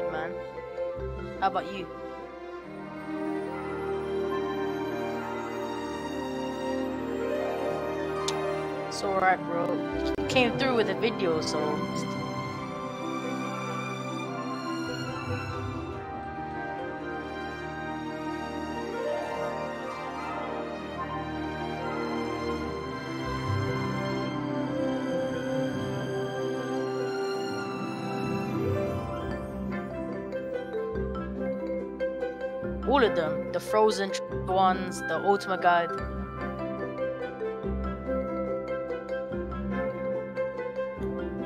good, man. How about you? It's alright, bro. You came through with a video, so... all of them. The frozen ones, the Ultimate Guide.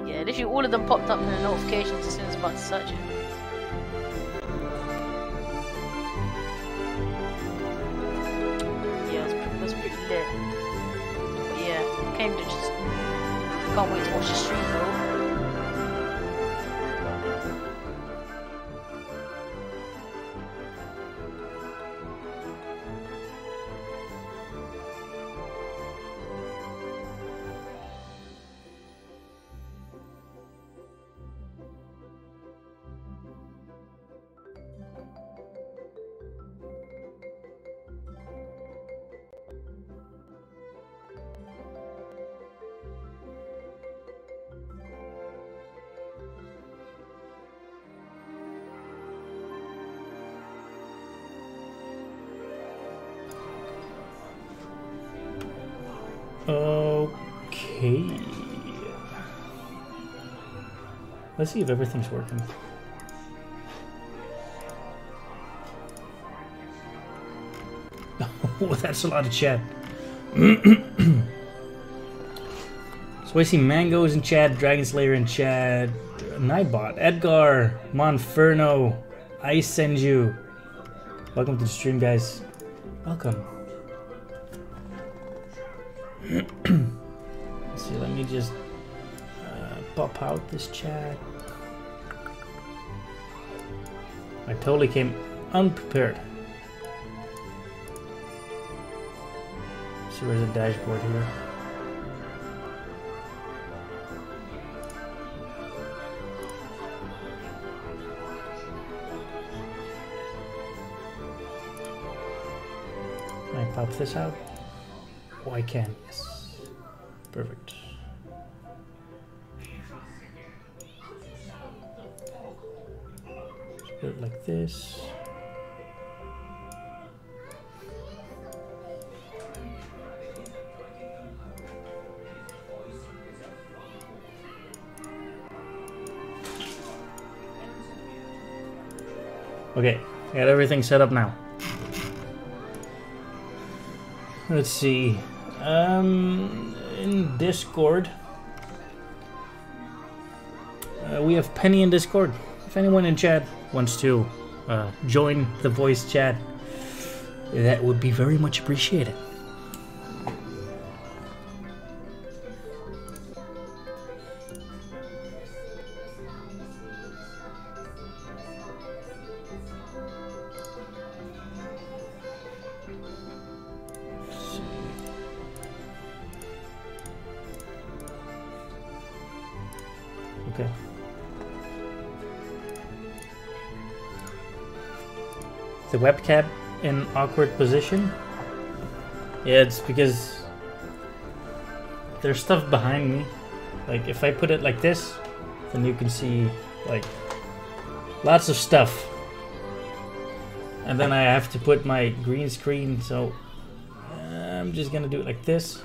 Yeah, literally all of them popped up in the notifications as soon as I was about to search it. Yeah, it was pretty lit. But yeah, came to just... Can't wait to watch the stream though. Okay. Let's see if everything's working. Oh, that's a lot of chat. So I see Mangoes in chat, Dragon Slayer in chat, Nightbot, Edgar, Monferno, I send you. Welcome to the stream, guys. Welcome. Let's see, let me just pop out this chat. I totally came unprepared. See, where's the dashboard here? Can I pop this out? Oh, I can, yes. Perfect. Just put it like this. Okay, I got everything set up now. Let's see. In Discord, we have Penny in Discord. If anyone in chat wants to join the voice chat, that would be very much appreciated. Okay. The webcam in awkward position? Yeah, it's because there's stuff behind me. Like if I put it like this, then you can see like lots of stuff. And then I have to put my green screen, so I'm just gonna do it like this.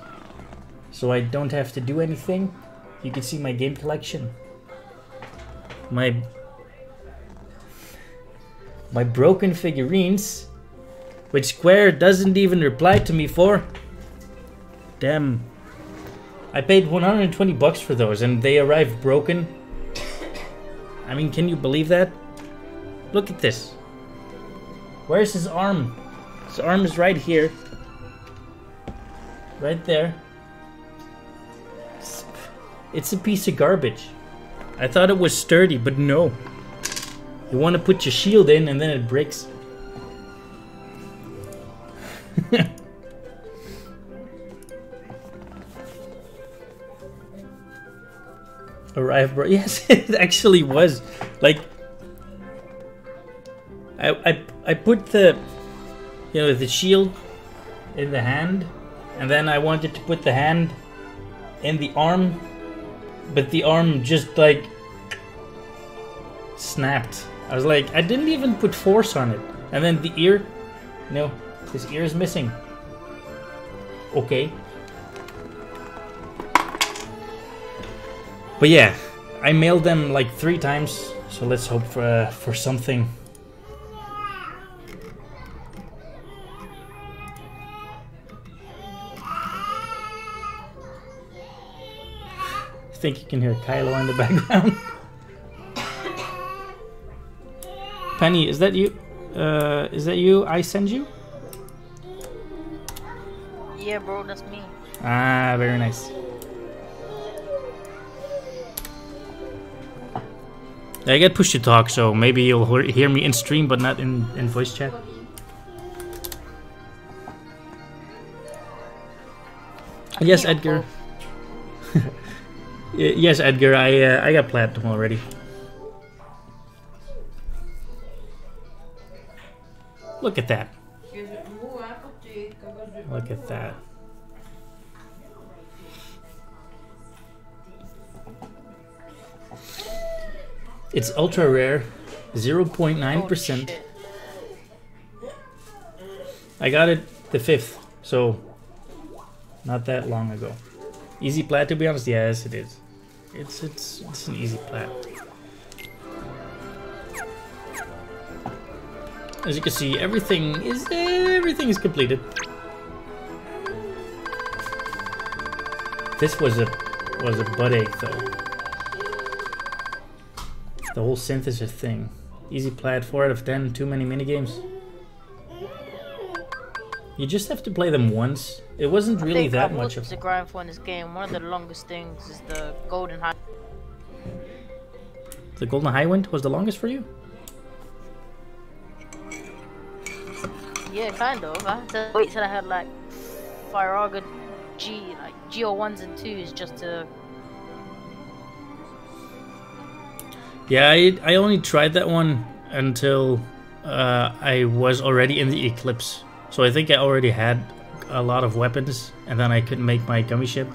So I don't have to do anything. You can see my game collection. My broken figurines, which Square doesn't even reply to me for. Damn. I paid 120 bucks for those and they arrived broken. I mean, can you believe that? Look at this. Where's his arm? His arm is right here. Right there. It's a piece of garbage. I thought it was sturdy, but no. You want to put your shield in and then it breaks. Arrive, bro. Yes, it actually was. Like, I put the, you know, the shield in the hand, and then I wanted to put the hand in the arm, but the arm just like snapped. I was like, I didn't even put force on it. And then the ear, no, his ear is missing. Okay. But yeah, I mailed them like 3 times, so let's hope for something. I think you can hear Kylo in the background. Penny, is that you? Is that you? I send you? Yeah, bro, that's me. Ah, very nice. I get push to talk, so maybe you'll hear me in stream, but not in voice chat. Yes, Edgar. Yes, Edgar. I got platinum already. Look at that. Look at that. It's ultra rare, 0.9%. I got it the 5th, so not that long ago. Easy plat, to be honest. Yes, it is. It's an easy plat. As you can see, everything is completed. This was a butt ache though. The whole synthesis thing. Easy plat, 4 out of 10. Too many minigames. You just have to play them once. It wasn't really that much of the grind for in this game. One of the longest things is the golden high. The golden highwind was the longest for you? Yeah, kind of. I had to wait till I had like Firaga G, like GO1s and 2s just to. Yeah, I only tried that one until I was already in the Eclipse. So I think I already had a lot of weapons, and then I couldn't make my gummy ship.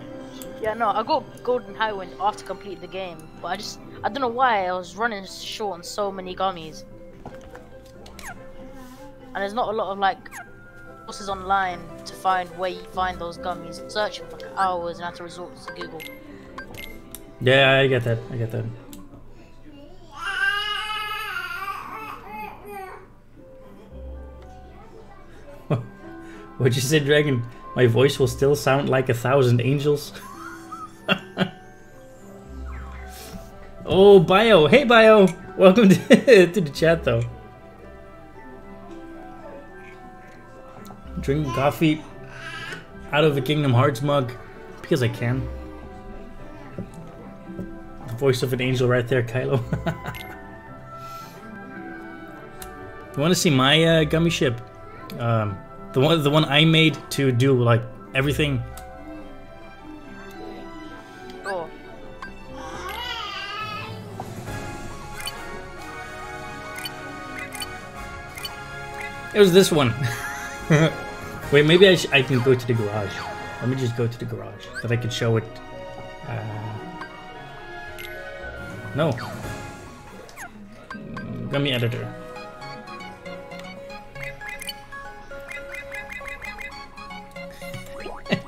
Yeah, no, I got Golden Highwind after completing the game, but I don't know why I was running short on so many gummies. And there's not a lot of like sources online to find where you find those gummies. Searching for like hours and I had to resort to Google. Yeah, I get that. I get that. What'd you say, Dragon? My voice will still sound like 1,000 angels. Oh, Bio. Hey, Bio. Welcome to the chat, though. Drinking coffee out of a Kingdom Hearts mug because I can. The voice of an angel right there, Kylo. You want to see my gummy ship? The one I made to do like everything. Oh. It was this one. Wait, maybe I can go to the garage. Let me just go to the garage, that I could show it. No. Gummy editor.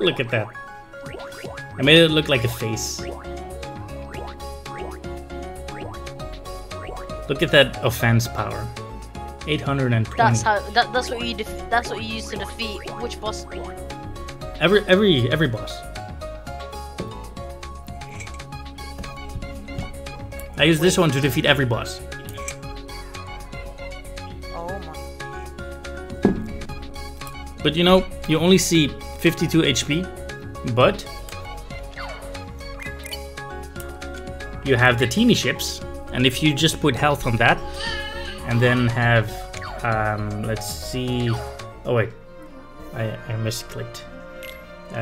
Look at that. I made it look like a face. Look at that offense power. 820. That's what you that's what you use to defeat which boss? Every boss. I use this one to defeat every boss. Oh my. But you know, you only see 52 HP, but you have the teeny ships, and if you just put health on that, and then have, let's see, oh wait, I misclicked.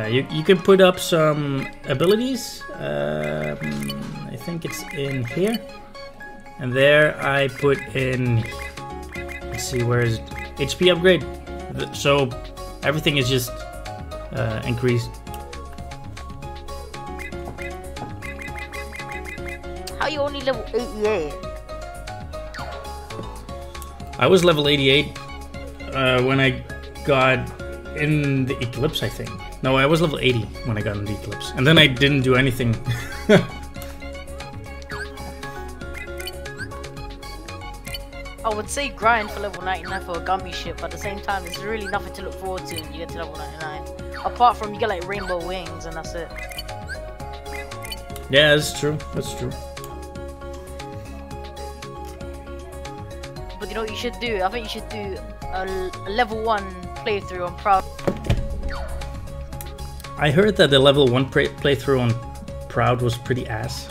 You can put up some abilities, I think it's in here, and there I put in Let's see, where is it? HP upgrade. So everything is just increased. How are you only level 88? I was level 88 when I got in the Eclipse, I think. No, I was level 80 when I got in the Eclipse. And then I didn't do anything. I would say grind for level 99 for a gummy ship, but at the same time, there's really nothing to look forward to when you get to level 99. Apart from you get like rainbow wings and that's it. Yeah, that's true. That's true. But you know what you should do? I think you should do a level 1 playthrough on Proud. I heard that the level 1 playthrough on Proud was pretty ass.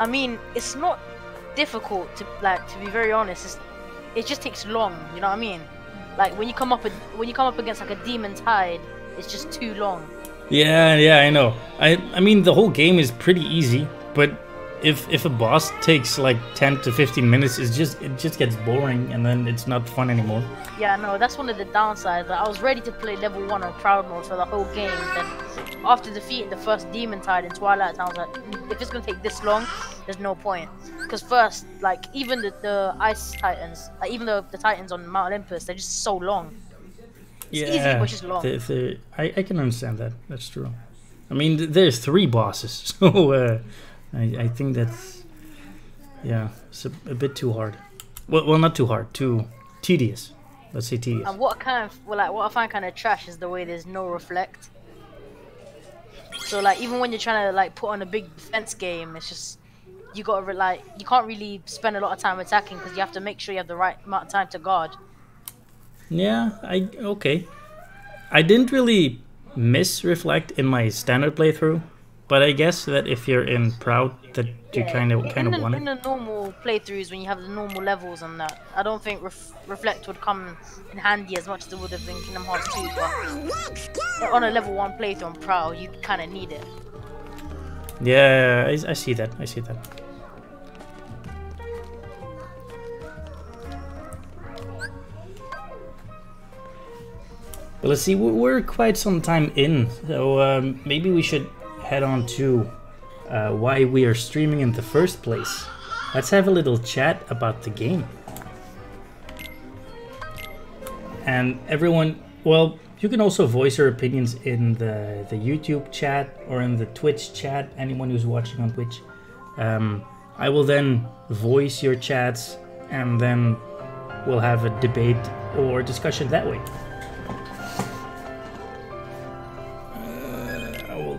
I mean, it's not difficult to be very honest. It just takes long. You know what I mean? Like when you come up against like a demon tide, it's just too long. Yeah, I know. I mean, the whole game is pretty easy, but if a boss takes like 10 to 15 minutes, it just gets boring, and then it's not fun anymore. Yeah, no, that's one of the downsides. Like, I was ready to play level 1 on Proud mode for the whole game. Then after defeating the first demon tide in Twilight Town, I was like, if it's gonna take this long, there's no point. Because first, like even the ice titans, like even the titans on Mount Olympus, they're just so long. It's easy, but just long. I can understand that. That's true. I mean, there's 3 bosses, so I think that's, yeah, it's a bit too hard. Well, not too hard, too tedious. Let's say tedious. And what I find kind of trash is the way there's no reflect. So like even when you're trying to like put on a big defense game, it's just you can't really spend a lot of time attacking because you have to make sure you have the right amount of time to guard. Yeah, okay. I didn't really miss reflect in my standard playthrough, but I guess that if you're in Proud, that you kind of want it. In the normal playthroughs, when you have the normal levels and that, I don't think reflect would come in handy as much as it would have in Kingdom Hearts 2. But on a level 1 playthrough on Proud, you kind of need it. Yeah, I see that. I see that. But let's see, we're quite some time in, so maybe we should head on to why we are streaming in the first place. Let's have a little chat about the game. And everyone, well, you can also voice your opinions in the YouTube chat or in the Twitch chat, anyone who's watching on Twitch. I will then voice your chats and then we'll have a debate or discussion that way.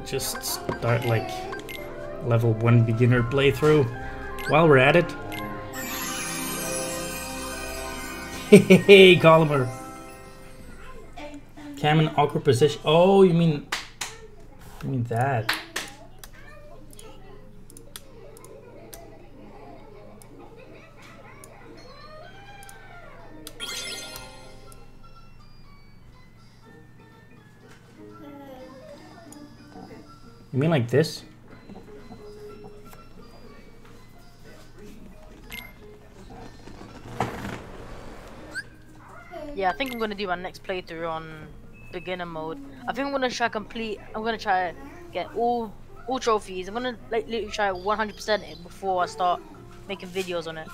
Just start like level 1 beginner playthrough while we're at it. Hey, Gulliver. Cam in awkward position. Oh, you mean that? You mean like this? Yeah, I think I'm gonna do my next playthrough on beginner mode. I think I'm gonna try get all trophies. I'm gonna literally try 100% it before I start making videos on it.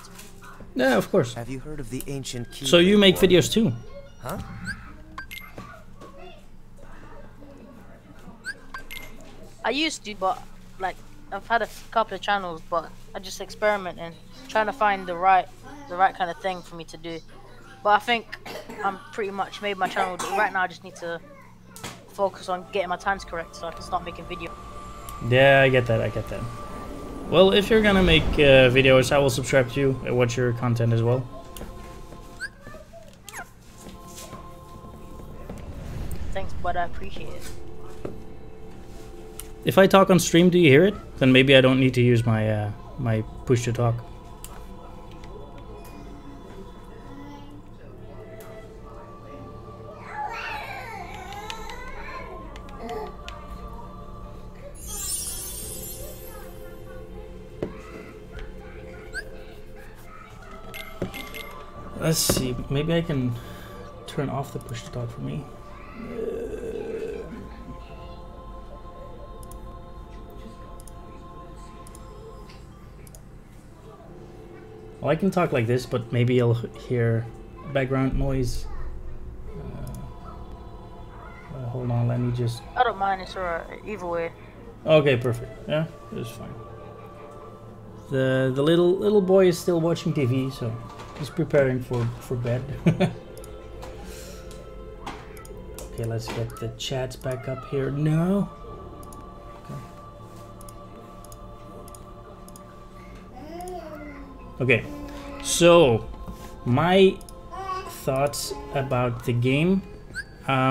Yeah, of course. Have you heard of the ancient key? So you make videos too? Huh? I used to, but like I've had a couple of channels, but I just experimenting, trying to find the right kind of thing for me to do. But I think I'm pretty much made my channel. Right now I just need to focus on getting my times correct so I can start making videos. Yeah, I get that, I get that. Well, if you're gonna make videos, I will subscribe to you and watch your content as well. Thanks, but I appreciate it. If I talk on stream, do you hear it? Then maybe I don't need to use my my push to talk. Let's see. Maybe I can turn off the push start for me. Well, I can talk like this, but maybe you'll hear background noise. Hold on, let me just... I don't mind, it's alright, either way. Okay, perfect. Yeah, it's fine. The little boy is still watching TV, so he's preparing for bed. Okay, let's get the chats back up here. No. Okay, so my thoughts about the game. I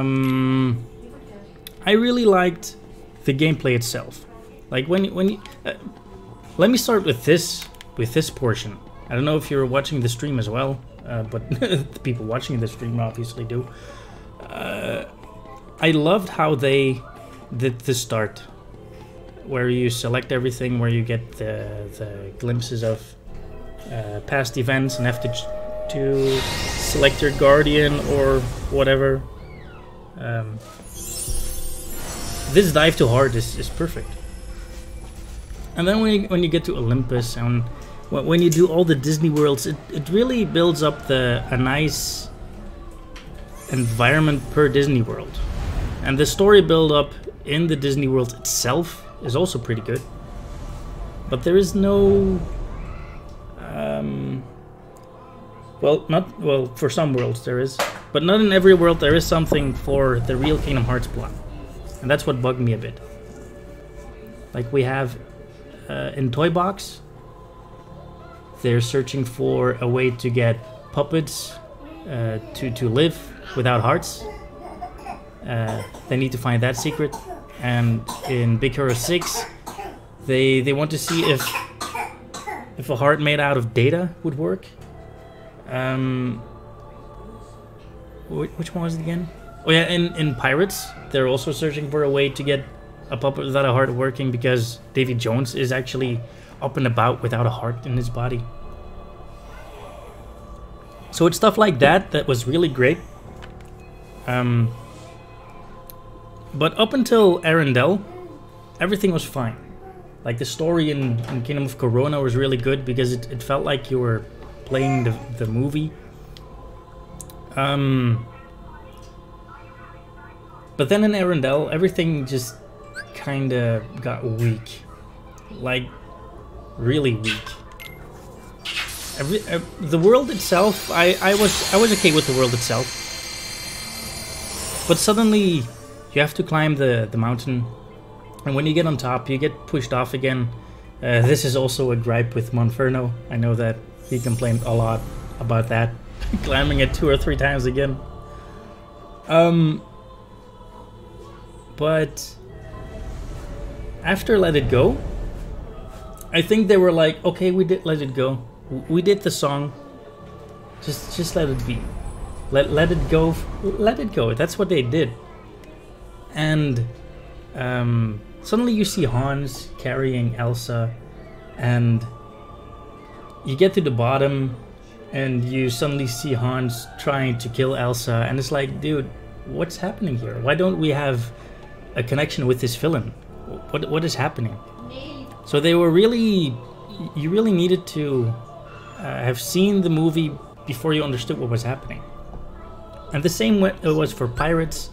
really liked the gameplay itself. Like when you let me start with this portion. I don't know if you're watching the stream as well, but the people watching the stream obviously do. I loved how they did the start, where you select everything, where you get the glimpses of past events and have to select your guardian or whatever. This dive to heart is perfect. And then when you get to Olympus and when you do all the Disney worlds, it really builds up a nice environment per Disney world. And the story build up in the Disney world itself is also pretty good. But there is no... well, for some worlds there is. But not in every world there is something for the real Kingdom Hearts plot. And that's what bugged me a bit. Like we have in Toy Box, they're searching for a way to get puppets to live without hearts. They need to find that secret. And in Big Hero 6, they want to see if a heart made out of data would work. Which one was it again? Oh yeah, in Pirates, they're also searching for a way to get a puppet without a heart working because Davy Jones is actually up and about without a heart in his body. So it's stuff like that was really great. But up until Arendelle, everything was fine. Like the story in Kingdom of Corona was really good because it felt like you were playing the movie. But then in Arendelle, everything just kinda got weak. Like, really weak. The world itself, I was okay with the world itself. But suddenly, you have to climb the mountain. And when you get on top, you get pushed off again. This is also a gripe with Monferno. I know that he complained a lot about that. Climbing it 2 or 3 times again. But after Let It Go, I think they were like, okay, we did Let It Go. We did the song. Just let it be. Let it go. Let it go. That's what they did. And suddenly you see Hans carrying Elsa, and you get to the bottom, and you suddenly see Hans trying to kill Elsa, and it's like, dude, what's happening here? Why don't we have a connection with this villain? What is happening? So they were really, you really needed to have seen the movie before you understood what was happening. And the same it was for Pirates,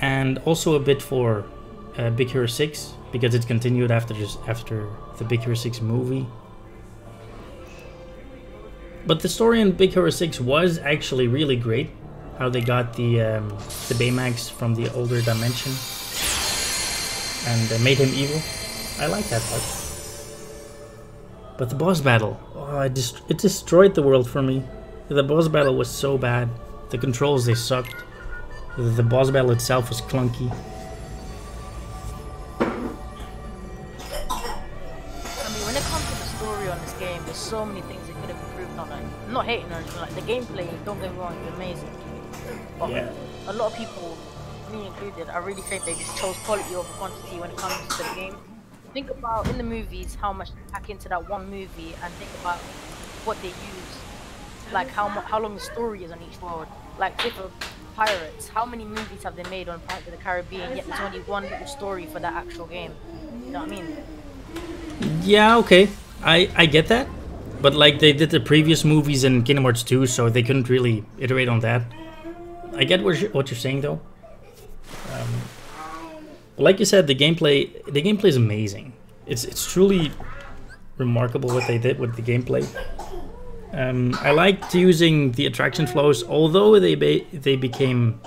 and also a bit for Big Hero 6, because it continued after the Big Hero 6 movie. But the story in Big Hero 6 was actually really great. How they got the Baymax from the older dimension and made him evil. I like that part. But the boss battle, oh, it destroyed the world for me. The boss battle was so bad. The controls, they sucked. The boss battle itself was clunky. I mean, when it comes to the story on this game, there's so many things that could have improved on it. I'm not hating on it, like the gameplay, don't get me wrong, is amazing. But yeah. A lot of people, me included, I really think they just chose quality over quantity when it comes to the game. Think about in the movies how much they pack into that one movie, and think about what they use like how long the story is on each world. Like if for pirates, how many movies have they made on Pirates of the Caribbean? Yet there's only one little story for that actual game. You know what I mean? Yeah, okay, I get that, but like they did the previous movies in Kingdom Hearts 2, so they couldn't really iterate on that. I get what you're saying though. Like you said, the gameplay is amazing. It's truly remarkable what they did with the gameplay. I liked using the attraction flows, although they became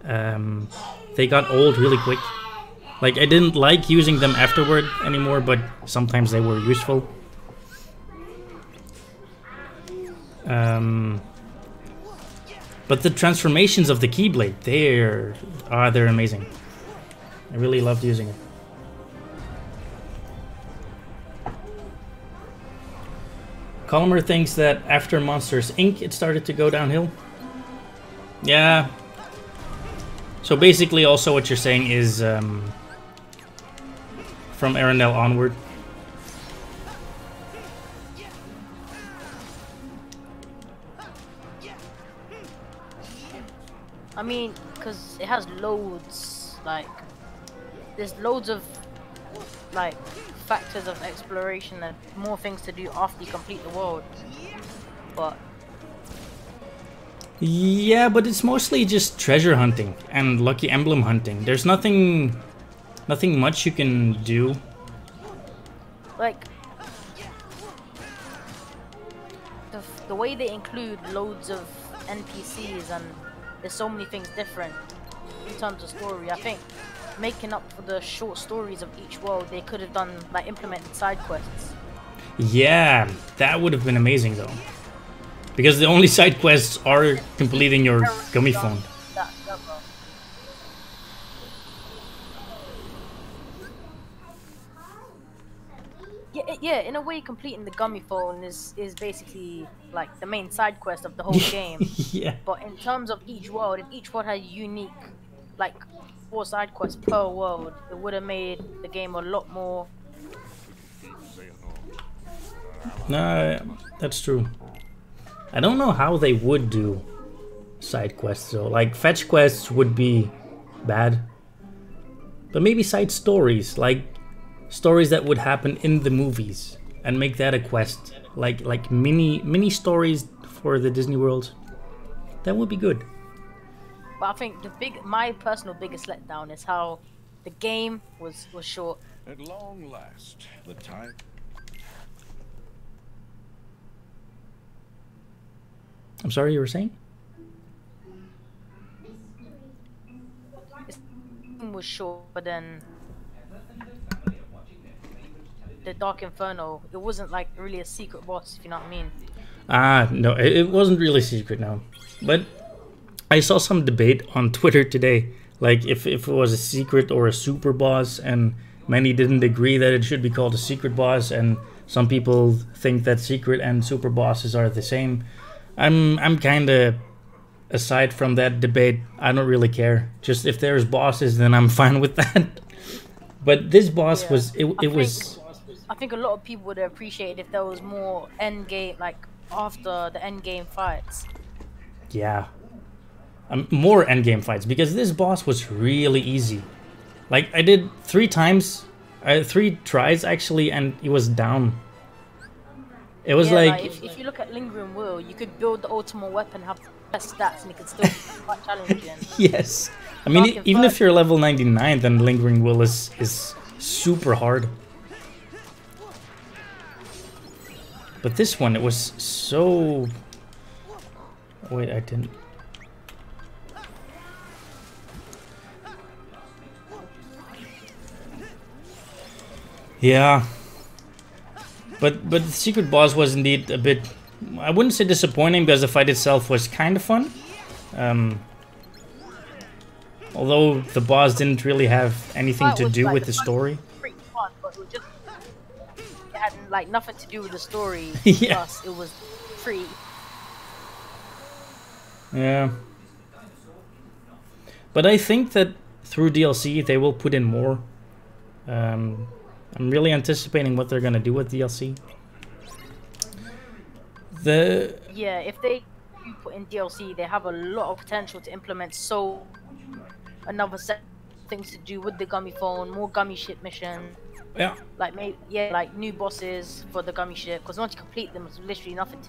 they got old really quick. Like I didn't like using them afterward anymore, but sometimes they were useful. But the transformations of the Keyblade, they're amazing. I really loved using it. Colmer thinks that after Monsters Inc. it started to go downhill. Yeah. So basically also what you're saying is from Arendelle onward. I mean, because it has loads, like, there's loads of, like, factors of exploration and more things to do after you complete the world. But yeah, but it's mostly just treasure hunting and lucky emblem hunting. There's nothing much you can do. Like, the way they include loads of NPCs and there's so many things different in terms of story. I think making up for the short stories of each world, they could have done, like, implemented side quests. Yeah, that would have been amazing though. Because the only side quests are completing your gummy phone. Yeah, in a way, completing the gummy phone is basically like the main side quest of the whole game. Yeah. But in terms of each world, if each world had unique, like, 4 side quests per world, it would have made the game a lot more. No, that's true. I don't know how they would do side quests though. Like fetch quests would be bad, but maybe side stories, like stories that would happen in the movies, and make that a quest, like mini stories for the Disney World. That would be good. But I think my personal biggest letdown is how the game was short. At long last, the time. I'm sorry, you were saying? The game was short, but then the Dark Inferno, it wasn't like really a secret boss, if you know what I mean. No, it wasn't really secret now. But I saw some debate on Twitter today, like if it was a secret or a super boss, and many didn't agree that it should be called a secret boss, and some people think that secret and super bosses are the same. I'm kind of aside from that debate. I don't really care. Just if there's bosses, then I'm fine with that. But this boss was I think a lot of people would appreciate if there was more end game, like after the end game fights. Yeah, more end game fights, because this boss was really easy. Like I did 3 times, 3 tries actually, and he was down. It was like if you look at Lingering Will, you could build the ultimate weapon, have the best stats, and it could still be quite challenging. Yes, I mean even if you're level 99, then Lingering Will is super hard. But this one, it was so... Wait, I didn't... Yeah. But the secret boss was indeed a bit... I wouldn't say disappointing, because the fight itself was kind of fun. Although the boss didn't really have anything to do with the story. Pretty fun, but it was just... It had like nothing to do with the story. Yeah. Plus, it was free. Yeah. But I think that through DLC they will put in more. I'm really anticipating what they're gonna do with DLC. Yeah, if they do put in DLC, they have a lot of potential to implement another set of things to do with the gummy phone, more gummy ship missions, Yeah. like like new bosses for the gummy ship. Because once you complete them, it's literally nothing.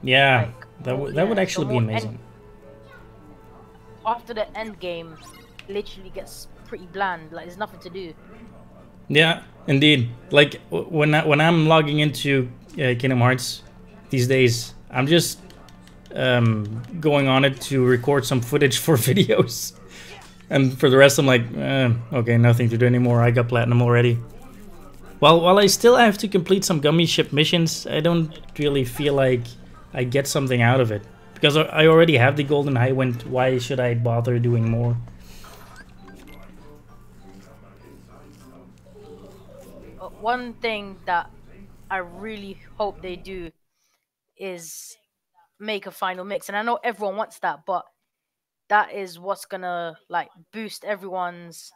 Yeah, Like that would so actually be amazing. After the end game, literally gets pretty bland. Like there's nothing to do. Yeah, indeed. Like when I'm logging into Kingdom Hearts these days, I'm just going on it to record some footage for videos, and for the rest, I'm like, okay, nothing to do anymore. I got platinum already. While I still have to complete some gummy ship missions, I don't really feel like I get something out of it because I already have the golden highwind. Why should I bother doing more? One thing that I really hope they do is make a final mix, and I know everyone wants that, but that is what's gonna like boost everyone's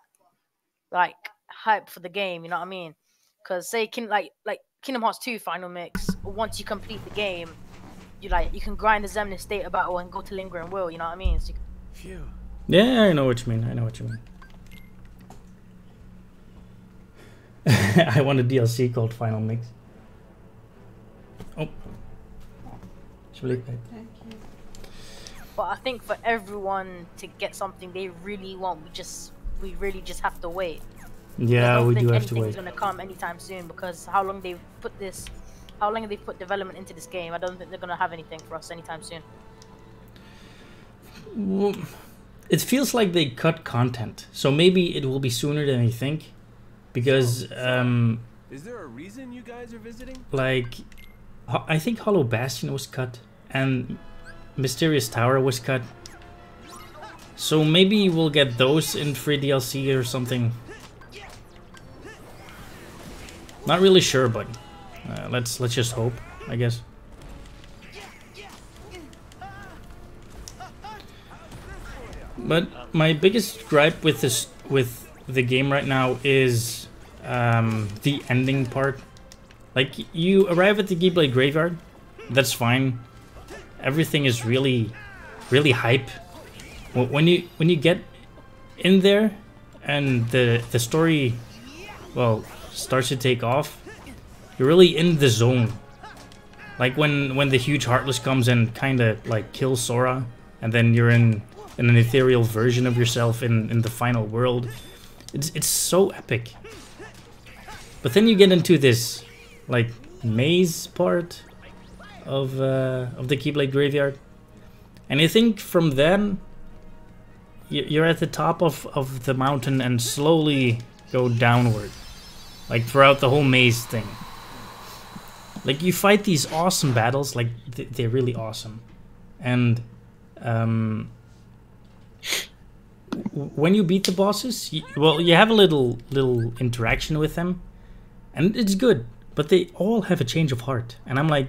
like hype for the game. You know what I mean? Because say like Kingdom Hearts 2 final mix. Once you complete the game, you can grind the Zemnis data battle and go to Lingering Will. You know what I mean? So Phew. Yeah, I know what you mean. I know what you mean. I want a DLC called Final Mix. Oh. Thank you. but I think for everyone to get something they really want, we really just have to wait. Yeah, we do have to wait. Anything's gonna come anytime soon because how long they've put development into this game, I don't think they're gonna have anything for us anytime soon. Well, it feels like they cut content, so maybe it will be sooner than you think, because Is there a reason you guys are visiting? like I think Hollow Bastion was cut and Mysterious Tower was cut, so maybe we'll get those in free DLC or something. Not really sure, but let's just hope, I guess. But my biggest gripe with the game right now is the ending part. Like, you arrive at the Keyblade Graveyard, that's fine. Everything is really hype. When you get in there and the story, well, starts to take off, you're really in the zone. Like when the huge Heartless comes and kind of like kills Sora, and then you're in an ethereal version of yourself in the final world. It's so epic. But then you get into this like maze part of the Keyblade Graveyard, and I think from then you're at the top of the mountain and slowly go downward, like throughout the whole maze thing. Like, you fight these awesome battles, like they're really awesome, and when you beat the bosses, you have a little interaction with them, and it's good. But they all have a change of heart, and I'm like,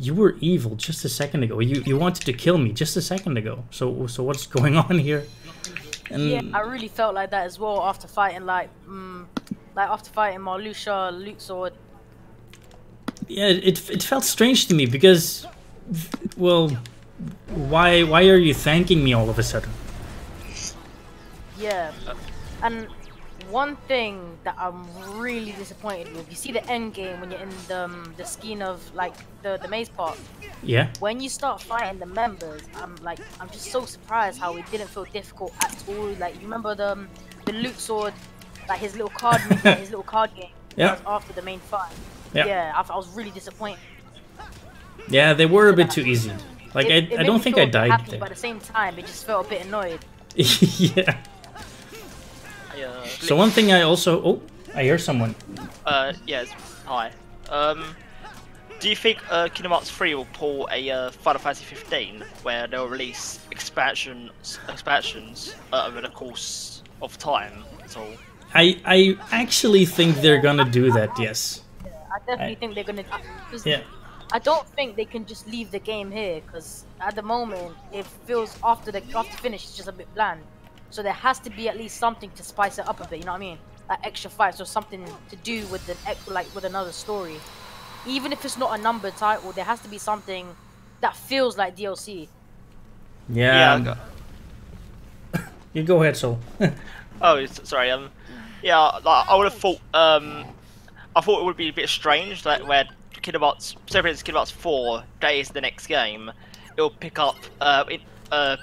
you were evil just a second ago. You wanted to kill me just a second ago. So what's going on here? And yeah, I really felt like that as well after fighting like after fighting Marluxia, Luke Sword. yeah, it felt strange to me because, well, why are you thanking me all of a sudden? Yeah, and one thing that I'm really disappointed with, you see the end game when you're in the skin of like the maze part. Yeah. When you start fighting the members, I'm just so surprised how it didn't feel difficult at all. Like, you remember the Luke Sword, like his little card his little card game. Yeah. That was after the main fight. Yeah. Yeah, I was really disappointed. Yeah, they were a bit too easy. Like, I made don't me think feel I a bit died happy, there. but at the same time, it just felt a bit annoyed. Yeah. So one thing I also... Oh, I hear someone. Yes. Hi. Do you think Kingdom Hearts 3 will pull a Final Fantasy 15 where they'll release expansions over the course of time? That's all. I actually think they're gonna do that, yes. I definitely think they're gonna. Yeah. I don't think they can just leave the game here, because at the moment it feels after finish it's just a bit bland. So there has to be at least something to spice it up a bit. You know what I mean? Like extra fights or something to do with with another story. even if it's not a numbered title, there has to be something that feels like DLC. Yeah. You go ahead, Sol. Sorry. Yeah, like, I would have thought. I thought it would be a bit strange that where Kingdom Hearts, say for instance, Kingdom Hearts 4, that is the next game. It'll pick up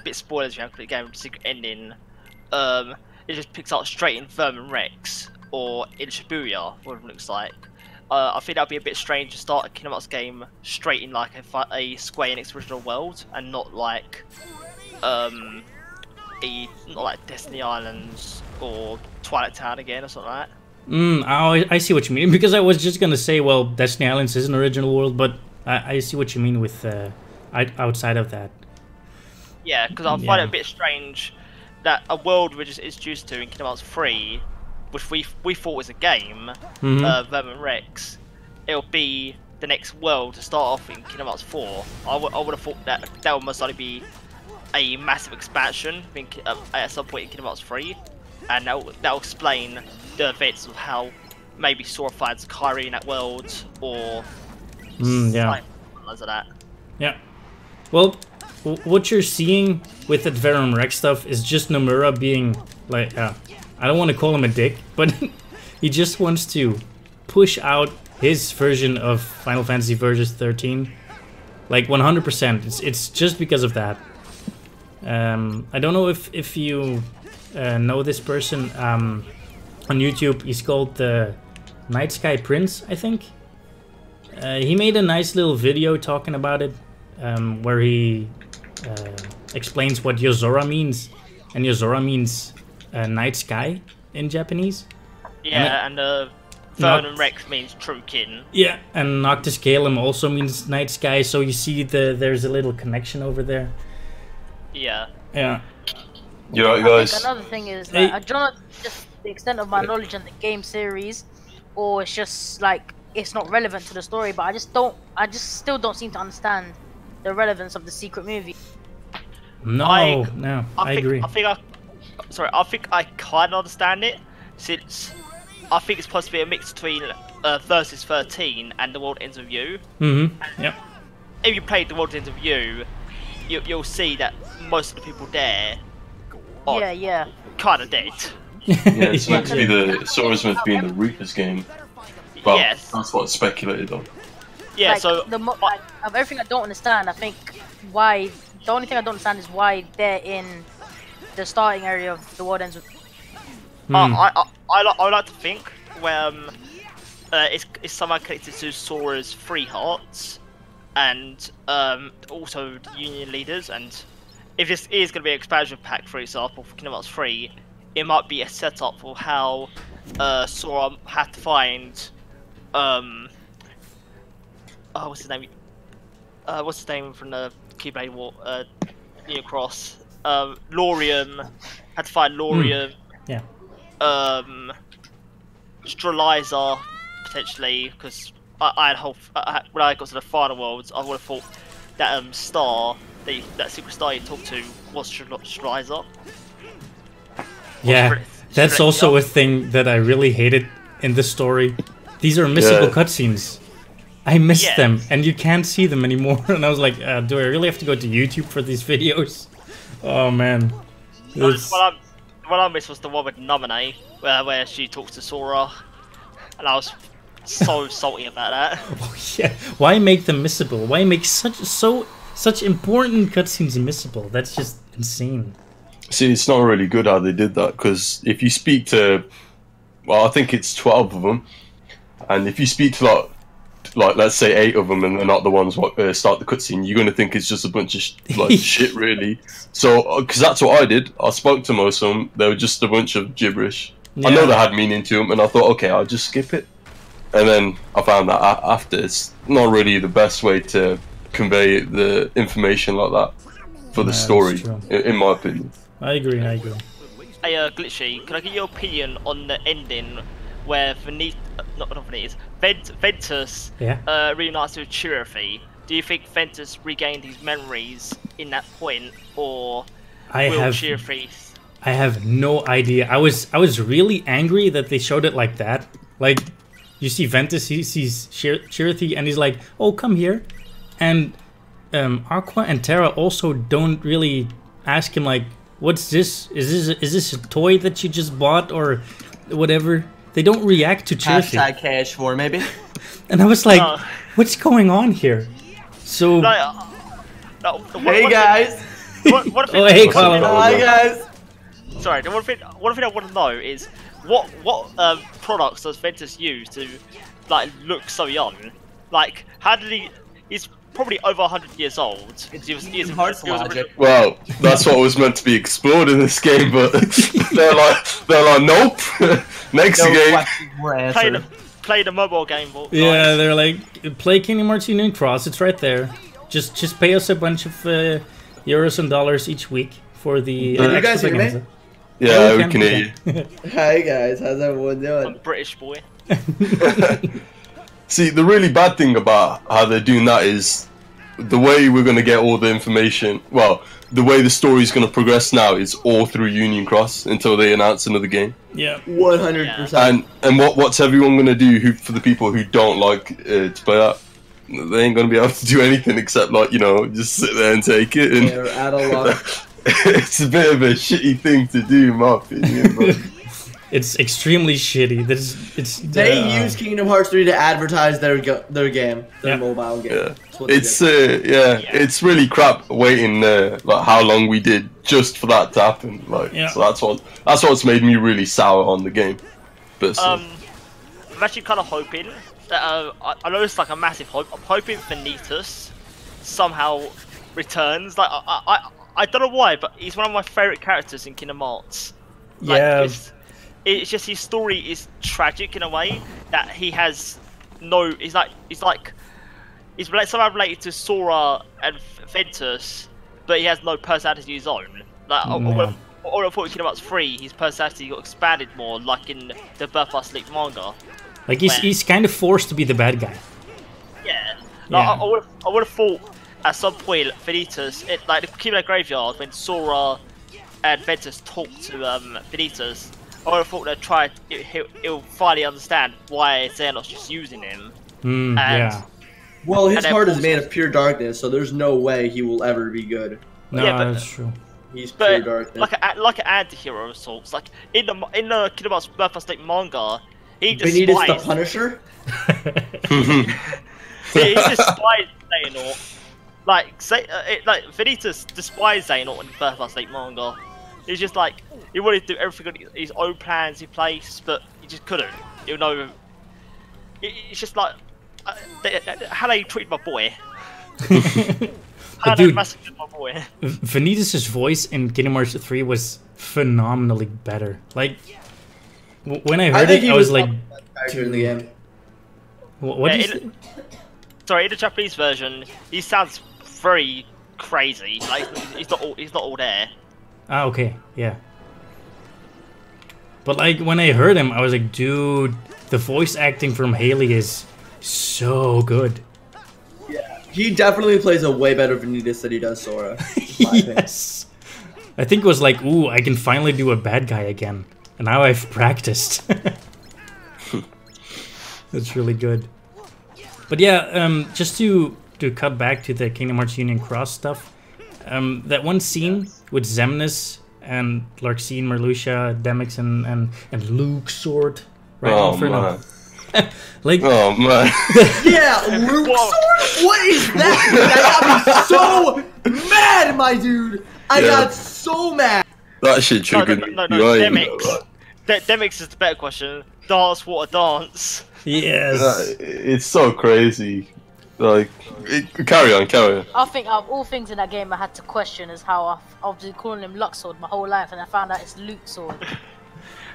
bit spoilers if you haven't played the game, secret ending. It just picks up straight in Vermin Rex or in Shibuya, what it looks like. I think that'd be a bit strange to start a Kingdom Hearts game straight in like a Square Enix original world, and not like Destiny Islands or Twilight Town again or something like that. I see what you mean, because I was just gonna say, well, Destiny Islands is an original world, but I see what you mean with outside of that. Yeah, because I find it a bit strange that a world which is introduced to in Kingdom Hearts 3, which we thought was a game, Vermin Rex, it'll be the next world to start off in Kingdom Hearts 4. I would have thought that would most likely be a massive expansion at some point in Kingdom Hearts 3, and that'll explain the events of how maybe Sora finds Kairi in that world, or something like that. Yeah. Well, what you're seeing with the Verum Rex stuff is just Nomura being like, I don't want to call him a dick, but he just wants to push out his version of Final Fantasy Versus 13, like 100%. It's just because of that. I don't know if you know this person on YouTube. He's called the Night Sky Prince, I think. He made a nice little video talking about it, where he explains what Yozora means, and Yozora means night sky in Japanese. Yeah, and Vermin Rex means Truekin. Yeah, and Noctis Calum also means night sky, so you see there's a little connection over there. Yeah. Yeah. You right, guys? Another thing is that I don't know just the extent of my knowledge on the game series, or it's just like it's not relevant to the story, but I just still don't seem to understand the relevance of the secret movie. I agree. I think I kind of understand it, since I think it's supposed to be a mix between Versus 13 and The World Ends With You. Yep. If you played The World Ends With You, you'll see that most of the people there are kind of dead. Yeah, it's meant to be Sora's meant to be in the Reaper's game. Well, yes. That's what's speculated on. Yeah, like, so of everything I don't understand, I think the only thing I don't understand is why they're in the starting area of The World Ends With. I like to think where it's somehow connected to Sora's 3 hearts, and also the Union leaders. And if this is going to be an expansion pack, for example, for Kingdom Hearts 3, it might be a setup for how Sora had to find what's his name? What's his name from the Keyblade War? Union Cross. Laurium. Had to find Laurium. Yeah. Streliza, potentially, because I had hope when I got to the final worlds, I would have thought that star, that secret star you talked to, was Streliza. Yeah, that's also a thing that I really hated in the story. These are missable cutscenes. I missed them, and you can't see them anymore. And I was like, do I really have to go to YouTube for these videos? Oh man. What I missed was the one with Nominee, where she talks to Sora, and I was so salty about that. Oh yeah, why make them missable? Why make such important cutscenes missable? That's just insane. See, it's not really good how they did that, because if you speak to, well, I think it's 12 of them, and if you speak to like let's say 8 of them, and they're not the ones what start the cutscene, you're going to think it's just a bunch of shit, really. So, because that's what I did. I spoke to most of them. They were just a bunch of gibberish. Yeah. I know they had meaning to them, and I thought, okay, I'll just skip it. And then I found that after, it's not really the best way to convey the information like that for the story, in my opinion. I agree. Hey, Glitchy, can I get your opinion on the ending where Ventus reunites with Chirafy? Do you think Ventus regained his memories in that point, or Chirafy? I have no idea. I was really angry that they showed it like that. Like, you see Ventus, he sees Chirithy, and he's like, "Oh, come here," and Aqua and Terra also don't really ask him like, "What's this? Is this a toy that you just bought or whatever?" They don't react to Chirithy. Hashtag KH4 maybe. And I was like, "What's going on here?" So, Hey guys. oh hey Colin. Hi guys. Sorry, the one thing I want to know is what products does Ventus use to like look so young? Like, how did he? He's probably over 100 years old. He was logic. Well, that's what was meant to be explored in this game, but they're like, nope. Next No game. questions were answered. Play the mobile game. Yeah, they're like, play Kingdom Hearts Union Cross. It's right there. Just pay us a bunch of euros and dollars each week for the. Can you guys hear me? Yeah, we can hear you. Hi guys, how's everyone doing? I'm a British boy. See, the really bad thing about how they're doing that is the way we're going to get all the information. Well, the way the story's going to progress now is all through Union Cross until they announce another game. Yeah, 100%. And what's everyone going to do for the people who don't like to play that? They ain't going to be able to do anything except, like, you know, just sit there and take it. And They're out of luck. it's a bit of a shitty thing to do, in my opinion. But it's extremely shitty. They use Kingdom Hearts 3 to advertise their game, their mobile game. yeah, That's what they do. it's really crap waiting like how long we did just for that to happen. Like, so that's what's made me really sour on the game. But I'm actually kind of hoping that I know it's like a massive hope. I'm hoping Vanitas somehow returns. Like I don't know why, but he's one of my favorite characters in Kingdom Hearts. Like, yeah. It's just his story is tragic in a way that he has no. He's somehow related to Sora and Ventus, but he has no personality of his own. Like all I thought in Kingdom Hearts 3, his personality got expanded more, like in the Birth by Sleep manga. Like he's kind of forced to be the bad guy. Yeah. Like, I would have thought at some point Vanitas, like the Keyblade Graveyard, when Sora and Ventus talk to Vanitas, I would have thought they'd try. He'll finally understand why they're not just using him. Well, his heart is made of pure darkness, so there's no way he will ever be good. No, that's true. He's pure darkness. Like an anti-hero of sorts. Like in the Kingdom Hearts Birth by Sleep manga, he Vanitas despised. the Punisher. He despised Xehanort. Like Vanitas despised Xehanort in Birth by Sleep manga. He's just like, he wanted to do everything on his own plans in place, but he just couldn't. You know, it's just like how they treated my boy. How they massacred my boy. Vanitas' voice in Kingdom Hearts 3 was phenomenally better. Like when I heard it, I was like, in the game. What do you Sorry, in the Japanese version, he sounds very crazy. Like he's not all there. Ah, okay, yeah. But like when I heard him, I was like, dude, the voice acting from Haley is so good. Yeah, he definitely plays a way better Vanitas than he does Sora. Yes. I think it was like, ooh, I can finally do a bad guy again. And now I've practiced. That's really good. But yeah, just to cut back to the Kingdom Hearts Union Cross stuff, that one scene with Xemnas and Larxene, Marluxia, Demyx, and Luke Sword, right? Oh man. Like, oh man. Yeah, Luke Sword? What is that? That got me so mad, my dude. I got so mad. That shit triggered me. No, Demyx. Demyx is the better question. Dance, water, dance. yes. It's so crazy. Like, carry on. I think out of all things in that game I had to question is how I've been calling him Luxord my whole life, and I found out it's Luke Sword.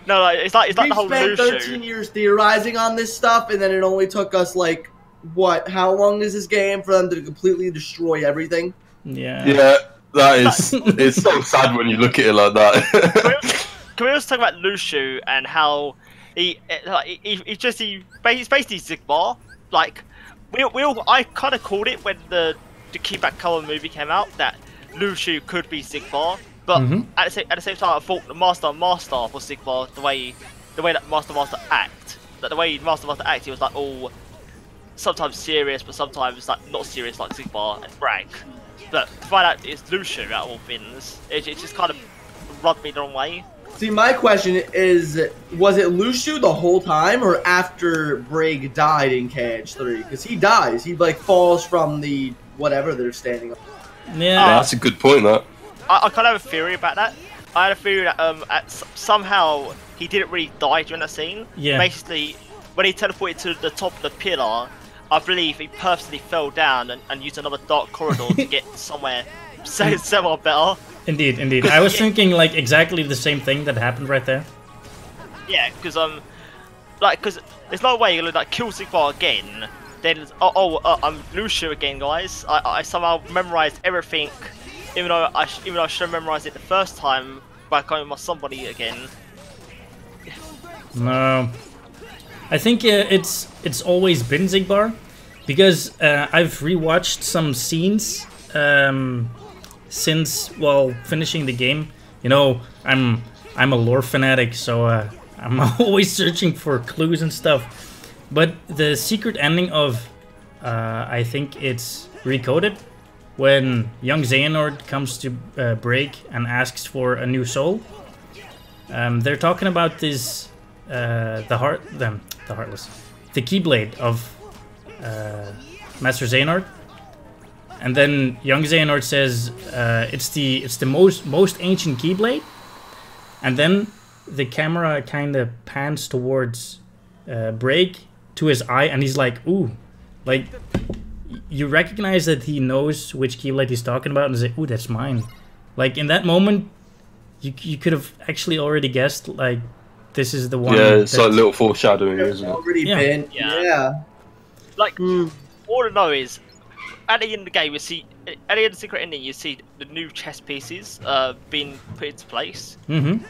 No, it's like the whole We spent 13 years theorizing on this stuff, and then it only took us like, what? How long is this game for them to completely destroy everything? Yeah. Yeah, that is. It's so sad when you look at it like that. Can we also talk about Lushu and how he's basically Zigbar? Like, I kind of called it when the Keep Back Color movie came out that Lushu could be Zigbar, but at the same time I thought the Master was Zigbar the way that Master act. that the way Master Master acted was like all sometimes serious, but sometimes like not serious, like Sigmar and Bragg. But to find out it's Lucio out of all things, it just kind of rubbed me the wrong way. See, my question is, was it Lucio the whole time, or after Bragg died in KH3? Because he dies, he like falls from the whatever they're standing on. Yeah, that's a good point. That I kind of have a theory about that. I had a theory that somehow he didn't really die during that scene. Yeah. Basically, when he teleported to the top of the pillar, I believe he purposely fell down and used another dark corridor to get somewhere better. Indeed, indeed. I was thinking like exactly the same thing that happened right there. Yeah, because because there's no way you're gonna like kill Sigmar again. Then I'm Lucio again, guys. I somehow memorized everything, even though I should have memorized it the first time by going with somebody again. No, I think it's always been Sigmar, because I've rewatched some scenes since finishing the game. You know, I'm a lore fanatic, so I'm always searching for clues and stuff. But the secret ending of I think it's Recoded, when young Xehanort comes to Bragg and asks for a new soul. They're talking about this the Heartless, the Keyblade of Master Xehanort. And then young Xehanort says it's the most ancient Keyblade, and then the camera kind of pans towards Bragg to his eye, and he's like, "Ooh," like you recognize that he knows which Keyblade he's talking about, and say, "Ooh, that's mine." Like in that moment, you could have actually already guessed like this is the one. Yeah, it's like a little foreshadowing, isn't it? Already been. Yeah. Like all I know is, at the end of the game, you see at the end of the secret ending, you see the new chess pieces being put into place. Mm-hmm.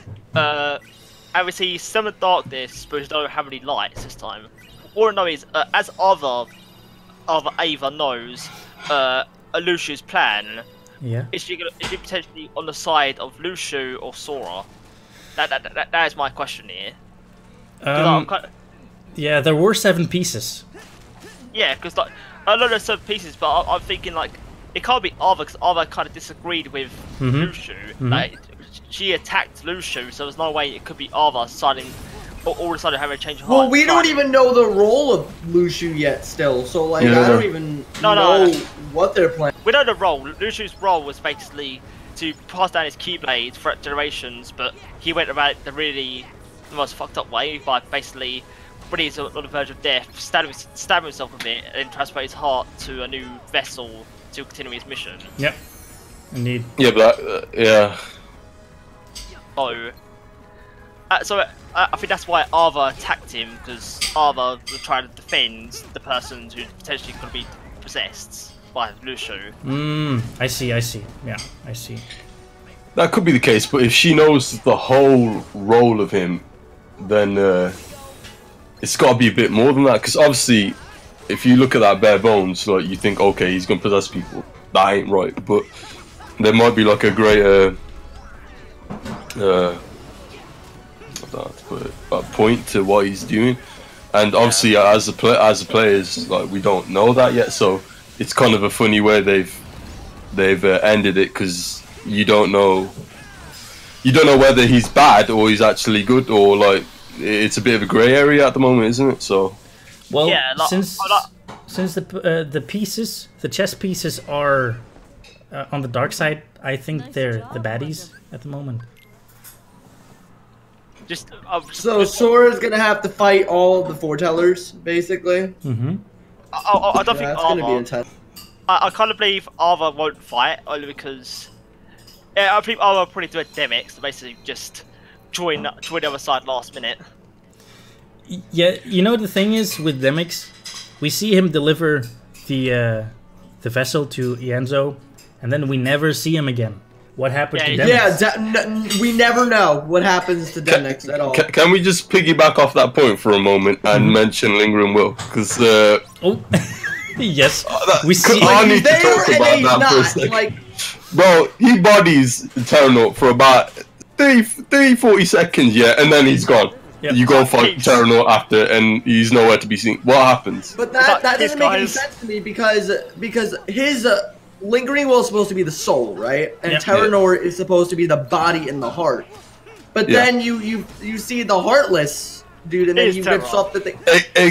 And we see some of the darkness, but we don't have any lights this time. All I know is, as Ava knows Lucio's plan, Yeah. is she potentially on the side of Lucio or Sora? That is my question here. Yeah, there were 7 pieces. Yeah, because like I know there's some pieces, but I'm thinking like it can't be Ava, because Ava kind of disagreed with Lucio. Like she attacked Lucio, so there's no way it could be Ava siding, or all of a sudden having a change of heart. Well, we don't even know the role of Lucio yet, still. So like, I don't even know what they're playing. We know the role. Lucio's role was basically to pass down his Keyblade for generations, but he went about it the really most fucked up way by basically, when he's on the verge of death, stab himself with it and transfer his heart to a new vessel to continue his mission. Yep. Indeed. Yeah, but yeah. So I think that's why Ava attacked him, because Ava was trying to defend the person who potentially could be possessed by Lucio. I see. Yeah, I see. That could be the case, but if she knows the whole role of him, then it's got to be a bit more than that. Because obviously, if you look at that bare bones, like you think, okay, he's gonna possess people. That ain't right. But there might be like a greater point to what he's doing, and obviously as the players, like we don't know that yet. So it's kind of a funny way they've ended it, because you don't know whether he's bad or he's actually good, or like it's a bit of a grey area at the moment, isn't it? So since the pieces, the chess pieces are on the dark side, I think they're the baddies at the moment. So Sora's gonna have to fight all of the foretellers, basically. I don't think that's gonna be Ava. intense. I kind of believe Ava won't fight, only because I think Ava will probably do a Demix to basically just join the other side last minute. Yeah, you know the thing is with Demix, we see him deliver the vessel to Ienzo, and then we never see him again. What happened to Demix? Yeah, we never know what happens to Demix at all. Can we just piggyback off that point for a moment and mention Lingering Will? Because yes, we see. I need to talk about that for a second. Like, bro, he bodies Terranort for about 30-40 seconds, yeah, and then he's gone. Yep. You go fight Terranor after, and he's nowhere to be seen. What happens? But that doesn't make any sense to me because his lingering will is supposed to be the soul, right? And Terranor is supposed to be the body and the heart. But then you see the Heartless dude, and then he rips off the thing.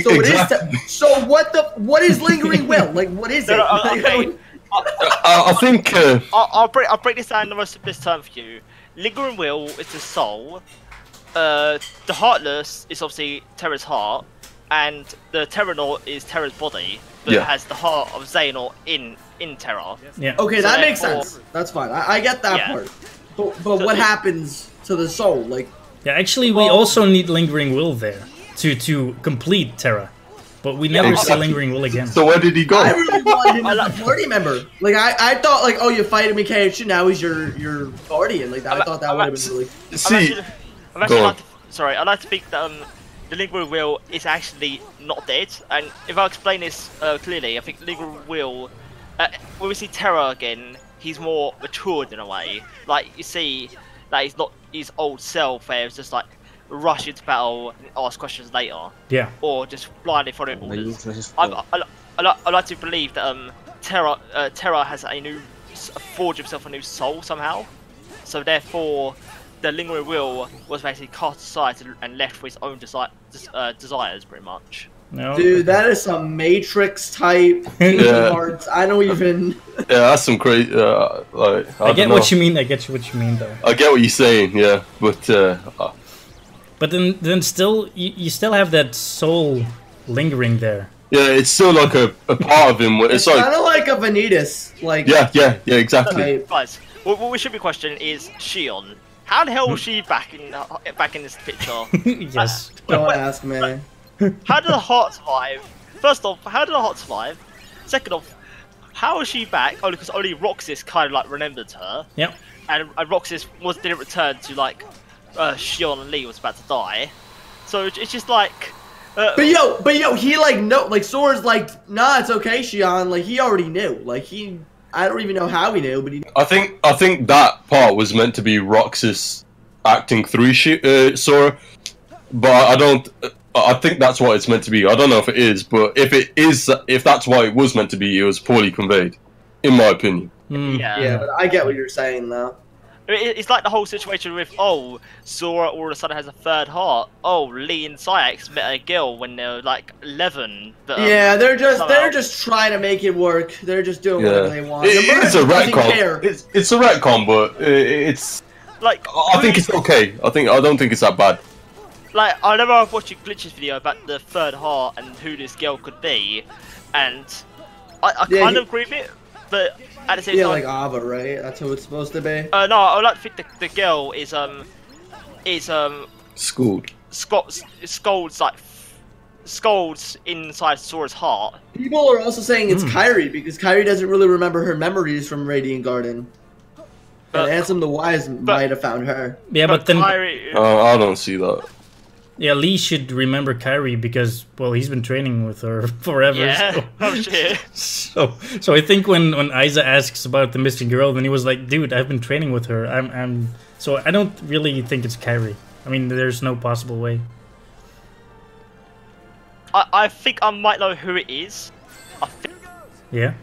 So exactly. So what is lingering will? Like, what is it? I think I'll break this down in the most simplest term for you. Lingering will is the soul. The Heartless is obviously Terra's heart, and the Terranor is Terra's body, but it has the heart of Xehanort in Terra. Yeah. Okay, So that makes sense. That's fine. I get that part. But what happens to the soul? Like, yeah, actually, we also need Lingering Will there to complete Terra, but we never see Lingering Will again. So where did he go? I really wanted him as a party member. Like, I thought, like, oh, you fight him in KH, now he's your guardian. Like, I thought that would have been really. See, I'd like to think that the Lingering Will is actually not dead, and if I explain this clearly, I think Lingering Will, when we see Terra again, he's more matured in a way. Like, you see that he's not his old self where it's just like rush into battle and ask questions later. Yeah. Or just blindly following orders. I like to believe that Terra has forged himself a new soul somehow. So therefore, the Lingering Will was basically cast aside and left for his own desires, pretty much. No. Dude, that is some Matrix type parts. I don't even. Yeah, that's some crazy. Like, I get what you mean. I get what you mean, though. I get what you're saying. Yeah, but then still, you still have that soul lingering there. Yeah, it's still like a part of him. It's like kind of like a Vanitas. Like yeah, exactly. Guys, what we should be questioning is Shion. How the hell was she back in this picture? Yes. Don't ask, man. How did the heart survive? First off, how did the heart survive? Second off, how is she back? Oh, because only Roxas kind of like remembered her. Yep. And Roxas didn't return to like Shion and Lee was about to die. So it's just like. But yo, he like Sora's like, nah, it's okay, Shion. Like he already knew. Like I don't even know how he knew, but he. I think that part was meant to be Roxas acting through Sora, but I think that's what it's meant to be. I don't know if it is, but if that's what it was meant to be, it was poorly conveyed, in my opinion. Yeah, but I get what you're saying, though. I mean, it's like the whole situation with, Sora all of a sudden has a third heart. Oh, Lee and Syx met a girl when they were like 11. But, yeah, they're just trying to make it work. They're just doing whatever they want. It's a retcon. It's a retcon, but it's like I think it's okay. I don't think it's that bad. Like, I remember watching Glitch's video about the third heart and who this girl could be, and I kind of agree with it, but at the same time... like Ava, right? That's who it's supposed to be? No, I would like to think the girl is Schooled. Scolds inside Sora's heart. People are also saying it's Kairi, because Kairi doesn't really remember her memories from Radiant Garden. And Ansem the Wise might have found her. Yeah, but then... Kairi... I don't see that. Yeah, Lee should remember Kairi because, well, he's been training with her forever. Yeah, shit. So I think when Isa asks about the missing girl, then he was like, dude, I've been training with her. So I don't really think it's Kairi. I mean, there's no possible way. I think I might know who it is. Yeah?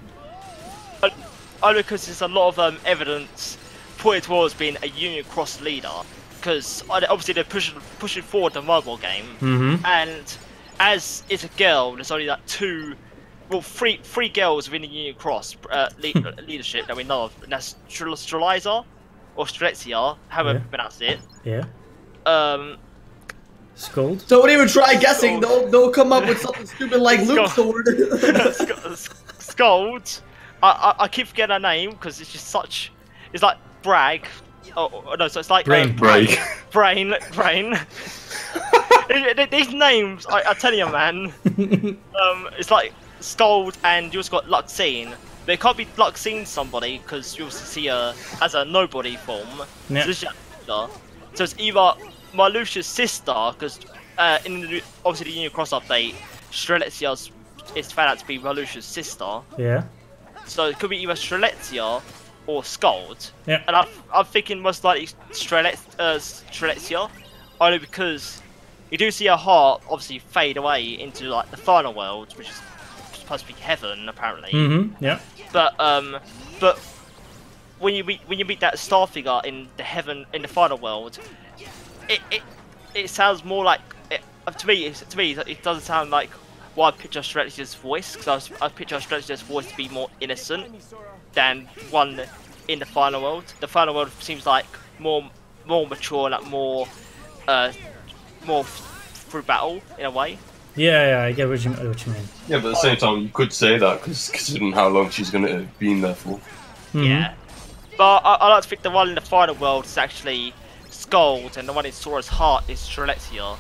Only because there's a lot of evidence pointed towards being a Union Cross leader. Because obviously they're pushing forward the mobile game, and as it's a girl, there's only like three girls within the Union Cross leadership that we know of, and that's Streliza or Strelexia, however you pronounce it. Yeah. Scold. Don't even try guessing. They'll come up with something stupid like Luke Sword. Scold. I keep forgetting her name because it's just such. It's like Bragg. Oh no! So it's like Brain. These names, I tell you, man. It's like Scold, and you also got Luxine. They can't be Luxine somebody because you also see her as a nobody form. Yeah. So it's either Marluxia's sister, because obviously the Union Cross update, Strelexia is found out to be Marluxia's sister. Yeah. So it could be either Strelexia or Scold. Yeah. And I'm thinking most likely Strelexia, only because you do see her heart obviously fade away into like the final world, which is supposed to be heaven apparently. Yeah. But when you meet that star figure in the final world, it sounds more like to me it doesn't sound like what I picture Strelitzia's voice, because I picture Strelitzia's voice to be more innocent than one in the final world. The final world seems like more mature, like more through battle in a way. Yeah, I get what you mean. Yeah, but at the same time, you could say that because considering how long she's going to have been there for. Yeah, but I like to think the one in the final world is actually Skuld, and the one in Sora's heart is Strelitzia.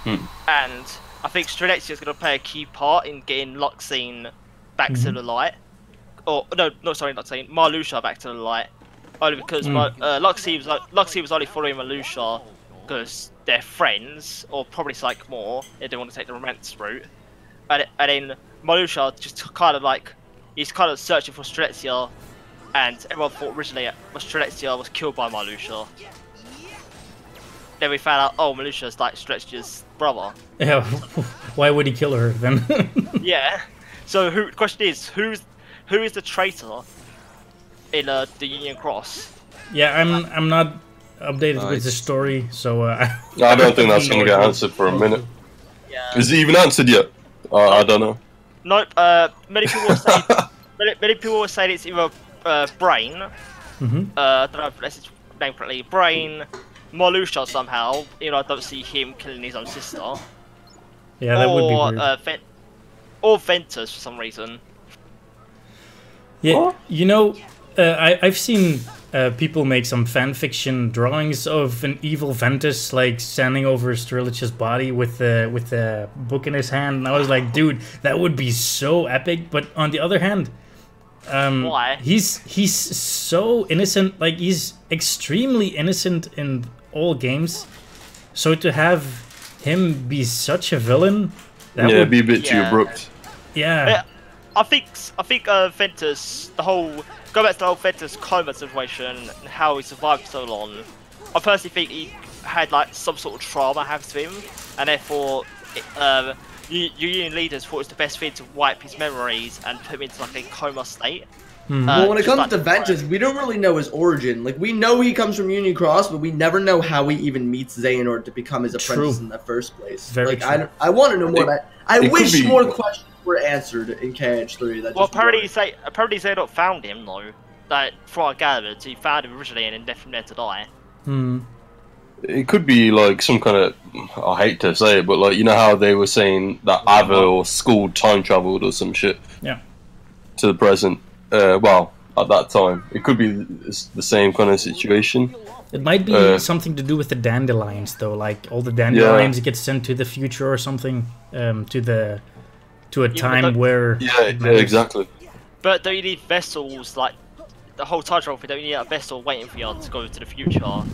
And I think Strelitzia is going to play a key part in getting Luxine back to the light. Or no, sorry, Luxine, Marluxia back to the light. Only because Luxie was only following Marluxia because they're friends, or probably like more. They don't want to take the romance route. And then Marluxia just kind of like he's kind of searching for Strelitzia, and everyone thought originally Strelitzia was killed by Marluxia. Then we found out, oh, Marluxia's like Strelitzia's brother. Yeah, why would he kill her then? Yeah. So the question is, who is the traitor in the Union Cross? Yeah, I'm not updated with the story, so I don't think that's gonna get answered for a minute. Yeah. Is it even answered yet? I don't know. Nope. Many people will say many people will say it's either Brain. I don't know if that's his name correctly. Brain, Marluxia somehow. You know, I don't see him killing his own sister. Yeah, that would be weird. Or Ventus for some reason. Yeah, What? you know, I've seen people make some fan fiction drawings of an evil Ventus, like standing over Strelitzia's body with the book in his hand, and I was like, dude, that would be so epic. But on the other hand, why? He's so innocent, like he's extremely innocent in all games. So to have him be such a villain, that Yeah, would be a bit too abrupt. yeah. I think Ventus, go back to the whole Ventus coma situation and how he survived so long. I personally think he had like some sort of trauma happen to him, and therefore Union leaders thought it was the best thing to wipe his memories and put him into like a coma state. Well, when it just comes to Ventus, we don't really know his origin. Like, we know he comes from Union Cross, but we never know how he even meets Xehanort to become his apprentice in the first place. Very true. I want to know more about. I it wish could be- more questions were answered in KH3. That Well, just apparently weren't. Xehanort found him though. Like, from what I gathered, he found him originally and then left him there to die. It could be like some kind of, I hate to say it, but like, you know how they were saying that Ava or Skuld time traveled or some shit Yeah. to the present. Well, at that time, it could be the same kind of situation. It might be something to do with the dandelions, though. Like all the dandelions get sent to the future or something, to a time where. Yeah, exactly. But don't you need vessels like the whole time travel thing? Don't you need a vessel waiting for you to go to the future?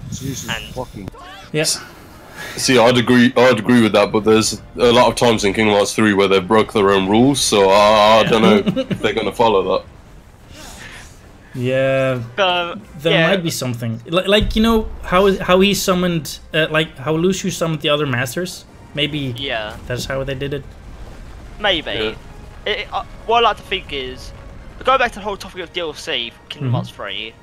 Yes. See, I'd agree with that, but there's a lot of times in Kingdom Hearts 3 where they broke their own rules, so I don't know if they're gonna follow that. Yeah. There might be something like you know how he summoned like how Lucius summoned the other masters. Maybe that's how they did it. Maybe. What I like to think is, going back to the whole topic of DLC for Kingdom Hearts 3,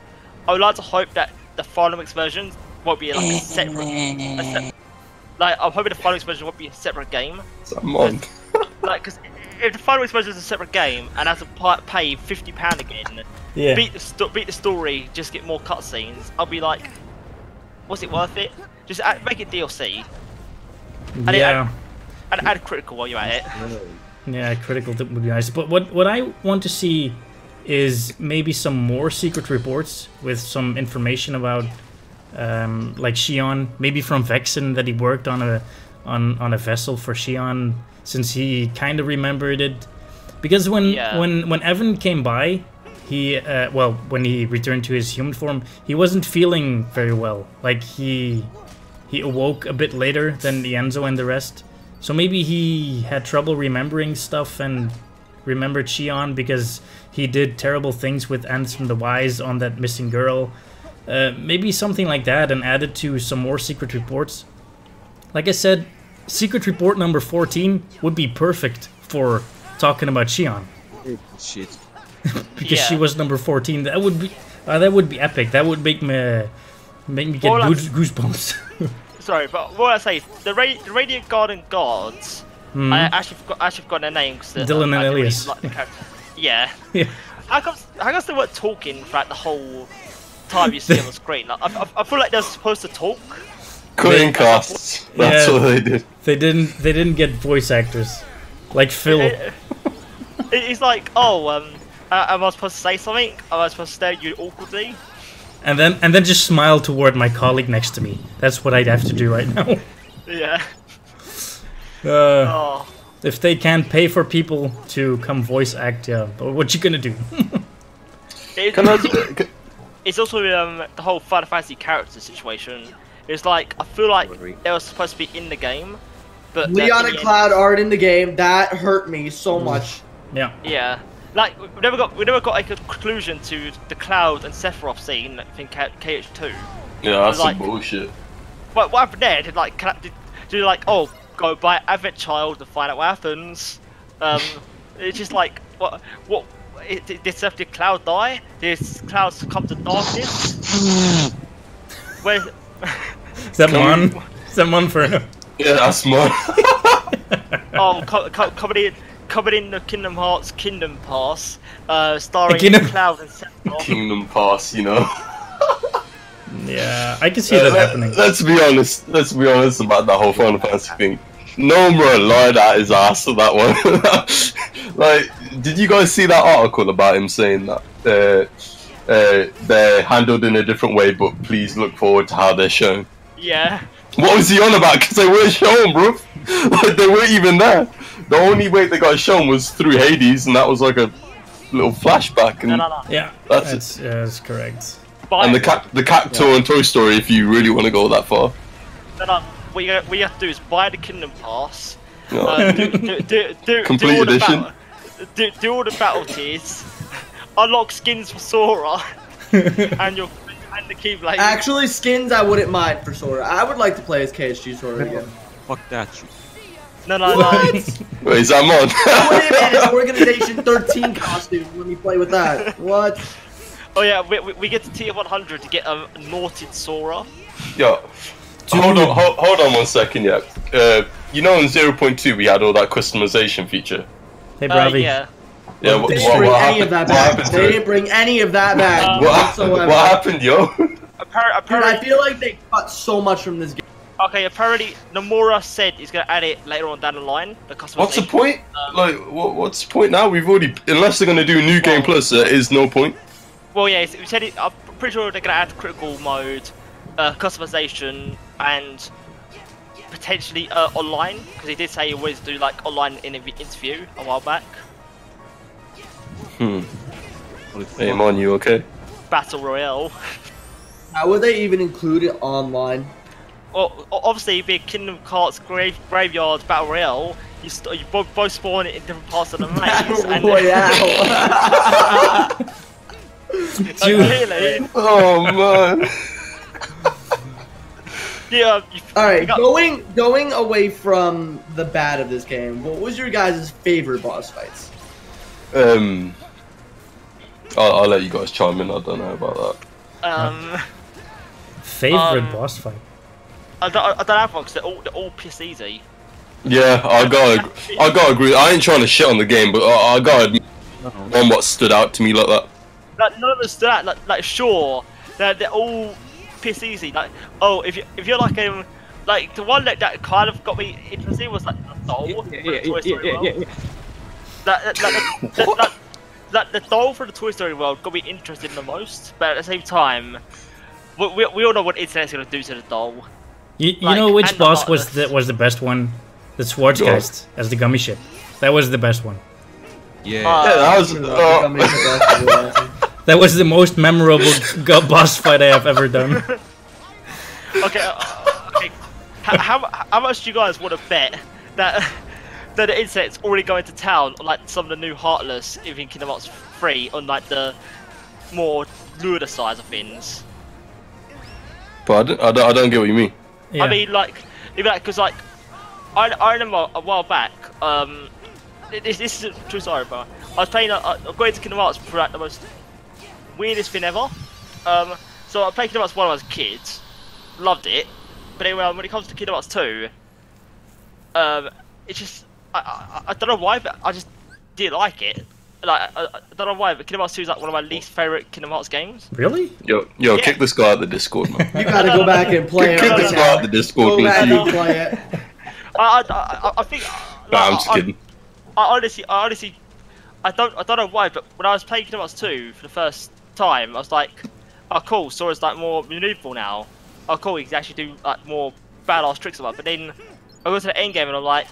I would like to hope that the Final Mix version won't be like a separate. Like, I'm hoping the Final Mix version won't be a separate game. Like, because if the Final Mix version is a separate game and I have to pay £50 again, beat the story, just get more cutscenes, I'll be like, was it worth it? Just make it DLC. And add critical while you're at it. Yeah, critical would be nice. But what I want to see is maybe some more secret reports with some information about like Xion, maybe from Vexen that he worked on a vessel for Xion, since he kind of remembered it. Because when Evan came by, he when he returned to his human form, he wasn't feeling very well. Like he awoke a bit later than Enzo and the rest. So maybe he had trouble remembering stuff and remembered Xion because he did terrible things with Ansem the Wise on that missing girl. Maybe something like that, and added to some more secret reports. Like I said, Secret Report number 14 would be perfect for talking about Shion. Shit. Because she was number 14. That would be epic. That would make me get goosebumps. Sorry, but what I say, the Radiant Garden Guards. I actually forgot their names. Dylan and Elias. Really like the character. Yeah. Yeah. How come they weren't talking throughout the whole time you see on the screen? Like, I feel like they're supposed to talk. Cutting costs. That's what they did. They didn't get voice actors like Phil. It's like, oh, am I supposed to say something? Am I supposed to stare at you awkwardly? And then just smile toward my colleague next to me. That's what I'd have to do right now. Yeah. If they can't pay for people to come voice act, yeah, but what you gonna do? It's also the whole Final Fantasy character situation. It's like, I feel like they were supposed to be in the game, but Leon and Cloud aren't in the game. That hurt me so much. Yeah. Yeah. Like, we never got like a conclusion to the Cloud and Sephiroth scene in KH2. Yeah, that's like, some bullshit. What happened there? Did you like, oh, go buy Advent Child to find out what happens? It's just like, what? Did Cloud die? Did Cloud succumb to darkness? Where? Is that one? Is that one for him? Yeah, that's mine. Oh, coming in the Kingdom Hearts Kingdom Pass, starring Cloud and Sephiroth. Kingdom Pass, you know. Yeah, I can see that happening. Let's be honest about that whole Final Fantasy thing. Nomura lied at his ass for that one. Like, did you guys see that article about him saying that they're handled in a different way, but please look forward to how they're shown? Yeah. What was he on about? Because they weren't shown, bro. Like, they weren't even there. The only way they got shown was through Hades, and that was like a little flashback. And No. Yeah, that's correct. And the cat tour and Toy Story, if you really want to go that far. No. What you have to do is buy the Kingdom Pass. No. do Complete edition. Do all the battle tiers. Unlock skins for Sora. and the Keyblade. Actually, skins I wouldn't mind for Sora. I would like to play as KSG Sora again. Fuck that shit. No. Wait, is that mod? Wait a minute, Organization 13 costume. Let me play with that. What? Oh yeah, we get to tier 100 to get a Naughted Sora. Yo, hold on 1 second, yeah. You know in 0.2 we had all that customization feature. Hey, Bravi. Yeah. Yeah, They didn't bring any of that back. They didn't bring any of that back whatsoever. What happened, yo? Dude, I feel like they cut so much from this game. Okay, apparently Nomura said he's gonna add it later on down the line. The customization. What's the point? What's the point now? We've already, unless they're gonna do New Game Plus, there is no point. Well, yeah, he said I'm pretty sure they're gonna add critical mode, customization, and potentially online, because he did say he always do like online interview a while back. Hey, man, you okay? Battle Royale. How would they even include it online? Well, obviously, being Kingdom Hearts Graveyard Battle Royale, you both spawn it in different parts of the maze. Battle Royale. Really? Oh man. Yeah. Alright, going away from the bad of this game, what was your guys' favorite boss fights? I'll let you guys chime in. I don't know about that. Favorite boss fight? I don't have one because they're all piss easy. Yeah, I gotta agree. I ain't trying to shit on the game, but I gotta admit one what stood out to me like that. Like none of them stood out. Like sure, they're all piss easy. Like if you're like the one that kind of got me interested was like the doll for the Toy Story world. The doll for the Toy Story world got me interested the most, but at the same time, we all know what internet's gonna do to the doll. You know which boss was the best one? The Schwarzgeist as the gummy ship. That was the best one. Yeah. That was. That was the most memorable boss fight I have ever done. Okay. How much do you guys want to bet that the internet's already going to town on like some of the new Heartless in Kingdom Hearts 3 on like the more lunar size of things? But I don't get what you mean. Yeah. I mean, like, even like, because like, I remember a while back. This is a true story, but I was playing. Going to Kingdom Hearts for like, the most weirdest thing ever. So I played Kingdom Hearts 1 when I was a kid, loved it. But anyway, when it comes to Kingdom Hearts 2, it's just I don't know why, but I just didn't like it. Like I don't know why, but Kingdom Hearts 2 is like one of my least favorite Kingdom Hearts games. Really? Yo, Yeah. kick this guy out the Discord, man. You gotta go back and play it. Kick this guy out the Discord. Go back please. and play it. I think. Nah, I'm just kidding. I honestly, I don't know why, but when I was playing Kingdom Hearts 2 for the first time, I was like, oh cool, Sora's like more maneuverable now. Oh cool, he can actually do like more badass tricks about. But then I go to the end game and I'm like,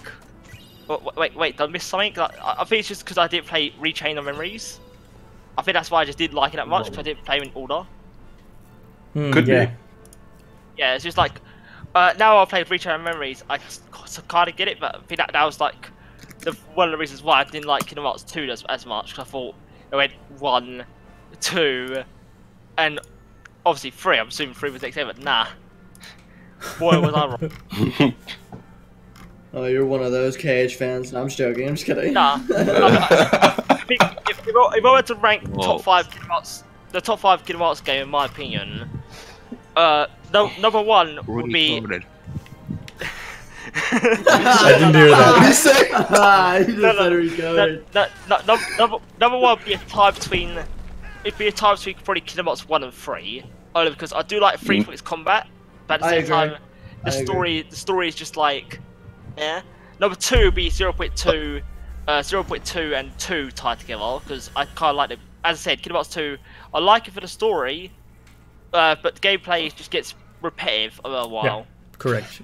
wait, did I miss something? Like, I think it's just because I didn't play Rechain of Memories. I think that's why I just didn't like it that much, because I didn't play in order. Could yeah. be. Yeah, it's just like, now I've played Rechain of Memories, I kind of get it, but I think that was like one of the reasons why I didn't like Kingdom Hearts 2 as much, because I thought it went 1, 2, and obviously 3. I'm assuming 3 was next game, but nah. Boy, was I wrong. Oh, you're one of those KH fans. No, I'm just joking. I'm just kidding. Nah. I think if I were to rank top 5 Kingdom Hearts, the top 5 Kingdom Hearts game, in my opinion, number 1 would be. I didn't hear that. What did he say? You just said recorded. Number 1 would be a tie between. It'd be a tie between probably Kingdom Hearts 1 and 3, only because I do like 3 for its combat, but at the same time, the story is just like, yeah. Number 2 would be 0.2, 0.2 and 2 tied together, because I kind of like it. As I said, Kingdom Hearts 2, I like it for the story, but the gameplay just gets repetitive after a while. Yeah, correct.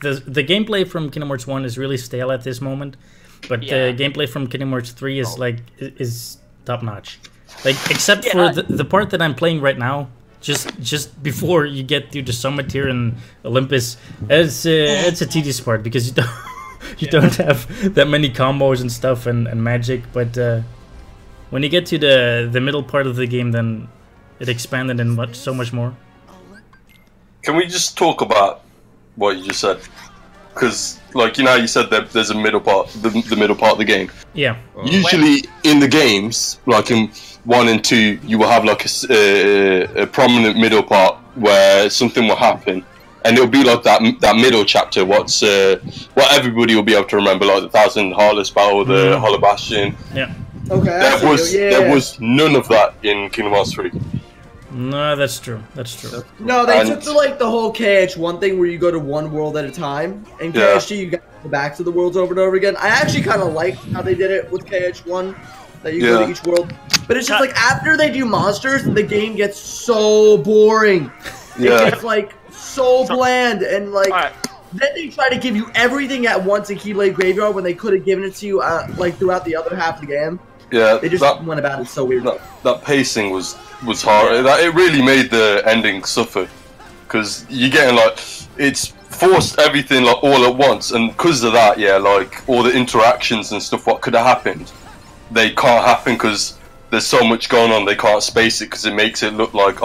The gameplay from Kingdom Hearts 1 is really stale at this moment, but the gameplay from Kingdom Hearts 3 is is top notch. Like except for the part that I'm playing right now, just before you get to the summit here in Olympus, it's a tedious part because you don't have that many combos and stuff and magic, but when you get to the middle part of the game, then it expanded and so much more. Can we just talk about what you just said? Because, like, you know, you said that there's a middle part, the middle part of the game. Yeah. Usually in the games, like in 1 and 2, you will have like a prominent middle part where something will happen, and it'll be like that middle chapter. What everybody will be able to remember, like the 1000 Heartless battle, the Hollow Bastion. Yeah. Okay. There was none of that in Kingdom Hearts 3. No, that's true. No, they took the whole KH1 thing where you go to one world at a time, and KH2 you got to go back to the worlds over and over again. I actually kind of like how they did it with KH1, that you go to each world. But it's just like after they do monsters, the game gets so boring. Yeah. It gets like so bland, and like then they try to give you everything at once in Keyblade Graveyard when they could have given it to you like throughout the other half of the game. Yeah, they just went about it so weird. That pacing was hard. It really made the ending suffer, because you're getting like it's forced everything like all at once, and because of that, like all the interactions and stuff, what could have happened, they can't happen because there's so much going on. They can't space it because it makes it look like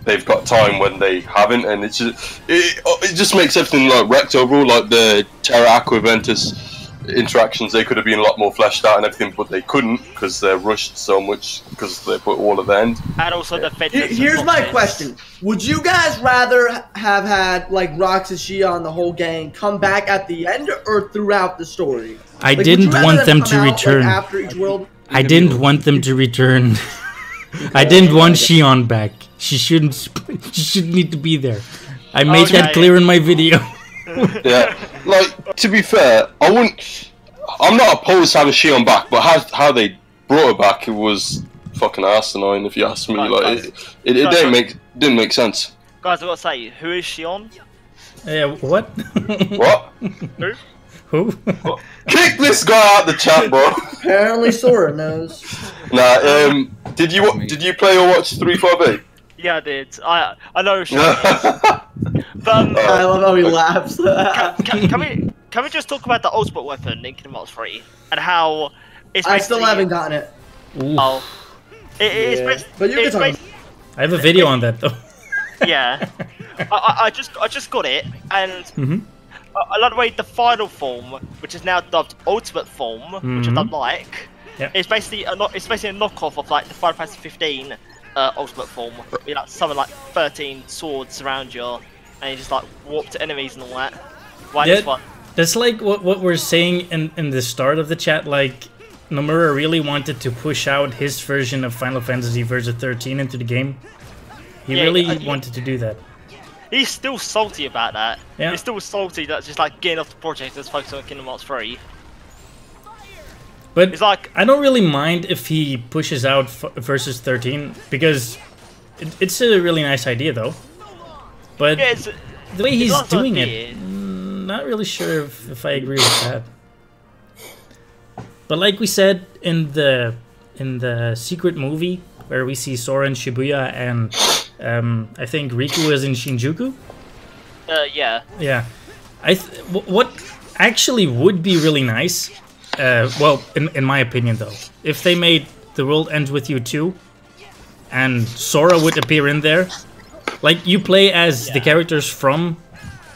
they've got time when they haven't, and it just makes everything like wrecked overall. Like the Terra Aqua Ventus interactions, they could have been a lot more fleshed out and everything, but they couldn't because they're rushed so much because they put all at the end. And also the Here's my question: would you guys rather have had like Roxas, Shion, the whole gang come back at the end or throughout the story? I didn't want them to return. After each world? I didn't want them to return. I didn't want Shion back. She shouldn't need to be there. I made that clear in my video. Yeah, like to be fair, I'm not opposed to having Shion back, but how they brought her back, it was fucking asinine if you ask me. It didn't make sense. Guys, I gotta say, who is Shion? What? What? Who? Kick this guy out the chat, bro. Apparently Sora knows. Nah, did you play or watch 358? Yeah, I did. I know Shion. But, I love how he laughs. can we just talk about the ultimate weapon in Kingdom Hearts 3 and how it's I still haven't gotten it. Oh, but you can talk about it. I have a video on that though. Yeah, I just got it, and I like the way the final form, which is now dubbed Ultimate Form, which I don't like. Yep. It's basically a knockoff of like the Final Fantasy 15 Ultimate Form. You like summon like 13 swords around you, and you just like warp to enemies and all that. Why this one? That's like what we're saying in the start of the chat. Like Nomura really wanted to push out his version of Final Fantasy Version 13 into the game. He really wanted to do that. He's still salty about that. Yeah. He's still salty that's just like getting off the project that's focused on Kingdom Hearts 3. But it's like, I don't really mind if he pushes out Versus 13 because it's a really nice idea though. But yeah, the way he's doing it, not really sure if I agree with that. But like we said in the secret movie where we see Sora in Shibuya and I think Riku is in Shinjuku. yeah. Yeah. What actually would be really nice, well, in my opinion though, if they made The World Ends With You 2 and Sora would appear in there. Like, you play as the characters from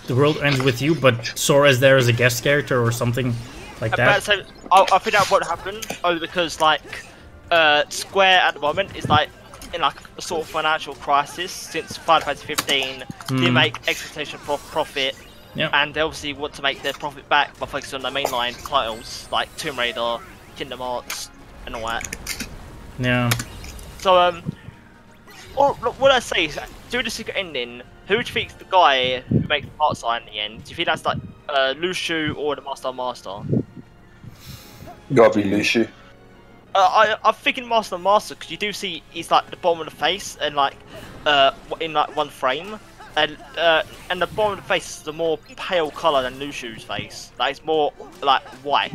The World Ends With You, but Sora is there as a guest character or something like that. So, I think that won't happen, only because, like, Square at the moment is, like, in, like, a sort of financial crisis since Final Fantasy 15. They make expectation profit, and they obviously want to make their profit back by focusing on their mainline titles, like Tomb Raider, Kingdom Hearts, and all that. Yeah. So, what I say is, do the secret ending, who do you think is the guy who makes the part sign in the end? Do you think that's like Lushu or the Master? Gotta be Lucy. I'm thinking Master because you do see he's like the bottom of the face and like in like one frame, and the bottom of the face is the more pale color than Lushu's face. Like it's more like white.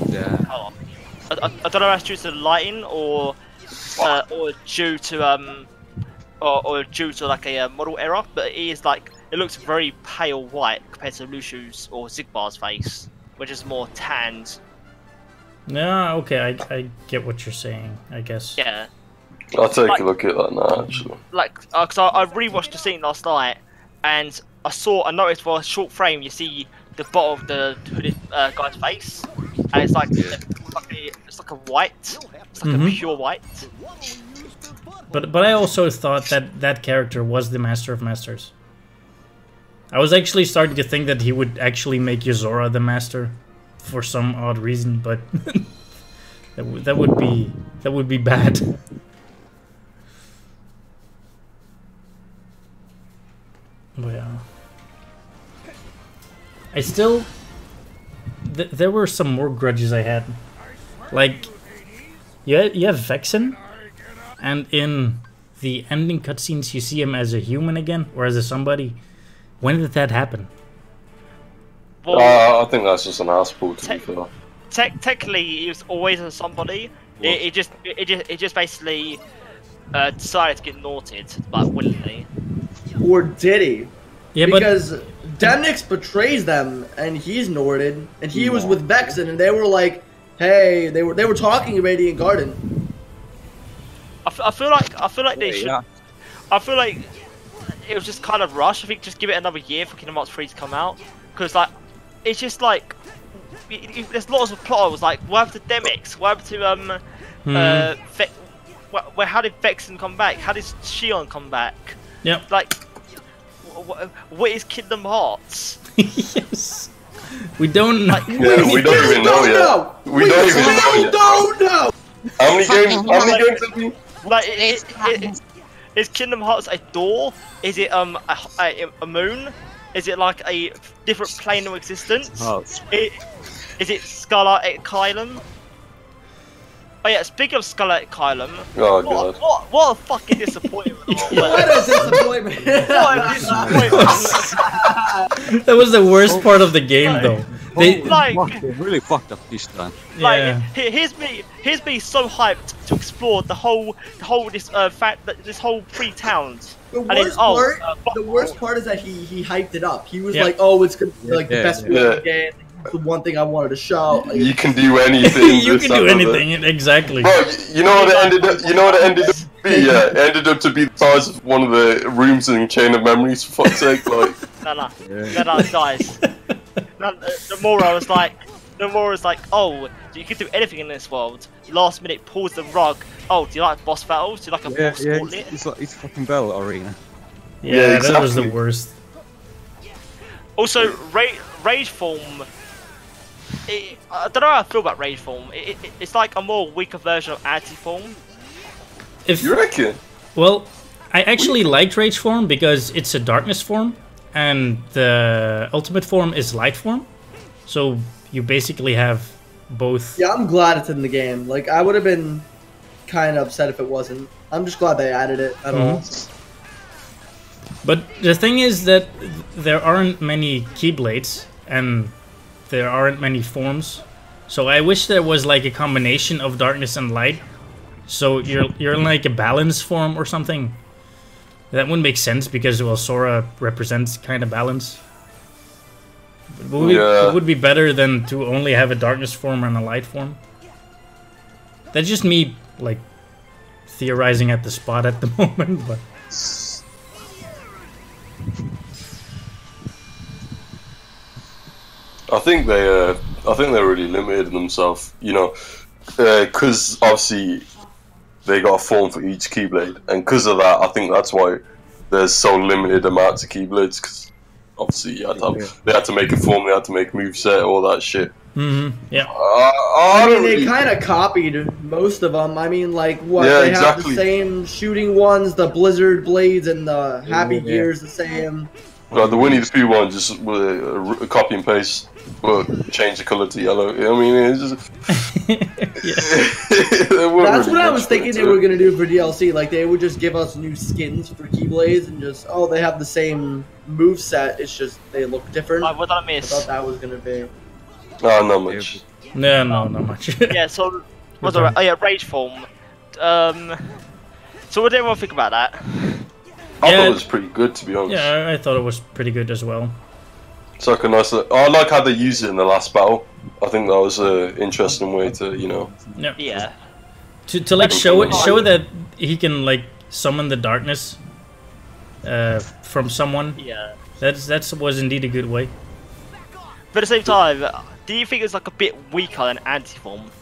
Yeah. Color. I don't know if that's due to the lighting or due to or due to like a model error, but it is like it looks very pale white compared to Lushu's or Zigbar's face, which is more tanned. Yeah, okay, I get what you're saying, I guess. Yeah. I'll take a look at that now, actually. Like, because I rewatched the scene last night, and I noticed for a short frame you see the bottom of the hooded guy's face, and it's like it's like a white, it's like a pure white. But I also thought that character was the Master of Masters. I was actually starting to think that he would actually make Yozora the Master for some odd reason, but that would be bad. But yeah, I still there were some more grudges I had. Like, you have Vexen, and in the ending cutscenes you see him as a human again, or as a somebody. When did that happen? Well, I think that's just an asshole, to be fair. Technically, he was always a somebody. It just basically decided to get naughted, like willingly. Or did he? Yeah, because Demnix betrays them, and he's Norded, and he was with Vexen, and they were like, "Hey," they were talking in Radiant Garden. I feel like they should. I feel like it was just kind of rushed. I think just give it another year for Kingdom Hearts 3 to come out, because like it's just like there's lots of plot holes. Like, what happened to Demix? What happened to how did Vexen come back? How did Shion come back? Yep. Like, what is Kingdom Hearts? Yes. We don't know. Yeah, we don't even know yet. We don't even know yet. How many games have we? Like, is Kingdom Hearts a door? Is it a moon? Is it like a different plane of existence? Is it Scarlet Kylum? Oh yeah, speaking of Scarlet Kylum, oh god, what a fucking disappointment! What a disappointment! What a disappointment! That was the worst part of the game, though. They really fucked up this time. Yeah. Here's me so hyped to explore the whole this fact that this whole 3 towns. The worst part is that he hyped it up. He was like, "Oh, it's gonna be like the best game." The one thing I wanted to show. Like, you can do anything. You can do anything, exactly. Bro, you know what it ended up? You know what it ended up to be? Yeah, it ended up to be the size of one of the rooms in Chain of Memories. For fuck's sake, like. No, guys. The more I was like, oh, you can do anything in this world. Last minute, pulls the rug. Oh, do you like boss battles? Do you like a boss gauntlet? It's fucking Battle Arena. Yeah, exactly. that was the worst. Also, Rage Form. I don't know how I feel about Rage Form. It's like a more weaker version of Anti Form. You reckon? Well, I actually liked Rage Form because it's a darkness form, and the ultimate form is light form. So you basically have both. Yeah, I'm glad it's in the game. Like, I would have been kind of upset if it wasn't. I'm just glad they added it at all. But the thing is that there aren't many Keyblades, and there aren't many forms. So I wish there was like a combination of darkness and light. So you're in like a balance form or something. That wouldn't make sense because, well, Sora represents kind of balance. It would be better than to only have a darkness form and a light form. That's just me, like, theorizing at the spot at the moment, but... I think they really limited themselves, you know, because obviously they got a form for each Keyblade, and because of that, I think that's why there's so limited amounts of Keyblades. Because obviously they had to make a form, they had to make a moveset, all that shit. Yeah. I mean, they kind of copied most of them. I mean, like, what? Yeah, they exactly. have the same shooting ones, the Blizzard Blades, and the Happy Gears the same. Like the Winnie the Pooh one, just with a copy and paste, but change the color to yellow. I mean, it's just. That's what I was thinking they were gonna do for DLC. Like, they would just give us new skins for Keyblades and just, oh, they have the same move set. It's just they look different. What did I miss? I thought that was gonna be. Oh, not much. Yeah, no, not much. Yeah, so what's the Rage Form? So what did everyone think about that? I thought it was pretty good, to be honest. Yeah, I thought it was pretty good as well. It's like a nice. I like how they used it in the last battle. I think that was an interesting way to, you know. Yeah. To like show that he can like summon the darkness from someone. Yeah. That was indeed a good way. But at the same time, do you think it's like a bit weaker than Anti-Form?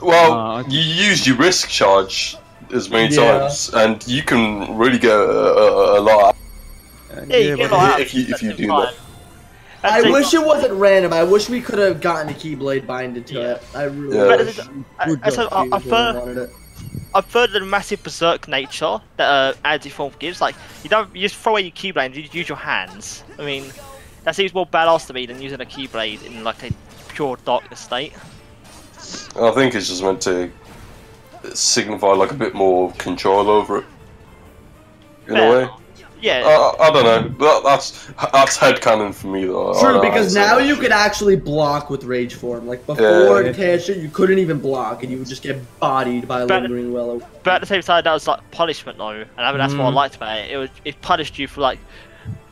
Well, you use your risk charge as many times, and you can really get a lot. Yeah, you get a lot if you do that. I wish it wasn't random. I wish we could have gotten a Keyblade binded to it. I really wish. I've heard the massive berserk nature that Anti-Form gives. Like, you just throw away your Keyblade and you use your hands. I mean, that seems more badass to me than using a Keyblade in like a pure darkness state. I think it's just meant to signify like a bit more control over it, in a way. Yeah. I don't know. That's headcanon for me, though. True, because now you could actually block with Rage Form. Like before in Tasha, you couldn't even block, and you would just get bodied by Lingering Willow. But at the same time, that was like punishment, though, and I mean, that's what I liked about it. It punished you for like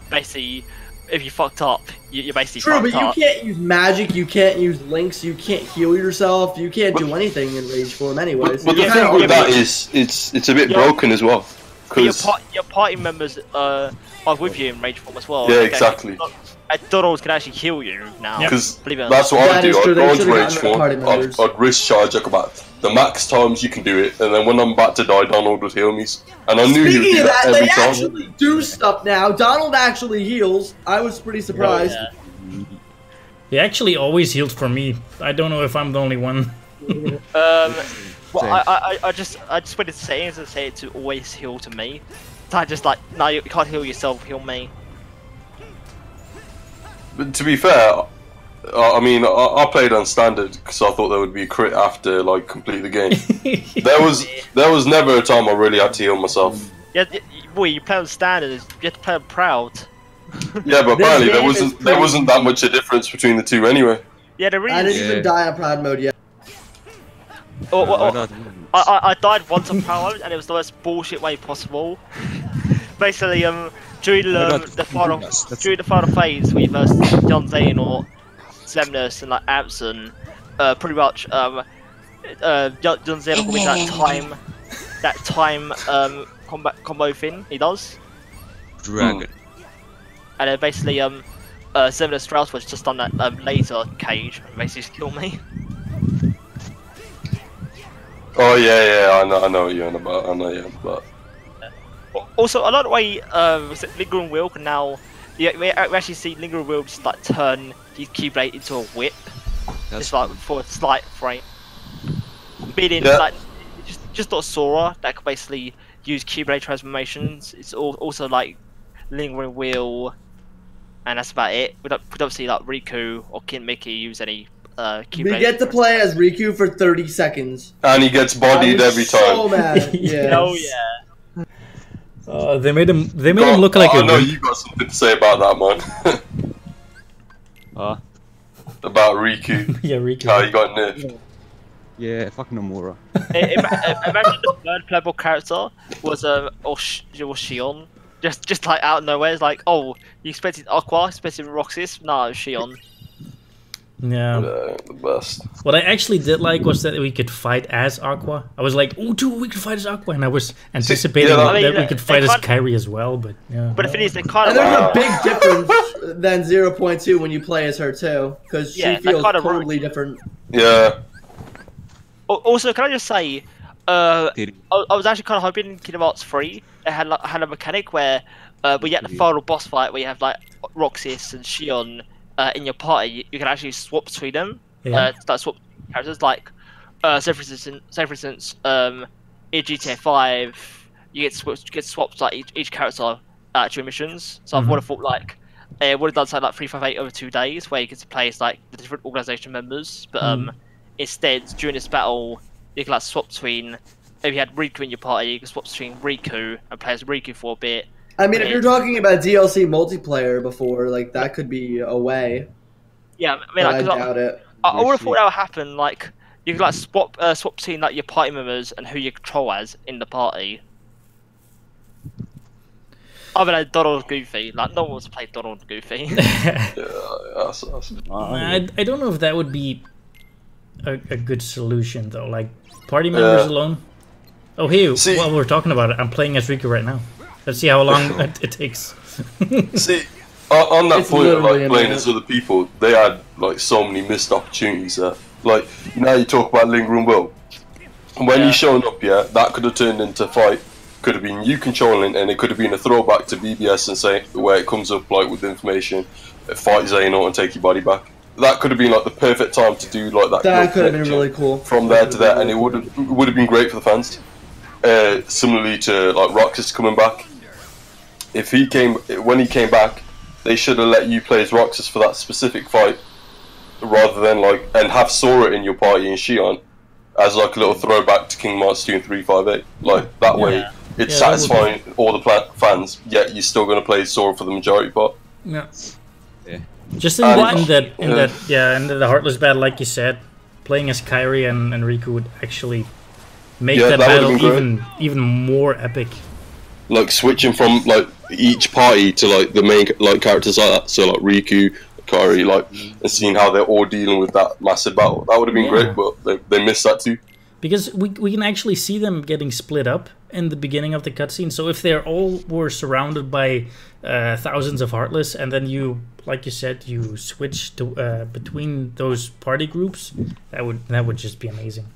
basically. If you fucked up, you're basically True, fucked but up. You can't use magic, you can't use links, you can't heal yourself, you can't do anything in Rage Form anyway. But the thing with that is, it's a bit broken as well. Cause your party members are with you in Rage Form as well. Yeah, exactly. Donald can actually heal you now. Because that's what I do. I'd go into Rage Form, I'd risk charge like about the max times you can do it, and then when I'm about to die, Donald would heal me. And I knew he would do that every time. They actually do stuff now. Donald actually heals. I was pretty surprised. He actually always healed for me. I don't know if I'm the only one. Well, I just went to settings and say it to always heal to me. So I just like, no, you can't heal yourself, heal me. But to be fair, I mean, I played on standard because I thought there would be a crit after like complete the game. there was never a time I really had to heal myself. Yeah, well, you play on standard, you have to play on proud. Yeah, but apparently there wasn't that much a difference between the two anyway. Yeah, there really I didn't even die on proud mode yet. I died once on proud mode, and it was the most bullshit way possible. Basically, during the final phase, we versed John Zane or Zemnis and like Abson, pretty much John Zane will win that time combo thing he does. Dragon. and then basically Zemina Strauss was just on that laser cage and basically just killed me. Oh yeah, I know what you're on about. I know what you're on about. Also, a lot of way Lingering Will can now. Yeah, we actually see Lingering Will just like turn his Keyblade into a whip. Just like for a slight frame. Meaning like just not Sora that can basically use Keyblade transformations. It's also like Lingering Will, and that's about it. We don't see like Riku or Kid Mickey use any Keyblade. We get to play as Riku for 30 seconds. And he gets bodied every time. So mad. Yes. Oh yeah. They made him look like a. I know you got something to say about that, man. About Riku. Yeah, Riku. How he got nerfed. Yeah, fucking Nomura. Imagine the third playable character was Shion. Just like out of nowhere, it's like, oh, you expected Aqua, expected Roxas? No, Shion. Yeah. The best. What I actually did like was that we could fight as Aqua. I was like, oh, dude, we could fight as Aqua, and I was anticipating that we could fight as Kairi as well, but yeah. But the thing is, they kind of. And there's a big difference than 0.2 when you play as her too, because she feels totally different. Yeah. Also, can I just say, I was actually kind of hoping in Kingdom Hearts 3 it had a mechanic where we get the final boss fight where you have like Roxas and Shion in your party. You can actually swap between them. Yeah. Like swap characters. Like, say for instance, in GTA 5, you get swapped like each character during missions. So I would have thought like it would have done something like 358 over 2 days where you get to play as like the different organization members, but instead, during this battle, you can like swap between. If you had Riku in your party, you can swap between Riku and play as Riku for a bit. I mean, if you're talking about DLC multiplayer before, like that could be a way. Yeah, I mean, I doubt it. I would have thought that would happen. Like you could like swap between like your party members and who you control as in the party. Other than Donald and Goofy, like no one wants to play Donald and Goofy. I don't know if that would be a good solution though, like party members alone. Oh hey, while we're talking about it, I'm playing as Riku right now. Let's see how long it takes. See, on that point of like playing as other people, they had like so many missed opportunities there. Like, you know, you talk about Lingering Will. When he's showing up, that could have turned into a fight. Could have been you controlling, and it could have been a throwback to BBS and say where it comes up like with information, fight Xehanort and take your body back. That could have been like the perfect time to do like that. That could have been really cool. From there to there, and it would have been great for the fans. Similarly to like Roxas coming back. When he came back, they should have let you play as Roxas for that specific fight, rather than like and have Sora in your party and Shion as like a little throwback to Kingdom Hearts 2 and 358. Like that way, it's satisfying all the fans. Yet you're still going to play Sora for the majority part. Yeah. Just in the Heartless battle, like you said, playing as Kairi and Riku would actually make that battle even more epic. Like switching from like each party to like the main like characters like that, so like Riku, Kairi, like and seeing how they're all dealing with that massive battle. That would have been great, but they missed that too. Because we can actually see them getting split up in the beginning of the cutscene. So if they're all were surrounded by thousands of Heartless, and then you, like you said, you switch to between those party groups, that would just be amazing.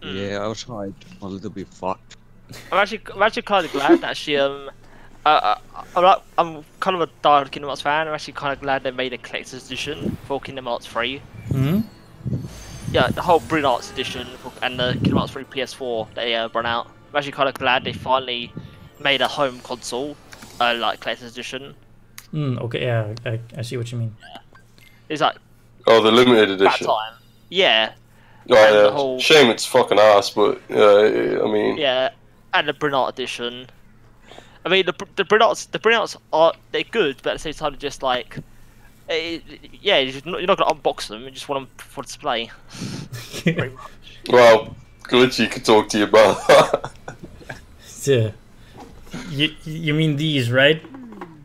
Yeah, I was like a little bit fucked. I'm actually kind of glad that I'm kind of a diehard Kingdom Hearts fan. I'm actually kind of glad they made a collector's edition for Kingdom Hearts 3. Yeah, the whole Brilliant Arts edition and the Kingdom Hearts 3 PS4 they run out. I'm actually kind of glad they finally made a home console like collector's edition. Okay, yeah, I see what you mean. Yeah. It's like the limited edition. Time. Yeah. Oh, yeah. The whole... Shame it's fucking ass, but I mean. Yeah, and the Brilliant Art edition. I mean, the Brilliant Arts are they're good, but at the same time, just like. You're not gonna unbox them. You just want them for display. Well, Glitchy could talk to you about that. So, you mean these, right?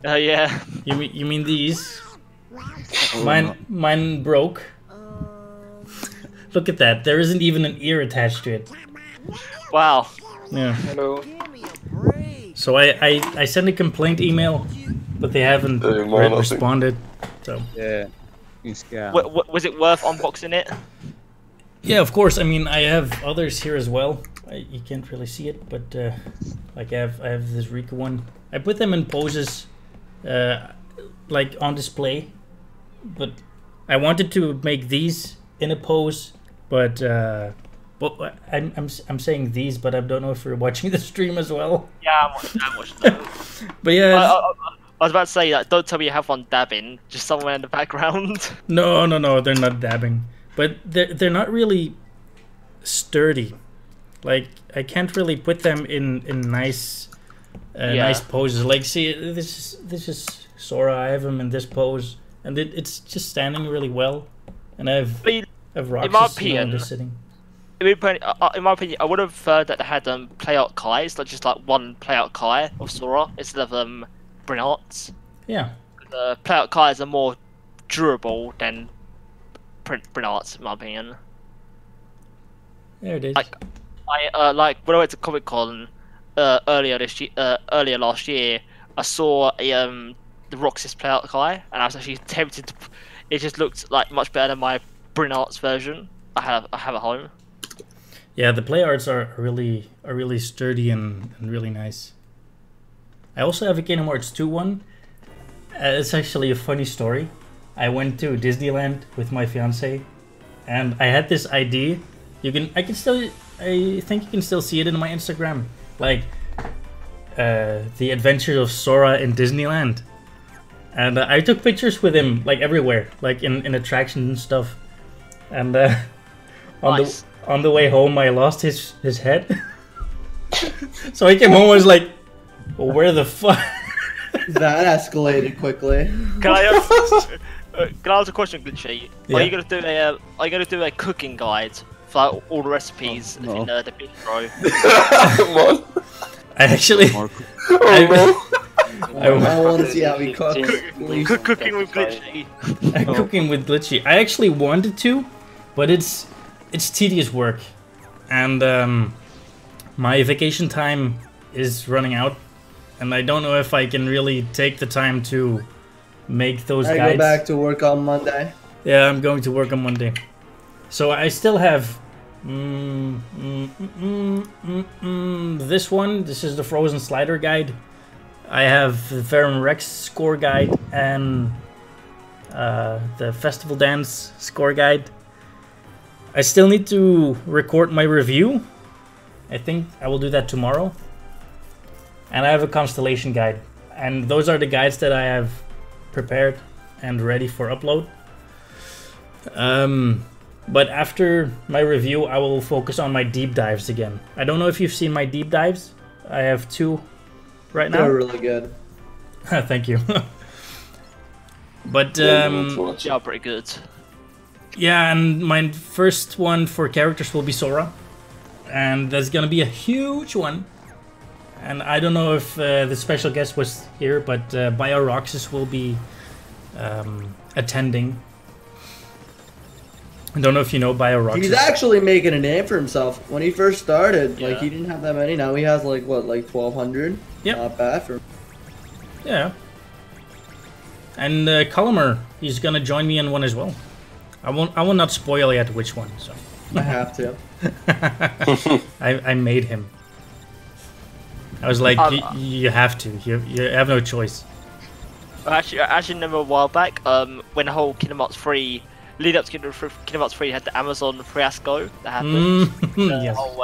Yeah. You mean these? Mine broke. Look at that. There isn't even an ear attached to it. Wow. Yeah. Hello. So I sent a complaint email but they haven't responded. So Yeah. Yeah. Was it worth unboxing it? yeah, of course. I mean, I have others here as well. You can't really see it, but like I have this Rika one. I put them in poses, like on display, but I wanted to make these in a pose, but I'm saying these, but I don't know if you're watching the stream as well. Yeah, I'm watching that. But yeah, I was about to say that. Don't tell me you have one dabbing, just somewhere in the background. no, they're not dabbing, but they're not really sturdy. Like I can't really put them in nice nice poses. Like see, this is Sora. I have him in this pose, and it's just standing really well. And I have Roxas just sitting. In my opinion, I would have preferred that they had play-out Kais, like just like one play-out Kai of Sora instead of Brinarts. Yeah. Play-out Kais are more durable than Brinarts, in my opinion. There it is. Like when I went to Comic Con earlier last year, I saw the Roxas play-out Kai, and I was actually tempted to. It just looked like much better than my Brinarts version I have at home. Yeah, the play arts are really sturdy and really nice. I also have a Kingdom Hearts 2 one. It's actually a funny story. I went to Disneyland with my fiance, and I had this idea. I think you can still see it in my Instagram. Like the Adventures of Sora in Disneyland, and I took pictures with him like everywhere, like in attractions and stuff. And nice. On the way home, I lost his head. So I came home and was like, well, where the fuck? That escalated quickly. Can I ask a question, Glitchy? Yeah. Are you gonna do a cooking guide for like, all the recipes in the bistro? What? I actually. I want to see how he cooks. Cooking with Glitchy. Cooking with Glitchy. I actually wanted to, but it's tedious work, and my vacation time is running out, and I don't know if I can really take the time to make those guides. I go back to work on Monday. Yeah, I'm going to work on Monday, so I still have this one. This is the Frozen Slider guide. I have the Verum Rex score guide and the Festival Dance score guide. I still need to record my review. I think I will do that tomorrow. And I have a Constellation guide. And those are the guides that I have prepared and ready for upload. But after my review, I will focus on my deep dives again. I don't know if you've seen my deep dives. I have 2 right now. They're really good. Thank you. But Yeah, pretty good. yeah, and my first one for characters will be Sora, and that's gonna be a huge one. And I don't know if the special guest was here, but Roxas will be attending. I don't know if you know Roxas. He's actually making a name for himself. When he first started, Yeah. like he didn't have that many. Now he has like what, like 1,200. Yep. Not bad for. Yeah. And Colomer, he's gonna join me in one as well. I will not spoil yet which one. So I have to. I made him. I was like, you have to. You have no choice. I actually remember a while back, when the whole Kingdom Hearts 3, lead up to Kingdom Hearts 3 had the Amazon fiasco that happened. The Yes. whole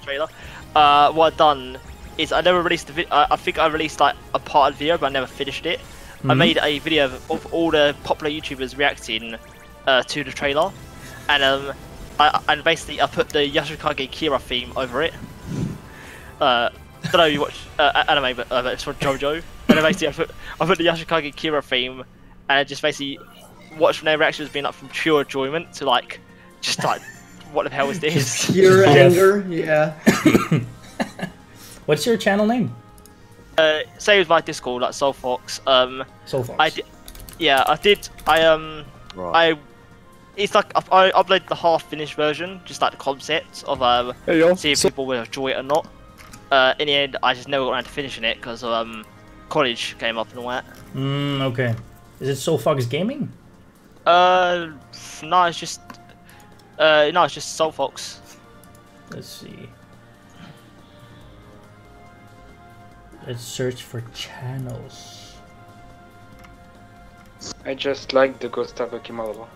trailer. What I've done is I never released the video. I think I released like a part of the video, but I never finished it. I made a video of all the popular YouTubers reacting to the trailer, and basically I put the Yashikage Kira theme over it. I don't know if you watch anime, but it's from JoJo. And then basically I put the Yashikage Kira theme, and I just basically watched from their reactions being like from pure enjoyment to like just like what the hell is this? Pure anger, yeah. What's your channel name? Same as my Discord, like Soulfox. Soulfox. I did. Right. It's like I uploaded the half-finished version, just like the concept of seeing if people will enjoy it or not. In the end, I just never got around to finishing it because college came up and all that. Okay. Is it Soul Fox Gaming? No, it's just Soul Fox. Let's see. Let's search for channels. I just like the Gustavo Kimura.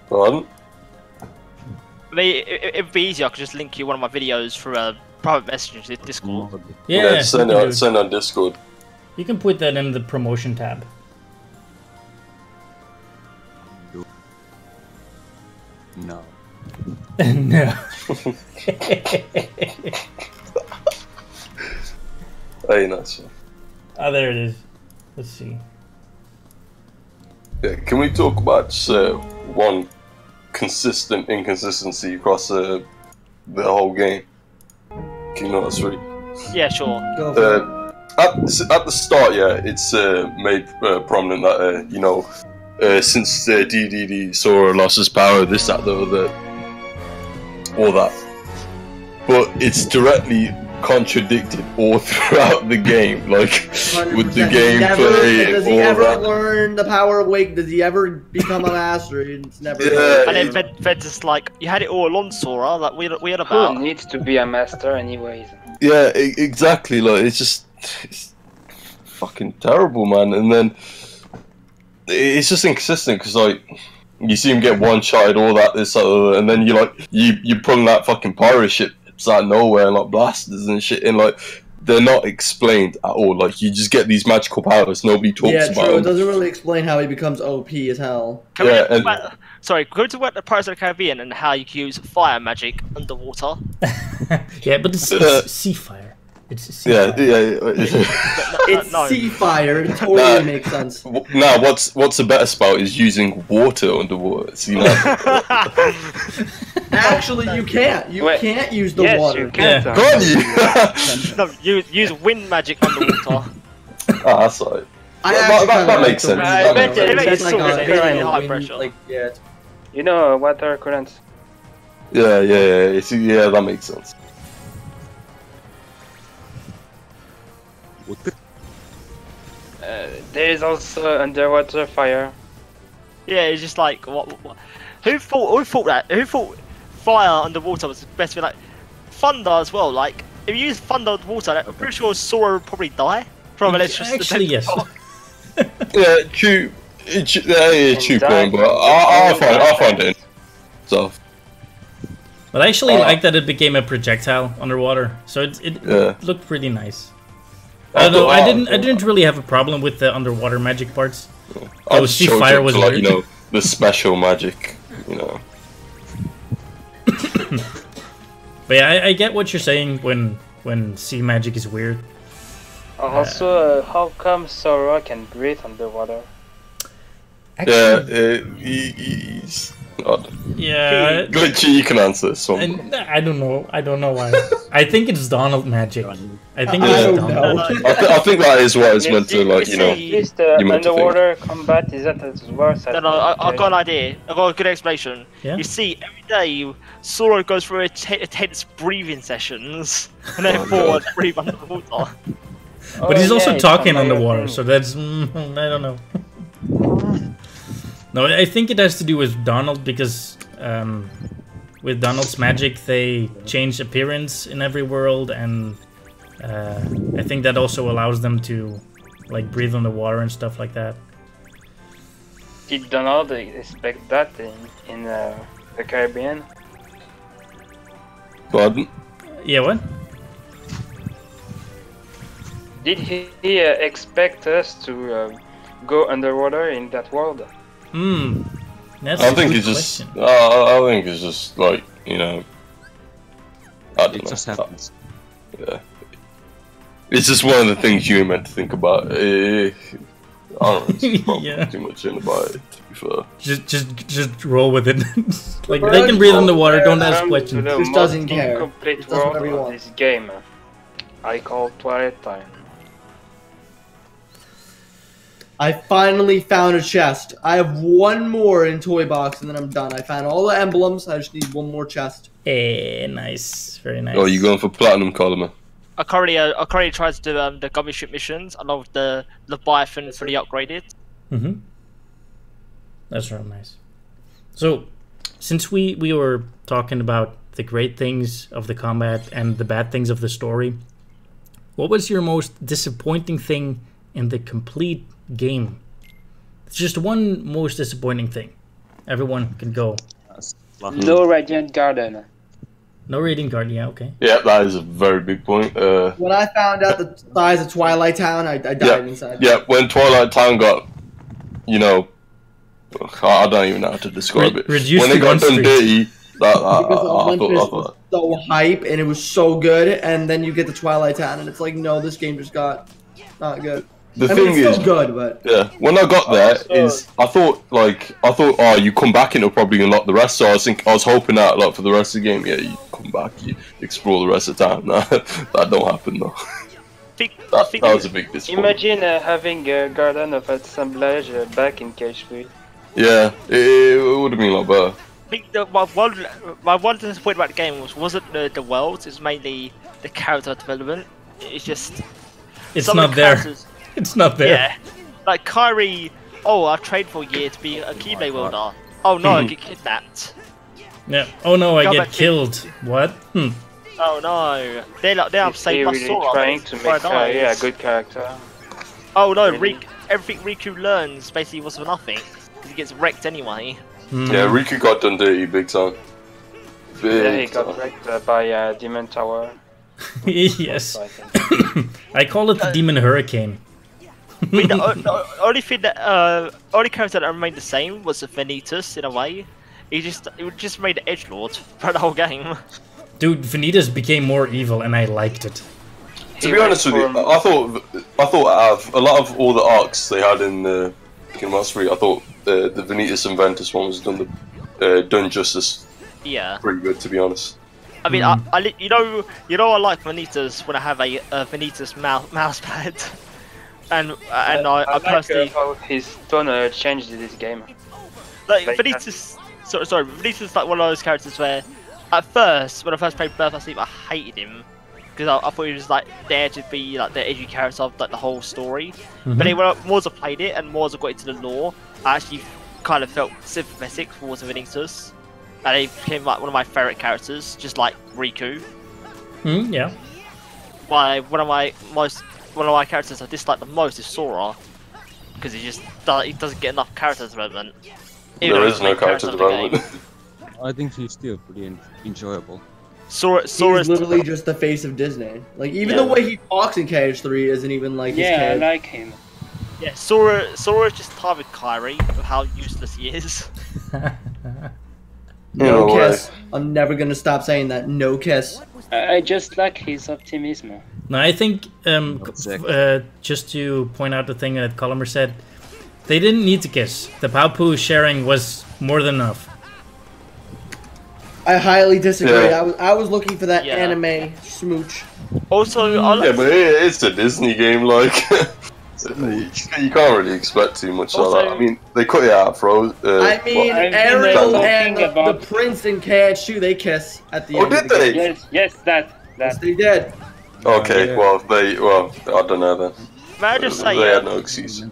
Pardon? I mean, it'd be easier. I could just link you one of my videos through a private message to Discord. Yeah, send on Discord. you can put that in the promotion tab. No. No. Hey, nice. Oh, there it is. Let's see. Yeah, can we talk about just, one consistent inconsistency across the whole game? Kingdom Hearts 3. Yeah, sure. Go for it. At the start, yeah, it's made prominent that since DDD Sora lost his power, this, that, the other, all that. But it's directly contradicted all throughout the game, like 100%. with the gameplay. Does he ever learn the power of Wake? Does he ever become a master? It's never. Yeah. And then Fed's just like, you had it all along, Sora. Like we had Who about. needs to be a master anyways? Yeah, exactly. Like it's fucking terrible, man. And then it's just inconsistent because like you see him get one shotted, all that, this, that, other, and then you pulling that fucking pirate ship out of nowhere and like blasters and shit, and like they're not explained at all. Like you just get these magical powers, nobody talks Yeah, about true. them. It doesn't really explain how he becomes OP as hell. Can Yeah, we talk about the Pirates of the Caribbean and how you can use fire magic underwater? Yeah, but it's sea fire. It's sea Yeah, fire. It's No. sea fire. It totally makes sense. Now, what's a better spell is using water underwater. See that? Actually, you can't. You Wait. can't use the Yes, water. you can. Yeah. Can't you? No, use wind magic underwater. Ah, that's right. I That- actually that kinda makes like sense. the That way makes it sense. is. It's It like makes a sense. very High wind, pressure. like, yeah. You know, water currents. Yeah. Yeah, that makes sense. There is also underwater fire. Yeah, it's just like what? Who thought that? Who thought fire underwater was the best thing? Like thunder as well. Like if you use thunder underwater, I'm pretty sure Sora would probably die from electricity. Actually, yes. Yeah, true. True point, but I'll find it. So But I actually like that it became a projectile underwater, so it Yeah. looked pretty nice. I don't know. I didn't really have a problem with the underwater magic parts. I Oh, just sea chose fire it was for, like, weird. the special magic, But yeah, I get what you're saying when sea magic is weird. Also, how come Sora can breathe underwater? Actually, he's odd. yeah. Glitchy, you can answer this one. I don't know. I don't know why. I think it's Donald magic. I think I it's don't Donald. know. I think that is what it's meant to, like, At least the you meant to think. underwater combat isn't as worse as. No, I've got an idea. I've got a good explanation. Yeah? You see, every day Sora goes through intense breathing sessions, and therefore breathe underwater. But he's also it's talking a minor underwater, thing. so that's I don't know. No, I think it has to do with Donald because with Donald's magic they change appearance in every world, and I think that also allows them to like breathe underwater and stuff like that. Did Donald expect that in the Caribbean? Pardon? Yeah, what? Did he expect us to go underwater in that world? That's I a think good it's just. question. I think it's just like I don't It know. just happens. Yeah. It's just one of the things you're meant to think about. I don't know. It's probably Yeah. too much in about it. To be fair. Just roll with it. Like they can breathe underwater. Don't ask Welcome questions. to the Just doesn't most care. incomplete Just does world whatever he of wants. this game. I call Twilight Time. I finally found a chest. I have one more in Toy Box, and then I'm done. I found all the emblems. I just need one more chest. Nice, very nice. Oh, you going for platinum, Coleman? I currently tried to do the gummy ship missions along with the Leviathan fully upgraded. Mm-hmm. That's real nice. So, since we were talking about the great things of the combat and the bad things of the story, what was your most disappointing thing in the complete game? It's just one most disappointing thing. Everyone can go. No Radiant Garden. No Radiant Guard, yeah, okay. Yeah, that is a very big point. When I found out the size of Twilight Town, I died inside. Yeah, when Twilight Town got, you know, I don't even know how to describe it. Reduced When to it got one done street. dirty, Because I Olympus was thought, so hype and it was so good, and then you get the Twilight Town and it's like, no, this game just got not good. the I thing mean, it's is, still good, but yeah, when I got there, I thought, oh, you come back and it'll probably unlock the rest. So I was hoping that, like, for the rest of the game, yeah, you come back, you explore the rest of the town. That don't happen though. That was a big disappointment. Imagine having a garden of assemblage back in Cage 3. Yeah, it would have been a lot better. I think my one disappointment about the game wasn't the world. It's mainly the character development. It's just It's some of not the there. characters- It's not there. Yeah, like Kyrie. Oh, I've trained for a year to be a Keyblade wielder. Oh no, I get kidnapped. Yeah. Oh no, I Go get back to- killed. What? Oh no, they're Is he saved my really Sora trying to before I make die. a good character? Oh no, Really? everything Riku learns basically was for nothing because he gets wrecked anyway. Yeah, Riku got done dirty big time. Yeah, he Big got time. wrecked by Demon Tower. Yes. I think. I call it the Demon Hurricane. I mean, the only thing that only character that remained the same was Vanitas in a way. It just made the edgelord for the whole game. Dude, Vanitas became more evil and I liked it. To be honest with you, I thought out of a lot of all the arcs they had in Kingdom Hearts 3, I thought the Vanitas and Ventus one was done justice. Yeah. Pretty good, to be honest. I mean, you know, I like Vanitas when I have a Vanitas mouse pad, and I like personally how his tone changed in this game. like like Vanitas. Sorry, Vanitas is like one of those characters where, at first, when I first played Birth by Sleep, I hated him because I thought he was like there to be like the edgy character of like the whole story. But then when more as I played it and more as I got into the lore, I actually kind of felt sympathetic towards Vanitas. And he became like one of my favourite characters, just like Riku. Yeah. One of my characters I dislike the most is Sora, because he doesn't get enough character development. Even though There he's is the no main character of the game. development. I think he's still pretty enjoyable. he's literally just the face of Disney. Like, even the way he talks in KH3 isn't even like his Yeah, I kid. like him. Yeah, Sora is just tied with Kyrie of how useless he is. No No kiss. I'm never gonna stop saying that. No kiss. I just like his optimism. No, I think Exactly. just to point out the thing that Colomer said, they didn't need to kiss. The Paopu sharing was more than enough. I highly disagree. Yeah. I was looking for that Yeah. anime smooch. Also, I Yeah, like, but it's a Disney game, like you can't really expect too much of Also- that. I mean, they cut it out, Froze. I mean, I've been Ariel talking and the about- prince in KH2, they kiss at the Oh, end. of did the they? game. Yes, Yes, that. they did. Okay, Yeah. well, I don't know then. may I just say, They had no excuse.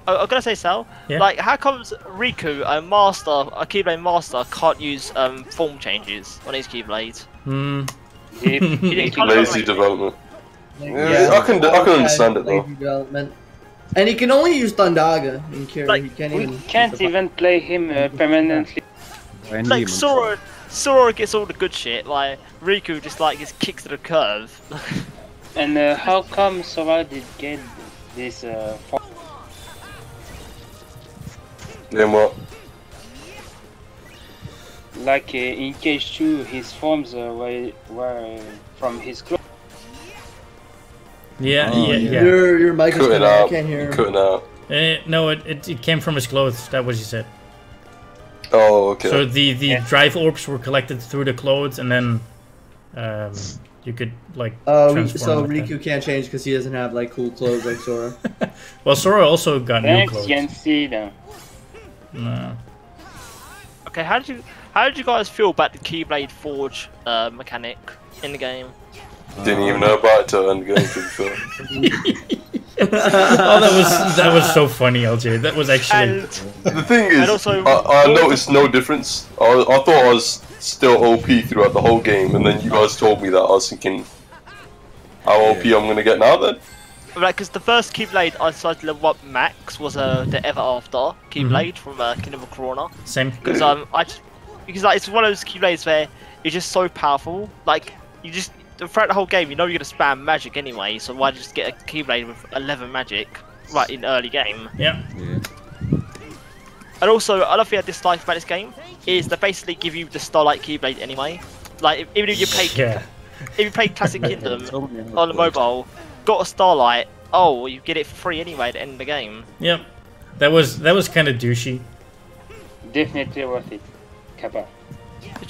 I'm gonna say, Sal, Yeah. like, how comes Riku, a Keyblade master, can't use form changes on his Keyblade? He can't Lazy like- development. Like, Yeah, I can understand it, though. lazy development. And he can only use Thundaga in Kira. Like, he can't We even. can't even play him permanently. Like Sora gets all the good shit, like Riku just like gets kicks to the curve. And how come Sora did get this form? Then what? Like in Cage 2, his forms were from his clothes. Yeah, Oh, yeah, yeah. yeah. Your mic is Cut it cutting out. I out. can't hear him. Cutting out. No, it came from his clothes. That was he said. Oh, okay. So the Yeah. drive orbs were collected through the clothes, and then you could like. Oh, transform so like Riku can't change because he doesn't have like cool clothes like Sora. that. Well, Sora also got new Thanks, clothes. Yancy. Then. No. Okay, how did you guys feel about the Keyblade Forge mechanic in the game? Didn't even know about it till end game. To be fair. Oh, that was so funny, LJ. That was actually. The thing is, also, I noticed no difference. I thought I was still OP throughout the whole game, and then you guys told me that. I was thinking, how OP I'm gonna get now then? Right, because the first Keyblade I decided to level up max was the Ever After Keyblade from Kingdom of Corona. Same. Because it's one of those Keyblades where it's just so powerful. Like you just throughout the whole game, you know you're gonna spam magic anyway. So why just get a Keyblade with 11 magic right in early game? Yeah. And also, another thing I dislike about this game is they basically give you the Starlight Keyblade anyway. Like even if you play if you play Classic Kingdom on the mobile, got a Starlight, oh, you get it for free anyway at the end of the game. Yep. That was kind of douchey. Definitely worth it. Kappa.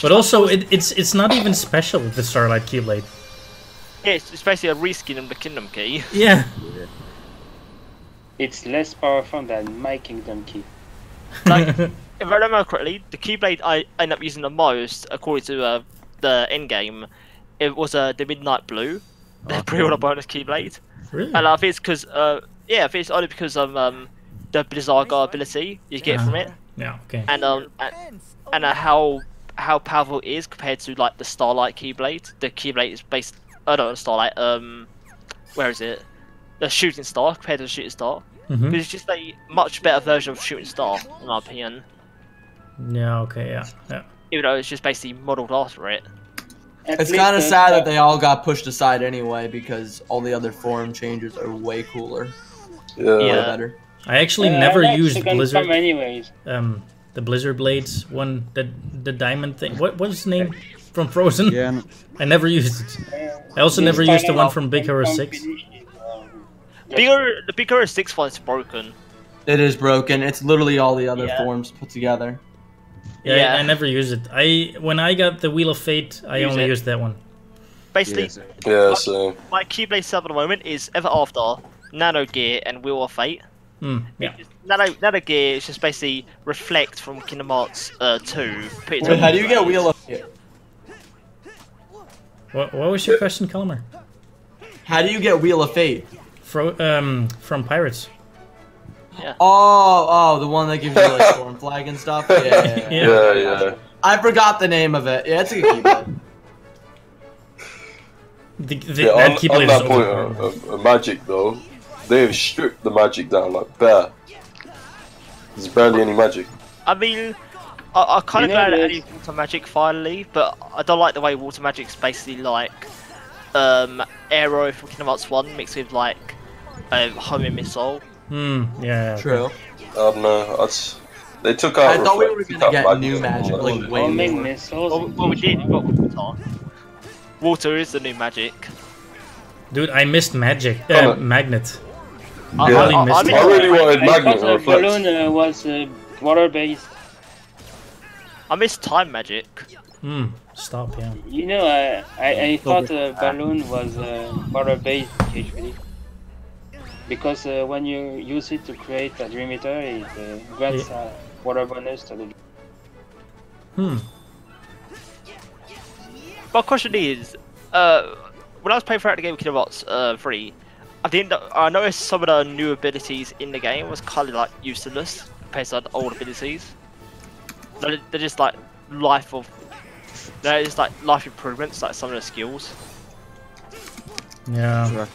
But also, it's not even special, the Starlight Keyblade. Yeah, it's basically a reskin of the Kingdom Key. Yeah. It's less powerful than my Kingdom Key. Like, if I remember correctly, the Keyblade I ended up using the most, according to the end game, it was the Midnight Blue, the pre-order bonus Keyblade. Really? And I think it's because, I think it's only because of the Blizzaga ability you get from it. Yeah. Okay. And how powerful it is compared to like the Starlight Keyblade. The Keyblade is based. Oh no, the Starlight. Where is it? The Shooting Star compared to the Shooting Star. But it's just a much better version of Shooting Star, in my opinion. Yeah. Okay. Yeah. Even though it's just basically modelled after it. It's kind of sad that they all got pushed aside anyway because all the other form changes are way cooler. Yeah. Better. I actually never used Blizzard. Anyways. The Blizzard Blades one, the diamond thing. What was the name from Frozen? Yeah. I never used it. I also never used the one from Big Hero 6. The Big Hero 6 one is broken. It is broken. It's literally all the other forms put together. Yeah, I never used it. When I got the Wheel of Fate, I only used that one. Basically, so my Keyblade setup at the moment is Ever After, Nano Gear, and Wheel of Fate. Yeah. Nano Gear is just basically reflect from Kingdom Hearts 2. Wait, how do you get Wheel of Fate? What was your question, Kalmar? How do you get Wheel of Fate? From Pirates. Yeah. Oh, the one that gives you like storm flag and stuff. Yeah. I forgot the name of it. Yeah, it's a good Keyblade. That Keyblade on that is point of magic though, they have stripped the magic down like bare. There's barely any magic. I mean, I kind of glad at adding water magic finally, but I don't like the way water magic's basically like Aero from Kingdom Hearts 1 mixed with like homing missile. Yeah. True. I don't know. They took out. I thought we were gonna get new magic, like way Homing more. missiles. Well, we did. We got water. Water is the new magic. Dude, I missed magic. Magnet. I really wanted magnet. The balloon was water-based. I missed time magic. Stop, yeah. You know, I thought balloon was water-based usually. Because when you use it to create a dream eater, it grants a water bonus to the. My question is, when I was playing throughout the game with Kingdom Hearts 3, I noticed some of the new abilities in the game was kind of like useless compared to the old abilities. They're just like life improvements, like some of the skills. Yeah.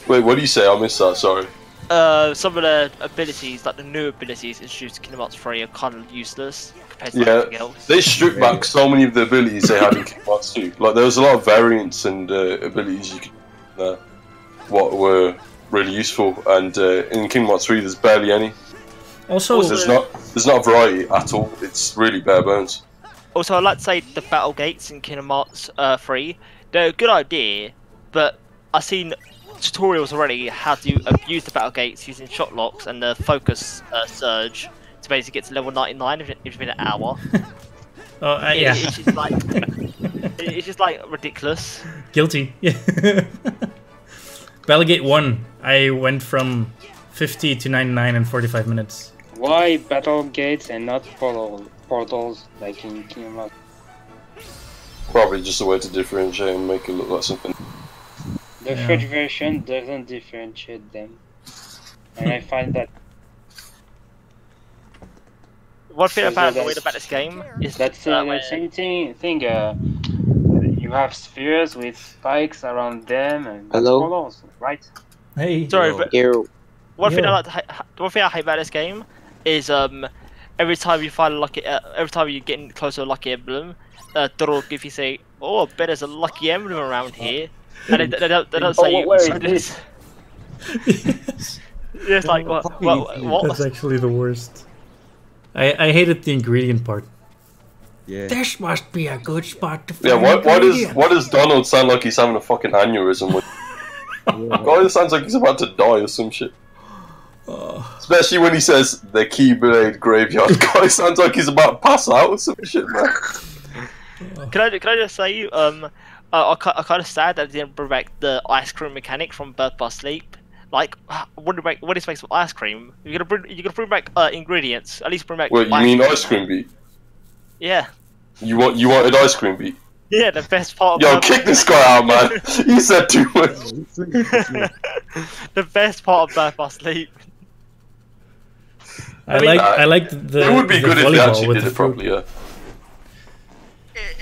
Wait, what do you say? I missed that. Sorry. Some of the abilities, like the new abilities introduced to Kingdom Hearts 3, are kind of useless compared to everything else. They stripped back so many of the abilities they had in Kingdom Hearts 2. Like there was a lot of variants and abilities you could what were really useful, and in Kingdom Hearts 3 there's barely any. Also, there's not a variety at all. It's really bare bones. Also, I'd like to say the battle gates in Kingdom Hearts 3, they're a good idea, but I've seen tutorials already how to abuse the battle gates using shot locks and the focus surge to basically get to level 99 within an hour. Yeah. It's just like ridiculous. Guilty. Battlegate 1, I went from 50 to 99 in 45 minutes. Why battle gates and not portals like in Kingdom Hearts? Probably just a way to differentiate and make it look like something. The French version doesn't differentiate them, and I find that. One thing I found weird about this game is that's the same thing. You have spheres with spikes around them, and that's portals, right? Hey. Sorry, but one thing I hate about this game is every time you find a lucky, every time you get close to a lucky emblem, Dorog, if you say, "Oh, I bet there's a lucky emblem around here," and they don't say this. It's like what? That's actually the worst. I hated the ingredient part. Yeah. This must be a good spot to find why does Donald sound like he's having a fucking aneurysm? Guy sounds like he's about to die or some shit. Especially when he says the Keyblade Graveyard. Guy sounds like he's about to pass out or some shit, man. Can I just say, I'm kind of sad that they didn't bring back the ice cream mechanic from Birth by Sleep. Like, what is makes of ice cream? You're gonna bring back ingredients. At least bring back. Wait, you mean ice cream beat? Yeah. You wanted ice cream beat? Yeah, the best part. Yo, kick this guy out, man. He said too much. The best part of Birth by Sleep. I like the. It would be good if they actually did the it properly. Yeah.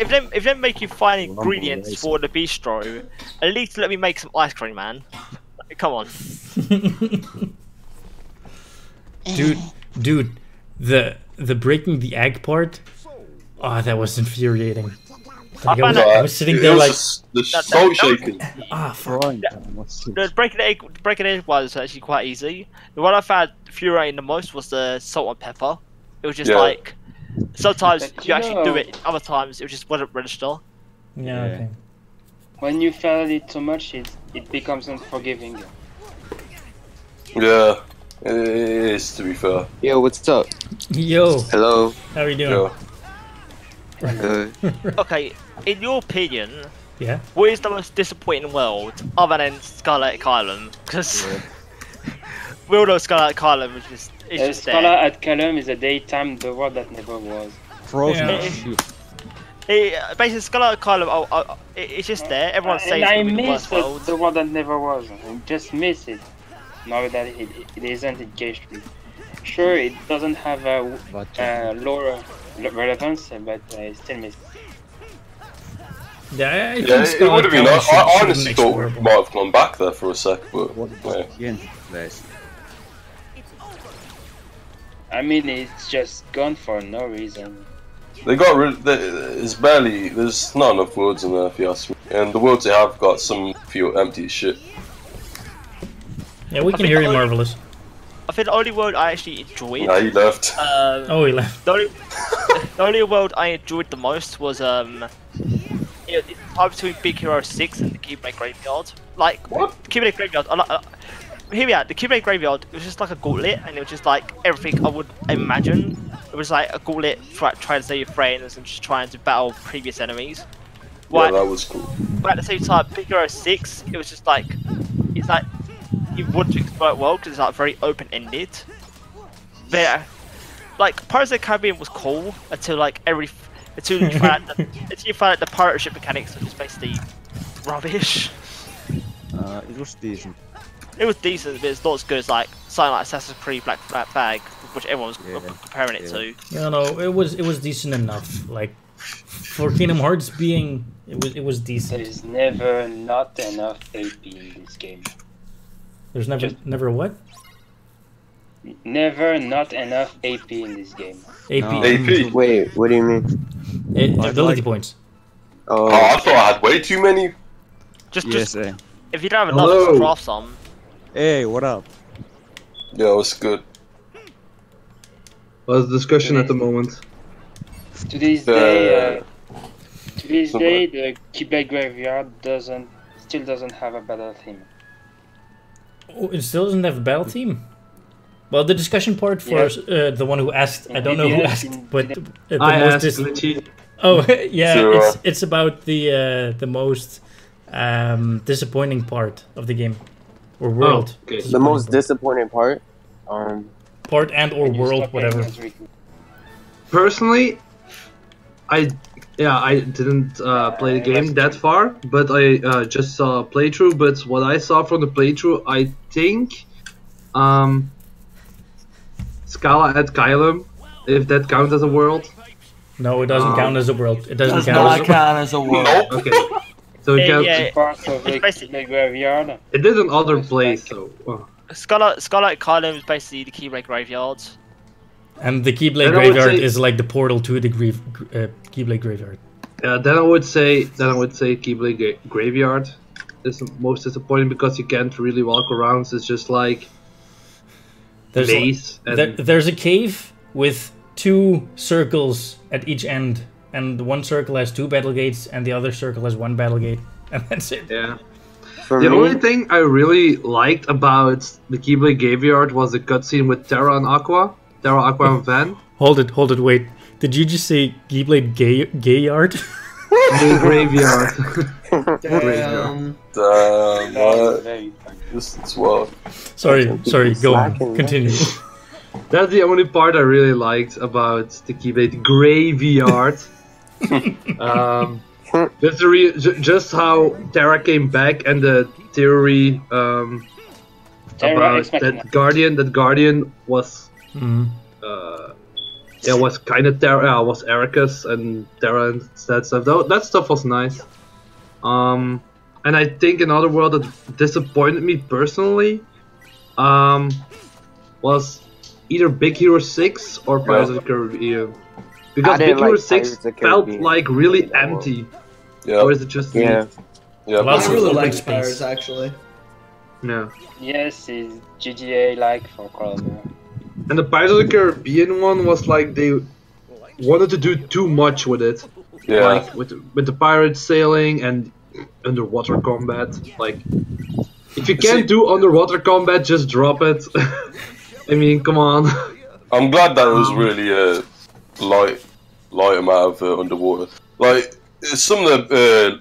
If they make you find ingredients for the bistro, at least let me make some ice cream, man. Come on. dude, the breaking the egg part. Oh, that was infuriating. Like, I was sitting there like the soul shaking. Fuck. The breaking the egg was actually quite easy. The one I found infuriating the most was the salt and pepper. It was just like sometimes you actually do it, other times it just wouldn't register. Yeah. Okay. When you fail it too much, it becomes unforgiving. Yeah, it is, to be fair. Yo, what's up? Yo. Hello. How are you doing? Okay, in your opinion, yeah, what is the most disappointing world other than Scarlet Island? Because we all know Scarlet Island is just Scarlet there. at Calum is a daytime, the world that never was. Frozen. Basically, Scarlet Island, it's just there. Everyone says I it's the miss worst world. the world that never was. I just miss it. Now that it isn't engaged with. Sure, it doesn't have a lore relevance, but I still miss it. Yeah, I think it would have been. I honestly thought explorable. we might have gone back there for a sec, but I mean, it's just gone for no reason. they got rid. There's not enough worlds in there, if you ask me. And the worlds they have got some feel empty as shit. Yeah, we can hear you, Marvelous. I think the only world I actually enjoyed. Yeah, he left. Oh, he left. The only world I enjoyed the most was it's time between Big Hero 6 and the Keyblade Graveyard. Like what? Keyblade Graveyard. Hear me out. The Keyblade Graveyard. It was just like a gauntlet, and it was just like everything I would imagine. It was like a gauntlet trying to save your friends and just trying to battle previous enemies. Yeah, that was cool. But at the same time, Big Hero 6, it was just like it's like you want to explore it well because it's like very open-ended. But like Pirates of the Caribbean was cool until until you find out the pirate ship mechanics are just basically rubbish. It was decent. It was decent, but it's not as good as like something like Assassin's Creed Black Flag, which everyone was comparing it to. Yeah, no, it was decent enough. Like for Kingdom Hearts being, it was decent. There is never not enough AP in this game. There's never what? Never not enough AP in this game. AP. No. AP. Wait, what do you mean? Ability points. Oh, I thought I had way too many. Just if you don't have enough, Hello. just draft some. Hey, what up? Yeah, it was good. What's the discussion at the moment? To this day, the Keyblade Graveyard still doesn't have a battle theme. Oh, it still doesn't have a battle team. Well, the discussion part for the one who asked, I don't know who asked, but the most Oh yeah, So, it's about the most disappointing part of the game or world. Oh, okay. the most disappointing part. Part and or Can you world, stop whatever. playing as Riku? Personally, I didn't play the game that far, but I just saw a playthrough. But what I saw from the playthrough, I think Scala at Kylum, if that counts as a world. No, it doesn't count as a world. It doesn't Does count not as a count as a world. Okay. So it counts. Yeah, Part of the graveyard. It did in other place, so. Scarlet Kylum is basically the Keyblade graveyard. And the Keyblade Then I would graveyard say- is like the portal to the Keyblade graveyard. Then I would say Keyblade Graveyard is the most disappointing because you can't really walk around. It's just like There's maze. there's a cave with 2 circles at each end, and one circle has 2 battle gates, and the other circle has 1 battle gate, and that's it. Yeah. The only thing I really liked about the Keyblade Graveyard was the cutscene with Terra, Aqua, and Van. Hold it, wait. Did you just say Keyblade Gayard? The graveyard. Damn. What? This is wild. Sorry, go on. Continue. That's the only part I really liked about the Keyblade Graveyard. Just how Terra came back and the theory about that Guardian was was kind of Terra, was Ericus and Terra and that stuff. That stuff was nice. And I think another world that disappointed me personally was either Big Hero 6 or Pirates of the Caribbean. Because Big Hero 6 felt like really empty. Yeah. Or is it just me? Yeah. I really like Pirates actually. Yeah. Yes, it's GTA-like for Call of Duty. And the Pirates of the Caribbean one was like they wanted to do too much with it. Yeah. Like with the pirates sailing and underwater combat. Like if you can't do underwater combat, just drop it. I mean, come on. I'm glad that it was really light amount of underwater. Like some of the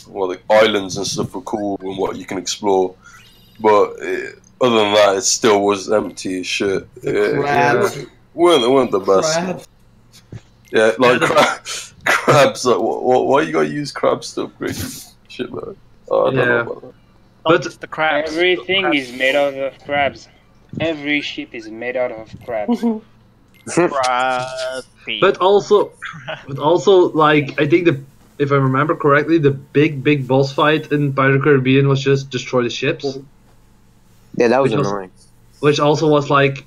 the islands and stuff were cool and what you can explore, but other than that, it still was empty as shit. Crabs. weren't the best. Crabs. Yeah, like crabs. Like, why you gotta use crabs to upgrade shit, man? Oh, I don't know about that. But the crabs. Everything is made out of crabs. Every ship is made out of crabs. But also, like I think if I remember correctly, the big boss fight in Pirates of the Caribbean was just destroy the ships. Yeah, that was annoying. Which also was like.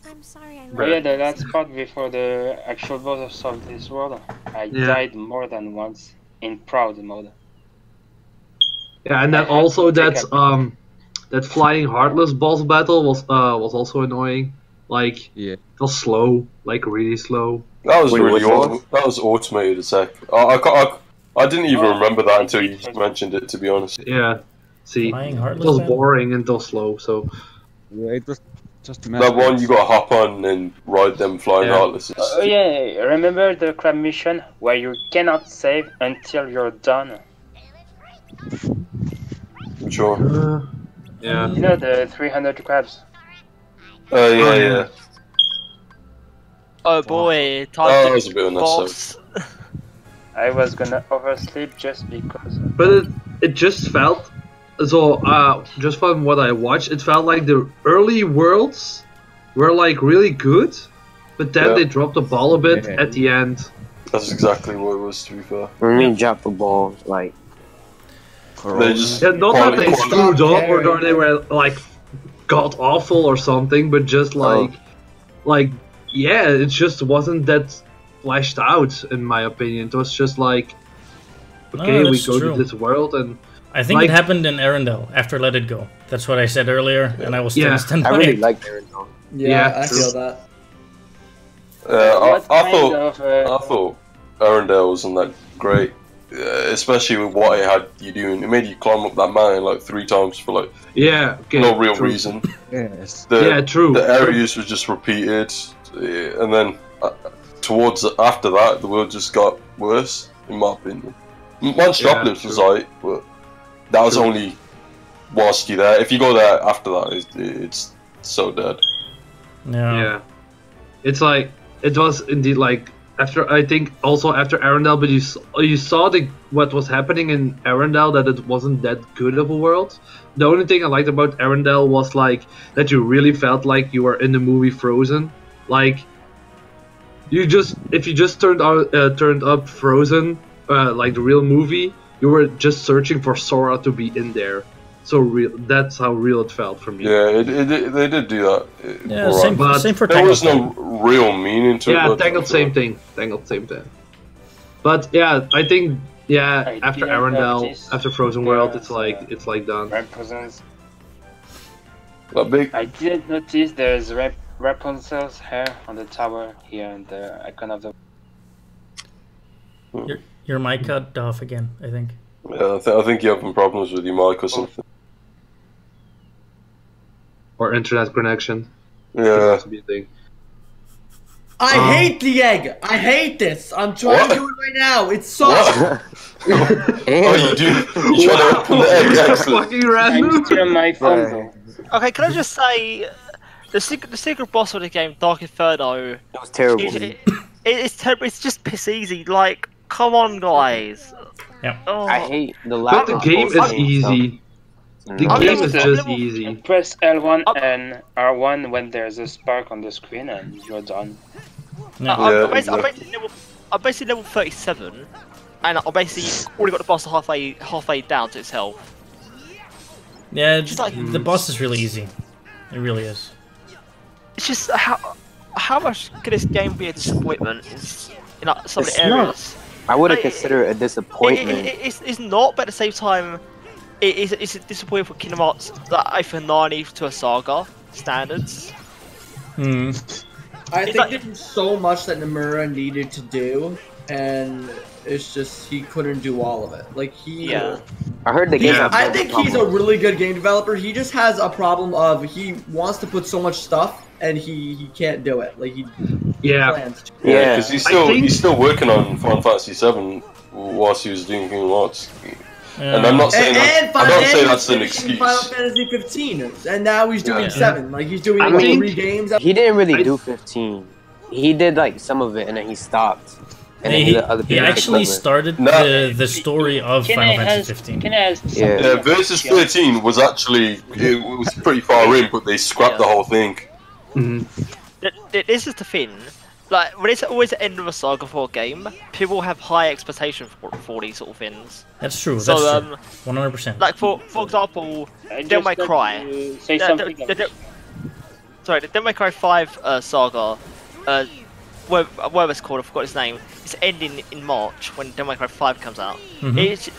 Oh, yeah, the last part before the actual boss of this world, I died more than once in Proud mode. Yeah, and then also that flying Heartless boss battle was also annoying. Like it was slow, like really slow. That was that was automated attack. I didn't even remember that until you just mentioned it. To be honest. Yeah. See, Flying it Heartless was battle? boring and it was slow. So. Yeah, it was just That one you got to hop on and ride them flying Heartlesses. Oh yeah, remember the crab mission where you cannot save until you're done? Which one? Yeah. You know the 300 crabs? Yeah. Oh boy, that was a bit unnecessary. I was gonna oversleep just because. But it just felt so. Just from what I watched, it felt like the early worlds were like really good, but then they dropped the ball a bit at the end. That's exactly what it was. To be fair. When we dropped the ball, like. They just not that they screwed up or they were like god awful or something, but just like it just wasn't that fleshed out in my opinion. It was just like okay, we go to this world and I think it happened in Arendelle after Let It Go. That's what I said earlier, and I will still stand by I really it. like Arendelle. Yeah, I feel that. I thought Arendelle wasn't that great. Especially with what it had you doing, it made you climb up that mountain like 3 times for like no real reason. Yes. True. The areas were just repeated, and then after that, the world just got worse, in my opinion. Metropolis was alright, but that was only whilst you're there. If you go there after that, it's so dead. Yeah. It's like it was indeed like I think also after Arendelle, but you saw what was happening in Arendelle, that it wasn't that good of a world. The only thing I liked about Arendelle was like that you really felt like you were in the movie Frozen. Like if you just turned up Frozen, like the real movie, you were just searching for Sora to be in there. So real. That's how real it felt for me. Yeah, they did do that. Yeah, right. same for there Tangled. was no real meaning to it. Yeah, Tangled, same thing. Tangled, same thing. But yeah, I think after Arendelle, after Frozen World, it's like done. Rapunzel's. That big. I didn't notice there's Rapunzel's hair on the tower here and the icon of the. Your mic cut off again, I think. Yeah, I think you're having problems with your mic or something. Or internet connection. Yeah. I hate the egg. I hate this. I'm trying to do it right now. It sucks. Oh, you do? You trying to open the egg? Excellent. Fucking random. I'm still on my phone though. Okay, can I just say, the secret boss of the game, Dark Inferno. It was terrible. It's terrible. It's just piss easy. Like, come on, guys. Yeah. Oh. I hate the lack. But the game is easy. The game is just easy. Press L1 and R1 when there's a spark on the screen and you're done. Yeah. I'm basically level 37, and I basically already got the boss halfway down to itself. Yeah, like, the boss is really easy. It really is. It's just how much could this game be a disappointment in some of the areas? I wouldn't consider it a disappointment. It's not, but at the same time, it's a disappointment for Kingdom Hearts that I for 90 to a Saga standards. I think there's so much that Nomura needed to do, and it's just he couldn't do all of it. Like I heard the game. I think he's a really good game developer. He just has a problem of he wants to put so much stuff and he can't do it. Like he plans to. Yeah, because he's still working on Final Fantasy VII whilst he was doing Kingdom Hearts. And I'm not saying that's an excuse. Final Fantasy 15, and now he's doing 7. Like he's doing 3 games. He didn't really do 15. He did like some of it, and then he stopped. And then he actually started the story of Final Fantasy 15. Yeah, Versus 13 was actually it was pretty far in, but they scrapped the whole thing. This is the thing. Like, when it's always the end of a saga for a game, people have high expectations for these sort of things. That's true. So, that's true. 100%. Like, for example, Devil May Cry. The Devil May Cry 5 saga, whatever it's called, I forgot its name. It's ending in March when Devil May Cry 5 comes out. That's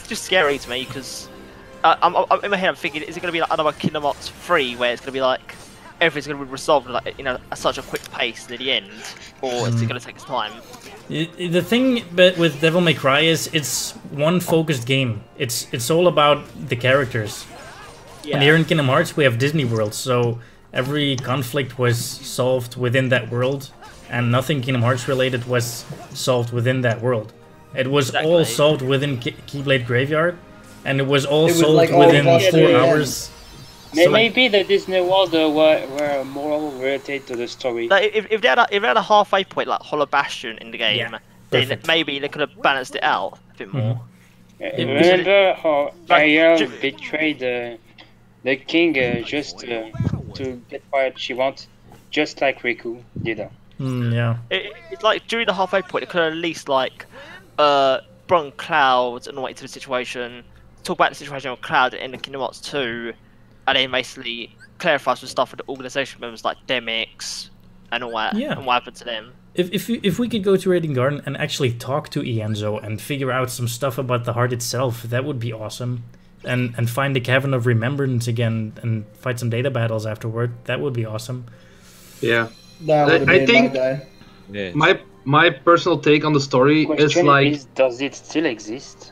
just scary to me because I'm in my head I'm thinking, is it going to be like another Kingdom Hearts 3 where it's going to be like everything's going to be resolved like at such a quick pace to the end, or is it going to take its time? The thing with Devil May Cry is it's one focused game. It's all about the characters. And here in Kingdom Hearts we have Disney World, so every conflict was solved within that world, and nothing Kingdom Hearts related was solved within that world. It was all solved within Keyblade Graveyard, and it was all solved within 4 hours. Maybe the Disney World were more related to the story. Like if they had a halfway point like Hollow Bastion in the game, then maybe they could have balanced it out a bit more. Remember how Ariel betrayed the king just to get what she wants, just like Riku did. It's like during the halfway point, they could have at least like brought Cloud and all into the situation, talk about the situation with Cloud in the Kingdom Hearts 2. And then basically clarify some stuff with the organisation members like Demix and all that, and what happened to them. If we could go to Radiant Garden and actually talk to Ienzo and figure out some stuff about the heart itself, that would be awesome. And find the Cavern of Remembrance again and fight some data battles afterward, that would be awesome. Yeah. I think my personal take on the story is like... does it still exist?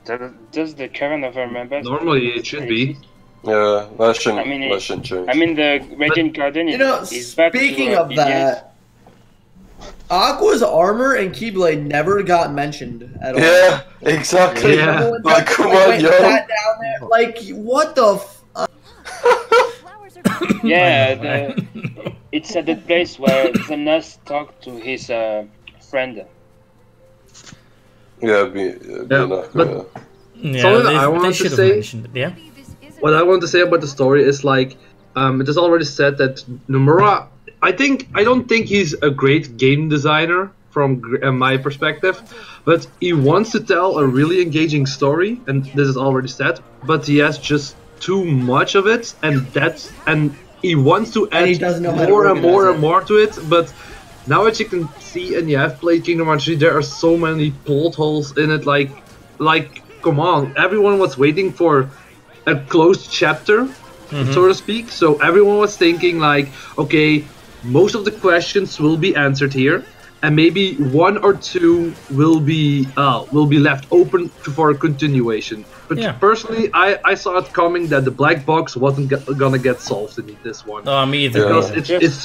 Does the Cavern of Remembrance... Normally it should be. Yeah, that shouldn't change. I mean, the Radiant Garden is back to speaking of that, Aqua's armor and Keyblade never got mentioned at all. Yeah, exactly. Yeah. Like, come on, yo. Down there, like, what the Yeah, it's at the place where Xemnas talked to his friend. Yeah, but Yeah, something I they wanted should to have say. mentioned it. Yeah. What I want to say about the story is like, it is already said that Nomura. I don't think he's a great game designer from my perspective, but he wants to tell a really engaging story, and this is already said. But he has just too much of it, and he wants to add more and more and more to it. But now that you can see, and you have played Kingdom Hearts 3, there are so many plot holes in it. Like, come on, everyone was waiting for a closed chapter, so to speak. So everyone was thinking like, okay, most of the questions will be answered here, and maybe one or two will be left open for a continuation. But personally, I saw it coming that the black box wasn't gonna get solved in this one. Oh, me either. Because it's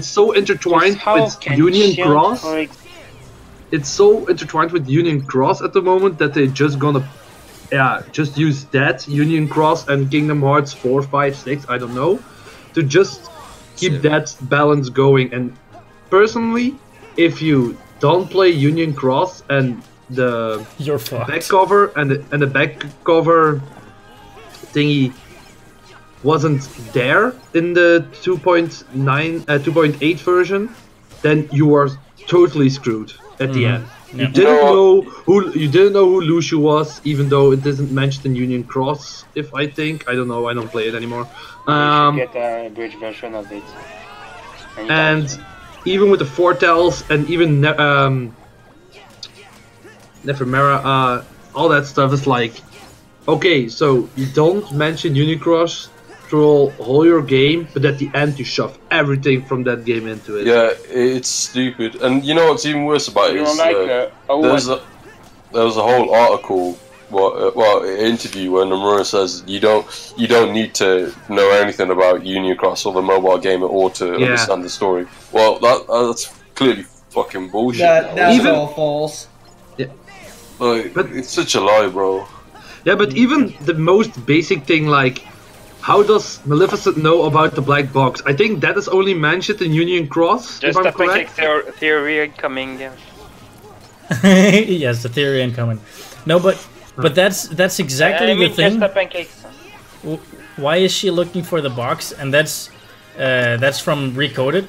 so intertwined with Union Cross. It's so intertwined with Union Cross at the moment that they're just gonna just use that Union Cross and Kingdom Hearts 4, 5, 6, I don't know, to just keep that balance going. And personally, if you don't play Union Cross and the back cover and the back cover thingy wasn't there in the 2.8 version, then you are totally screwed at the end. Yeah. You didn't know who Lucio was, even though it isn't mentioned in Union Cross. I don't know. I don't play it anymore. You should get a bridge version of it. And even with the foretells and even Nephemera, all that stuff is like, okay, so you don't mention Union Cross through all your game, but at the end you shove everything from that game into it. Yeah, it's stupid. And you know what's even worse about it is there was a whole article, interview where Nomura says you don't need to know anything about Union Cross or the mobile game at all to understand the story. Well, that's clearly fucking bullshit. That's all false. Yeah. Like, it's such a lie, bro. Yeah, but even the most basic thing, like, how does Maleficent know about the black box? I think that is only mentioned in Union Cross. Just a pancake theory incoming. Yes, the theory incoming. No, but that's exactly the thing. Just a pancake. Why is she looking for the box? And that's from Recoded.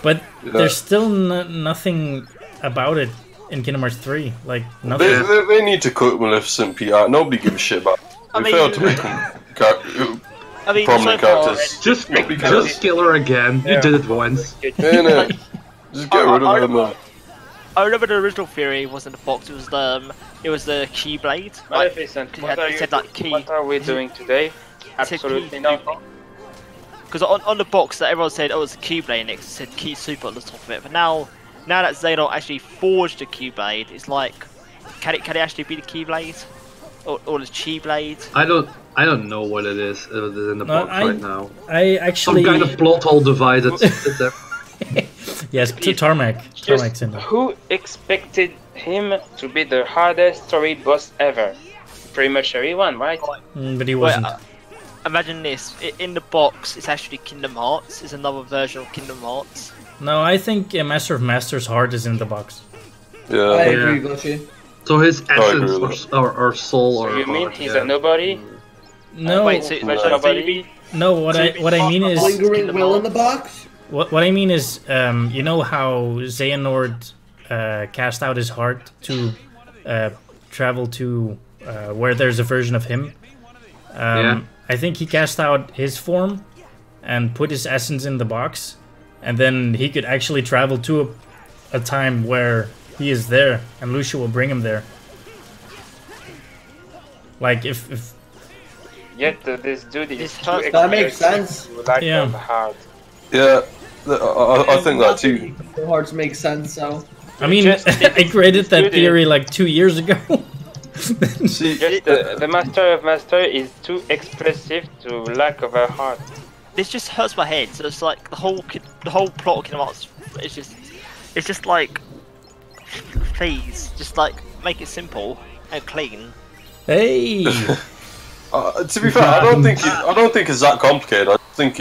But there's still nothing about it in Kingdom Hearts 3. Like nothing. They need to cut Maleficent PR. Nobody gives a shit about it. They failed to make prominent characters. Just kill her again. You did it once. Just get rid of them. I remember the original theory wasn't the box. It was the Keyblade. Maleficent, what are we doing today? Absolutely nothing. Because on the box that everyone said, oh, it's a Keyblade, and it said Key Super on the top of it. But now that Xehanort actually forged the Keyblade, it's like, can it actually be the Keyblade? Or the Chi-Blade? I don't know what it is in the box right now. I actually some kind of plot hole device. It's there. Yes, Tarmac. Who expected him to be the hardest story boss ever? Pretty much everyone, right? But he wasn't. Imagine this: in the box, it's actually Kingdom Hearts. It's another version of Kingdom Hearts. No, I think Master of Masters' heart is in the box. Yeah, I agree, Glitchy. So his essence or soul or. So you mean he's a nobody? No. Wait, so nobody? No, what I mean is lingering will in the box. What I mean is, you know how Xehanort cast out his heart to travel to where there's a version of him. I think he cast out his form and put his essence in the box, and then he could actually travel to a time where he is there, and Lucia will bring him there. Like if Yet this dude is too that makes sense. Yeah. Yeah, I think that too. The hearts make sense. So I mean, I created that theory like 2 years ago. See, the Master of Master is too expressive to lack of a heart. This just hurts my head. So it's like the whole plot of Kingdom Hearts. It's just like, please, just like make it simple and clean. Hey. To be fair, I don't think it's that complicated. I think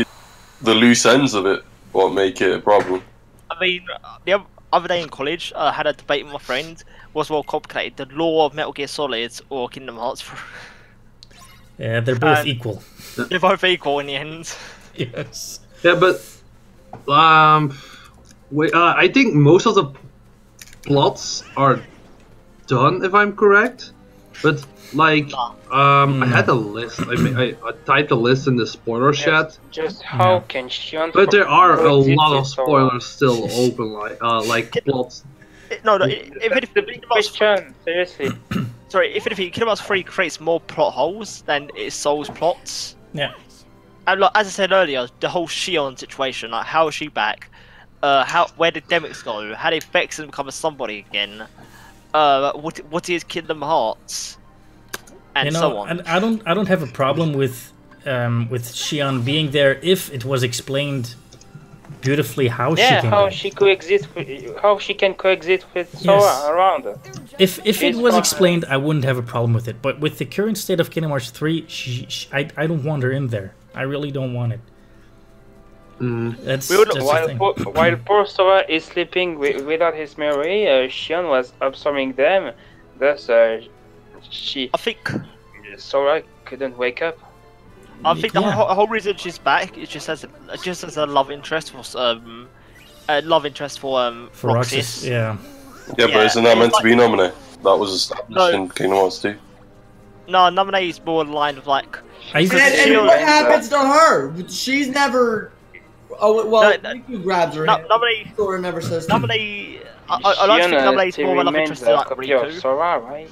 the loose ends of it what make it a problem. I mean, other day in college, I had a debate with my friend. What's more complicated, the lore of Metal Gear Solid or Kingdom Hearts 3? Yeah, they're both equal. They're both equal in the end. Yes. Yeah, but I think most of the plots are done, if I'm correct. But like, I had a list. I typed a list in the spoiler chat. Just how can Shion? But there are a coexist lot of with Sora? spoilers still open, like plots. No, That's the big question. Seriously. Sorry, if anything, Kingdom Hearts 3 creates more plot holes than it solves plots. Yeah. And like, as I said earlier, the whole Shion situation, like how is she back? Where did Demix go? How did Vexen become a somebody again? What is Kingdom Hearts? And so on. And I don't have a problem with Shion being there if it was explained beautifully how she came how back. how she can coexist with Sora around. If it was explained, I wouldn't have a problem with it. But with the current state of Kingdom Hearts 3, I don't want her in there. I really don't want it. That's just the thing. While poor Sora is sleeping without his memory, Shion was absorbing them. Thus, I think Sora couldn't wake up. I think the whole reason she's back is just as a love interest for Roxas. Yeah. Yeah, but isn't that meant to be Nominee? That was established in Kingdom Hearts 2. No, Nominee is more in line with like. And what happens to her? She's never. Oh well, Riku grabs her. Nominee. Sora never says. Nominee. I like to think Nominee is more of a love interest to like Riku. Sora, right?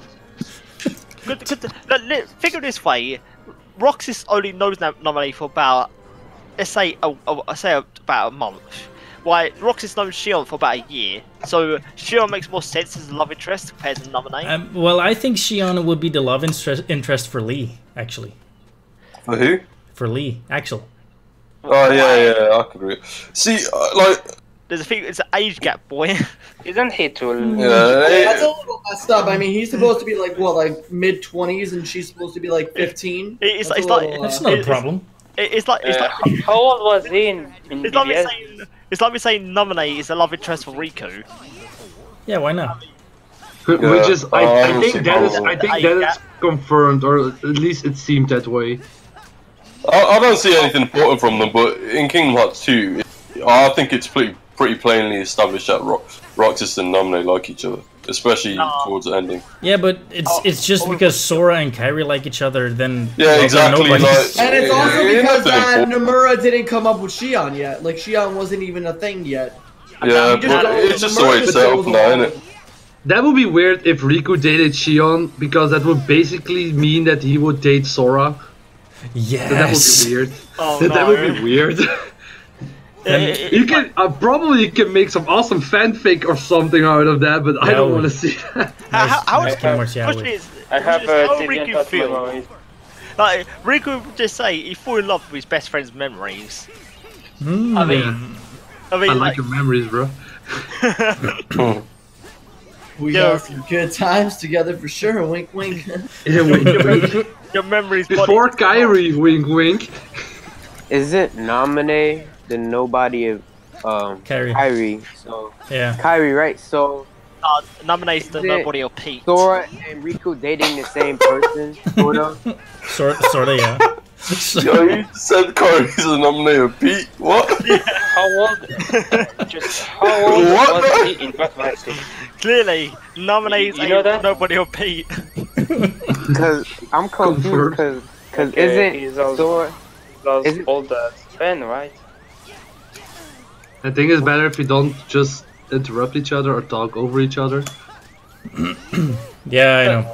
Figure this way. Roxas only knows Nominee for about, let's say about a month. Why Roxas knows Shion for about a year, so Shion makes more sense as a love interest compared to Nominee. Well, I think Shion would be the love interest for Lee, actually. For who? For Lee, actually. Oh yeah, I could agree. See, like. There's it's an age gap, boy. Isn't he too? Yeah, that's a little messed up. I mean, he's supposed to be like what, like mid-20s, and she's supposed to be like 15. That's not a problem. It's like how old was he in it's like me saying Nominee is a love interest for Riku. Yeah, why not? Which is, I think that is confirmed, or at least it seemed that way. I don't see anything important from them, but in Kingdom Hearts 2, I think it's pretty plainly established that Roxas and Nominee like each other, especially towards the ending. Yeah, but it's just because Sora and Kairi like each other, then exactly. And it's also because Nomura didn't come up with Shion yet. Like Shion wasn't even a thing yet. Yeah, but it's just the way it's set up now, isn't it? That would be weird if Riku dated Shion, because that would basically mean that he would date Sora. Yes. So that would be weird. That would be weird. You can probably make some awesome fanfic or something out of that, but I don't want to see that. How is Riku feel? Like Riku would just say he fall in love with his best friend's memories. I like your memories, bro. We got some good times together for sure. Wink, wink. Yeah, wink, wink. Your memories. Before Kairi, wink, wink. Is it Nominee the nobody of Kairi? So yeah, Kairi, right? So Nominee the nobody of Pete. Sora and Riku dating the same person, sorta, yeah. Yo, you said Kairi's the Nominee of Pete. What? How old? Just how old was he in Pathfinder? Clearly, Nominee ain't nobody of Pete. Because I'm confused. Because isn't Sora as old as Ben, right? I think it's better if you don't just interrupt each other or talk over each other. Yeah, I know.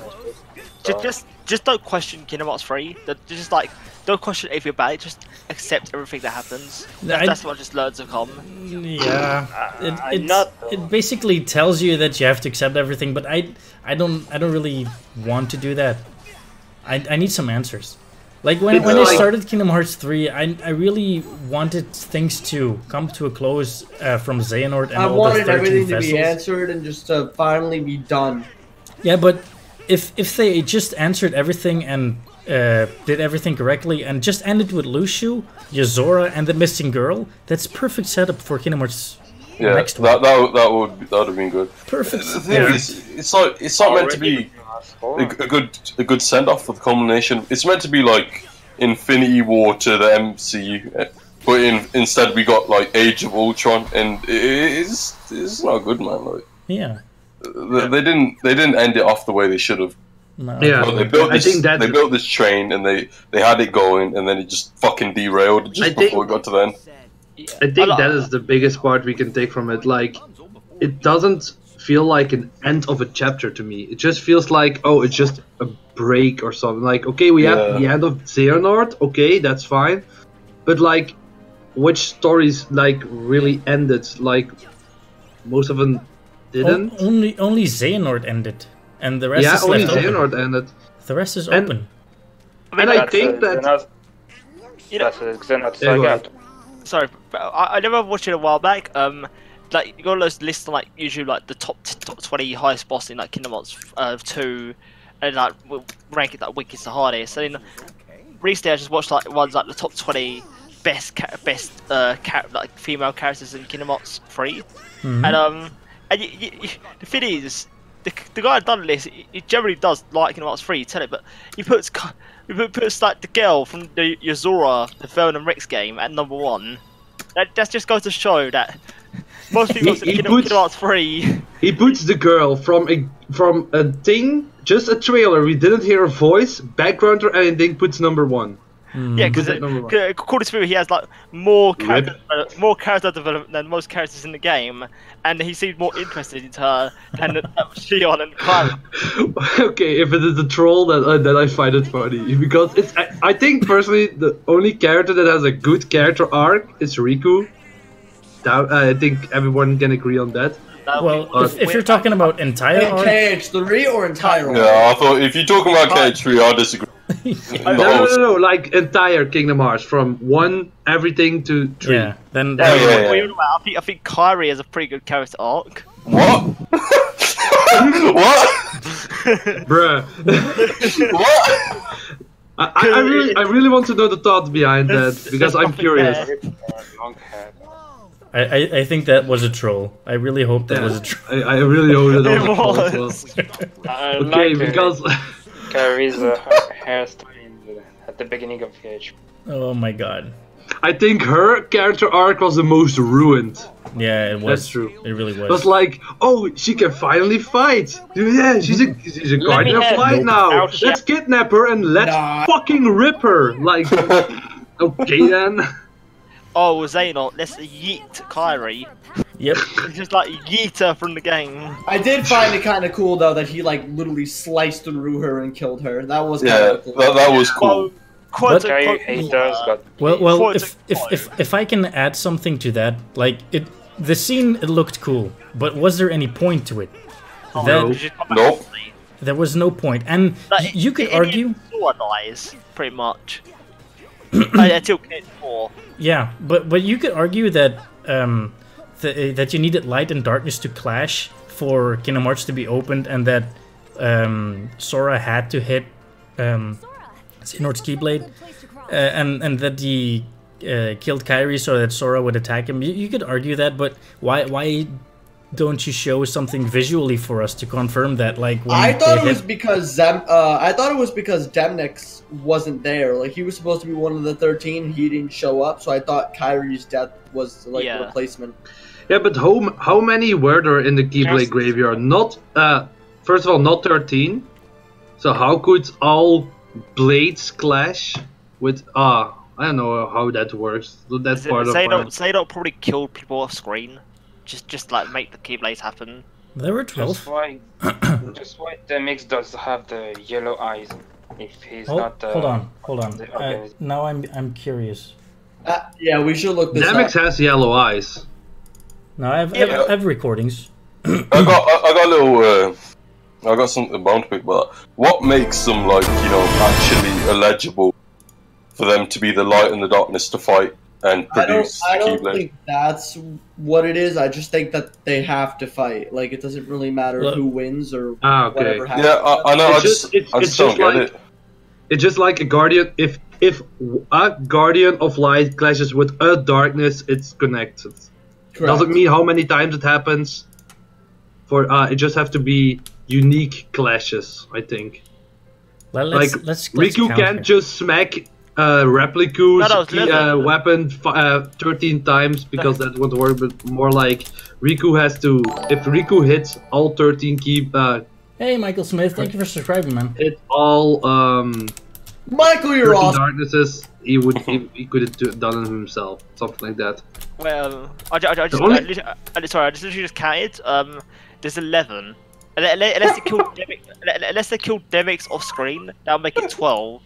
Just don't question Kingdom Hearts 3. Just like don't question anything about it. Just accept everything that happens. That's what just learns to come. Yeah, it basically tells you that you have to accept everything, but I don't really want to do that. I need some answers. Like when I started Kingdom Hearts 3, I really wanted things to come to a close from Xehanort and all the 13 vessels. I wanted everything to be answered and just to finally be done. Yeah, but if they just answered everything and did everything correctly and just ended with Lucio, Yozora, and the missing girl, that's perfect setup for Kingdom Hearts Yeah, next that would have been good. Perfect. The thing is, it's not meant to be a good send off for the culmination. It's meant to be like Infinity War to the MCU, but instead we got like Age of Ultron, and it's not good, man. Like, yeah, they didn't end it off the way they should have. No. Yeah, they built this train and they had it going, and then it just fucking derailed before we got to the end. I think that is the biggest part we can take from it. Like, it doesn't feel like an end of a chapter to me. It just feels like, oh, it's just a break or something. Like, okay, we have the end of Xehanort. Okay, that's fine. But like, which stories like really ended? Like, most of them didn't. Only Xehanort ended, and the rest is only left Xehanort open. ended. The rest is open. And I think that that's Xehanort Saga. Sorry, but I never watched it a while back. Like you got those lists of, like usually like the top 20 highest boss in like Kingdom Hearts 2, and like we'll rank it like weakest to hardest. So then recently I just watched like ones like the top 20 best like female characters in Kingdom Hearts 3, and the thing is, the guy who done this, he generally does like Kingdom Hearts 3. You tell it, but he puts like the girl from the Yozora, the Fern and Rex game at number 1. That just goes to show that most people in Kingdom Hearts 3. He puts the girl from a thing, just a trailer. We didn't hear a voice, background or anything. Puts number 1. Yeah, because according to me, he has like more character development than most characters in the game, and he seems more interested in her than Shion and Clara. Okay, if it is a troll, then I find it funny, because it's. I think personally, the only character that has a good character arc is Riku. I think everyone can agree on that. Well, if you're talking about entire arc, KH3 or entire arc? Yeah, I thought if you're talking about KH3, I disagree. No, like entire Kingdom Hearts from 1 everything to 3. Yeah, then. I think Kairi has a pretty good character arc. What? What? Bruh. What? I really want to know the thoughts behind that, because I'm curious. I think that was a troll. I really hope that was a troll. I really hope that was a troll. Okay, because Kairi's hairstyle at the beginning of the age. Oh my god. I think her character arc was the most ruined. Yeah, it was. That's true. It really was. It was like, oh, she can finally fight. Yeah, she's a guardian of light now. Let's kidnap her and let's fucking rip her. Like, okay then. Oh, Xehanort, let's yeet Kairi. Yep. Just like yeet her from the game. I did find it kind of cool though that he like literally sliced through her and killed her. That was that was cool. Well, if I can add something to that, like the scene it looked cool, but was there any point to it? Nope. There was no point, and you could argue. Dies pretty much. Until K4. Yeah, but you could argue that that you needed light and darkness to clash for Kingdom Hearts to be opened, and that Sora had to hit Xehanort's Keyblade, and that he killed Kairi so that Sora would attack him. You could argue that, but why don't you show something visually for us to confirm that? Like, when I thought it was because Demnix wasn't there. Like, he was supposed to be one of the 13. He didn't show up, so I thought Kairi's death was like a replacement. Yeah, but how many were there in the Keyblade graveyard? Not first of all, not 13. So how could all blades clash with? I don't know how that works. That's part of. Xehanort probably killed people off screen. Just like make the Keyblades happen. There were 12. Just why the mix does have the yellow eyes. If he's not. Hold on. Now I'm curious. Yeah, we should look this up. Demix has yellow eyes. No, I have recordings. I got a little. I got something bound to pick, but what makes them like actually illegible for them to be the light and the darkness to fight and produce I don't Keyblade? think that's what it is. I just think that they have to fight. Like, it doesn't really matter who wins or whatever happens. Yeah, I know. I just don't get it. It's just like a guardian. If a guardian of light clashes with a darkness, it's connected. Doesn't mean how many times it happens. For it just have to be unique clashes, I think. Let's Riku count can't here. just smack Repliku's No, no, weapon 13 times because that won't work, but more like Riku has to, if Riku hits all 13 Hey, Michael Smith, thank you for subscribing, man. hit all Michael, you're 13 awesome. darknesses, he could have done it himself, something like that. Well, Sorry, I just literally counted. There's 11. Unless they killed Demix off screen, that'll make it 12.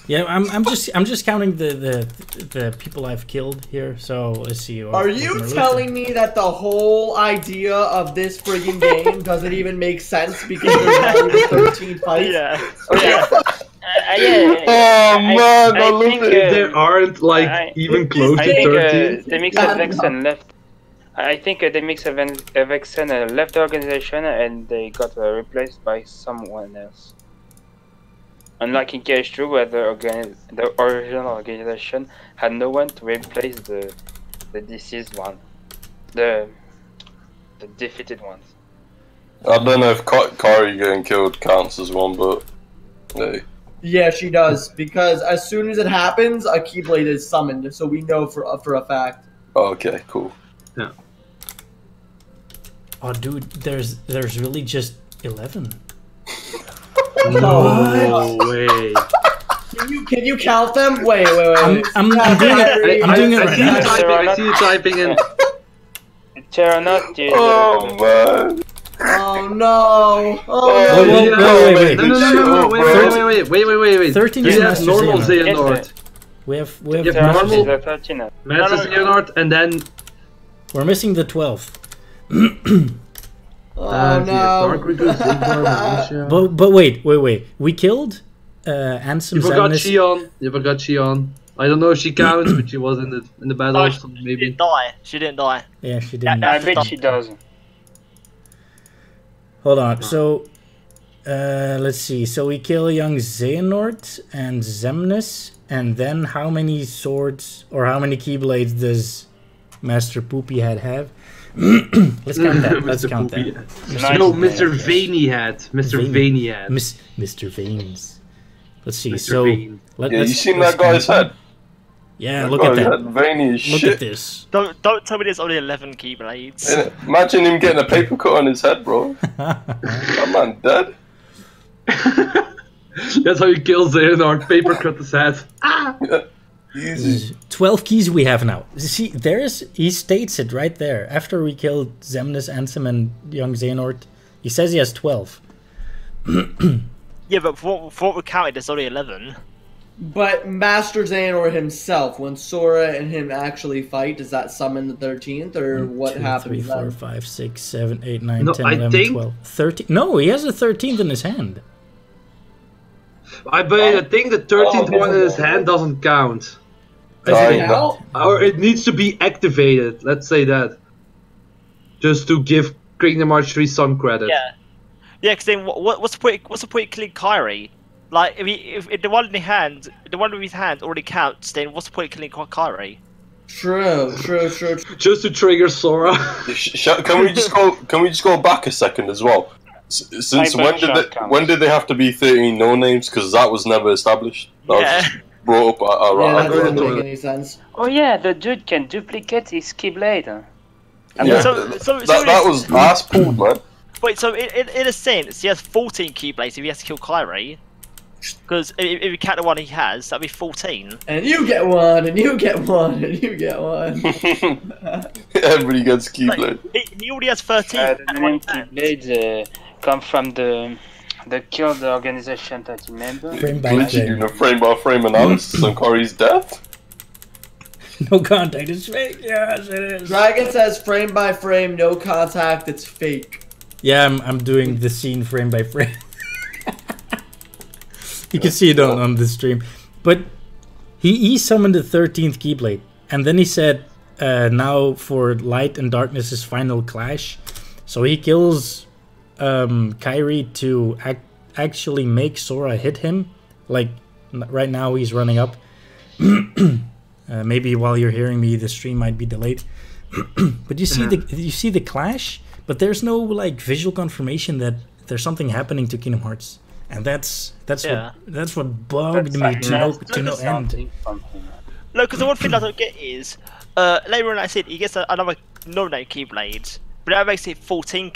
Yeah, I'm just counting the people I've killed here. So let's see. Are you telling me that the whole idea of this friggin' game doesn't even make sense because there's only 13 fights? Yeah. Oh man, I love it. There aren't like even close to 13. The mix of Vexen left. I think the mix of Vexen left the organization and they got replaced by someone else. Unlike in KH2, where the original organization had no one to replace the deceased one, the defeated ones. I don't know if Kari getting killed counts as one, but hey. Yeah, she does, because as soon as it happens, a Keyblade is summoned, so we know for a fact. Okay, cool. Yeah. Oh, dude, there's really just 11. No way. Can you count them? Wait. I'm doing it. I'm doing it right now. I see you typing in. Terranot is. Oh man. Oh no! Wait. Wait. 13 We is have Master normal Xehanort. Xehanort. We have normal Master Master Xehanort, and then We're missing the 12th. Oh no! But wait. We killed Ansem. You forgot Shion. I don't know if she counts, but she was in the battle. No, so maybe. She didn't die. Yeah, she didn't. I bet she does. Hold on. So, let's see. So we kill young Xehanort and Xemnas, and then how many swords or how many keyblades does Master Poopy Head have? Let's count that. Let's count that. No, Mr. Veiny Hat. Mr. Veiny Hat. Mr. Veins. Let's see. Mr. So, Vein. You seen that guy's head? Yeah, look at that. Veiny as Look shit. at this. Don't tell me there's only 11 keyblades. Imagine him getting a paper cut on his head, bro. That man dead. That's how you kill Xehanort. Paper cut his head. Easy. 12 keys we have now. See, he states it right there. After we killed Xemnas, Ansem, and young Xehanort, he says he has 12. Yeah, but for what we counted, there's only 11. But Master Xehanort himself, when Sora and him actually fight, does that summon the 13th, or what 2, happens 3, 4, then? 5, 6, 7, 8, 9, No, 10, I 11, think- 12, 13. No, he has a 13th in his hand. I think the 13th one in his hand doesn't count. How? Or it needs to be activated, let's say that. Just to give Kingdom Hearts 3 some credit. Yeah. Yeah, because then what's the point of killing Kyrie? Like, if the one in his hand already counts, then what's the point of killing Kyrie? True. Just to trigger Sora. Can we just go back a second as well? Since when did they have to be 13 no names? Because that was never established. That was just brought up Yeah, that around. doesn't make any sense. Oh yeah, the dude can duplicate his Keyblade. Yeah, So that was ass pulled, man. Wait, so in a sense, he has 14 keyblades if he has to kill Kyrie. Because if you count the one he has, that'd be 14. And you get one, and you get one, and you get one. Everybody gets Keyblade. He already has 13. The name Keyblades come from the killed organization that you remember. Frame by Glitchy doing a frame-by-frame analysis on Corey's death. No contact, it's fake. Yes, it is. Dragon says frame by frame, no contact, it's fake. Yeah, I'm doing the scene frame by frame. You can see it on the stream. But he summoned the 13th Keyblade. And then he said, now for Light and Darkness's final clash. So he kills Kyrie to actually make Sora hit him. Like, right now he's running up. Maybe while you're hearing me, the stream might be delayed. But you see the clash, but there's no like visual confirmation that there's something happening to Kingdom Hearts, and that's what bugged me to no end. No, because the one thing I don't get is later on I said he gets another no-name Keyblade, but that makes it 14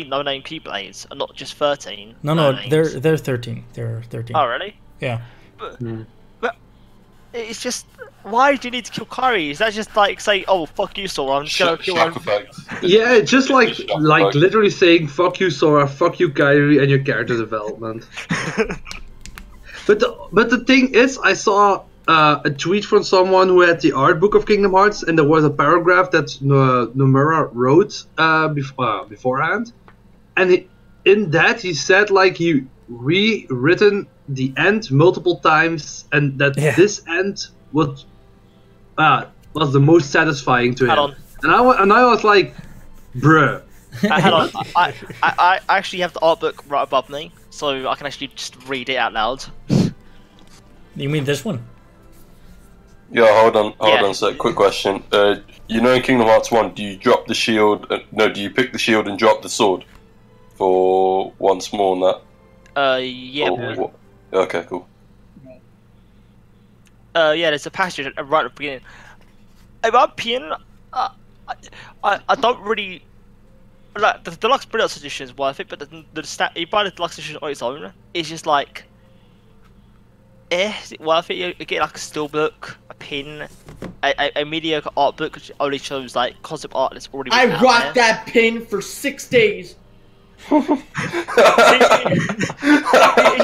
no-name Keyblades, and not just 13. No, they're 13. They're 13. Oh really? Yeah. But it's just, why do you need to kill Kairi? Is that just like say, oh fuck you, Sora, I'm just gonna kill him? Yeah, it's just like literally saying fuck you, Sora, fuck you, Kairi, and your character development. But the thing is, I saw a tweet from someone who had the art book of Kingdom Hearts, and there was a paragraph that Nomura wrote beforehand, and in that he said like he rewritten the end multiple times, and that this end was the most satisfying to him. And I was like, bruh. Hang on, I actually have the art book right above me, so I can actually just read it out loud. You mean this one? Yeah, hold on a sec. Quick question. You know in Kingdom Hearts 1, do you drop the shield? Do you pick the shield and drop the sword for once more on that? Yeah. Okay, cool. Yeah, there's a passage right at the beginning. In my opinion, I don't really like the deluxe Brilliance edition is worth it, but you buy the deluxe edition on its own, it's just like, is it worth it? You get like a steelbook, a pin, a mediocre art book which only shows like concept art that's already. I rocked that pin for 6 days. It's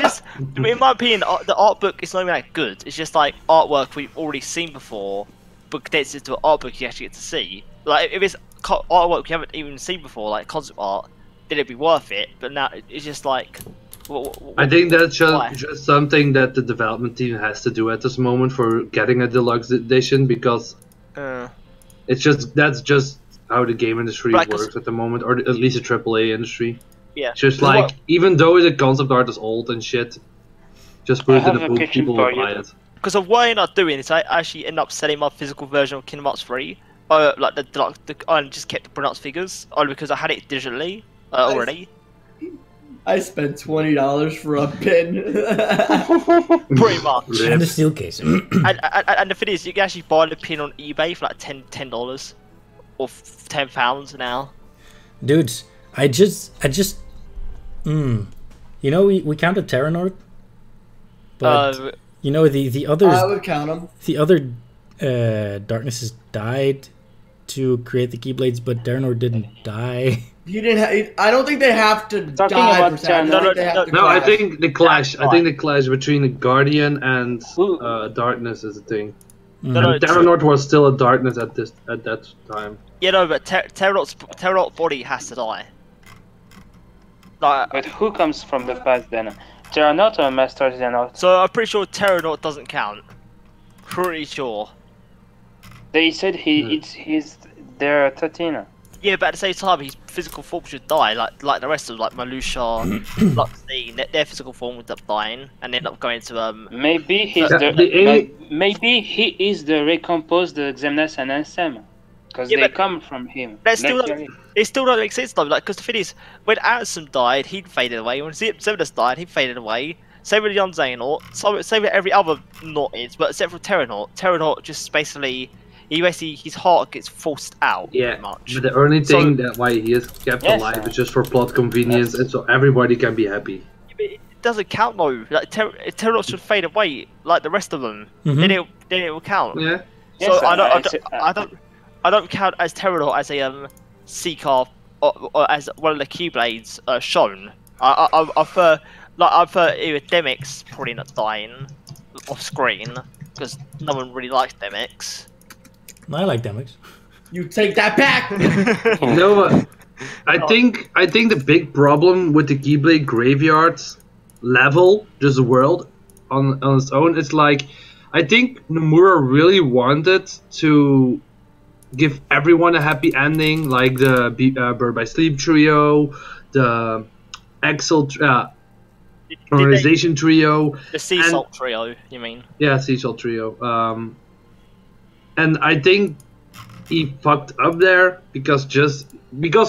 just, in my opinion, the art book is not even that good. It's just like artwork we've already seen before, but condensed into an art book you actually get to see. Like if it's artwork you haven't even seen before, like concept art, then it'd be worth it. But now it's just like. I think that's just something that the development team has to do at this moment for getting a deluxe edition, because that's just how the game industry works at the moment, or at least the AAA industry. Yeah. It's just like, even though the concept art is old and shit, just put it in the book, people will buy it. Because of what I end up doing is I actually end up selling my physical version of Kingdom Hearts 3, like the deluxe, I just kept the pronounced figures, only because I had it digitally already. I spent $20 for a pin. Pretty much. And a steel case. and the thing is, you can actually buy the pin on eBay for like $10 or £10 now. Dudes, I just you know, we counted Terranort, but you know the others. I would count them. The other Darknesses died to create the Keyblades, but Terranort didn't die. He didn't. I don't think they have to die. No, I think the clash. I think the clash between the Guardian and Darkness is a thing. And Terranort was still a Darkness at that time. Yeah, no, but Terranort's body has to die. Like, but who comes from the past then? Terranort or Master Xehanort? So I'm pretty sure Terranort doesn't count. Pretty sure. They said he's their 13. Yeah, but at the same time, his physical form should die, like the rest of like Malusha, Luxine, their physical form would end up dying and end up going to Maybe he's maybe he is the recomposed Xemnas and Ansem, because they come from him. It still don't make sense though, like, because the thing is, when Ansem died, he faded away. When Xemnas died, he faded away. Same with young Xehanort, same with every other Naut, but except for Terranort. Terranort just basically. His heart gets forced out. Yeah, much. But the only thing that why he is kept alive is just for plot convenience, and so everybody can be happy. Yeah, but it doesn't count though. Like Terranort should fade away like the rest of them. Then it will count. Yeah. So I don't count as Terranort as a Seeker or as one of the Keyblades shown. I prefer either Demix probably not dying off screen because no one really likes Demix. I like Demix. You take that back. No, I think the big problem with the Keyblade graveyards level, just the world on its own, is like, I think Nomura really wanted to give everyone a happy ending, like the Bird by Sleep trio, the Axel Organization trio, the Sea Salt trio. You mean? Yeah, Sea Salt trio. And I think he fucked up there because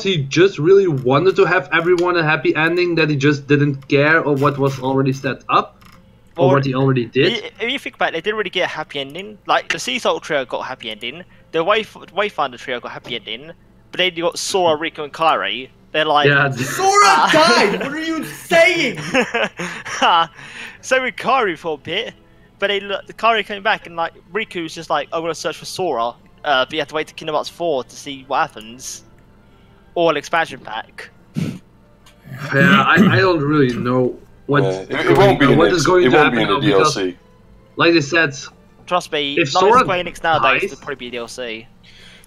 he just really wanted to have everyone a happy ending, that he just didn't care of what was already set up or what he already did. If you think about it, they didn't really get a happy ending. Like the Sea Salt trio got a happy ending, the Wayfinder trio got a happy ending, but then you got Sora, Riku, and Kairi. They're like, Sora died. What are you saying? So with Kairi for a bit, but the Kairi came back and like Riku's just like, I'm gonna search for Sora, but you have to wait to Kingdom Hearts 4 to see what happens, or an expansion pack. Yeah, I don't really know what it won't be in the DLC. Like I said, trust me, if Sora Sora Enix nowadays dies, would probably be DLC.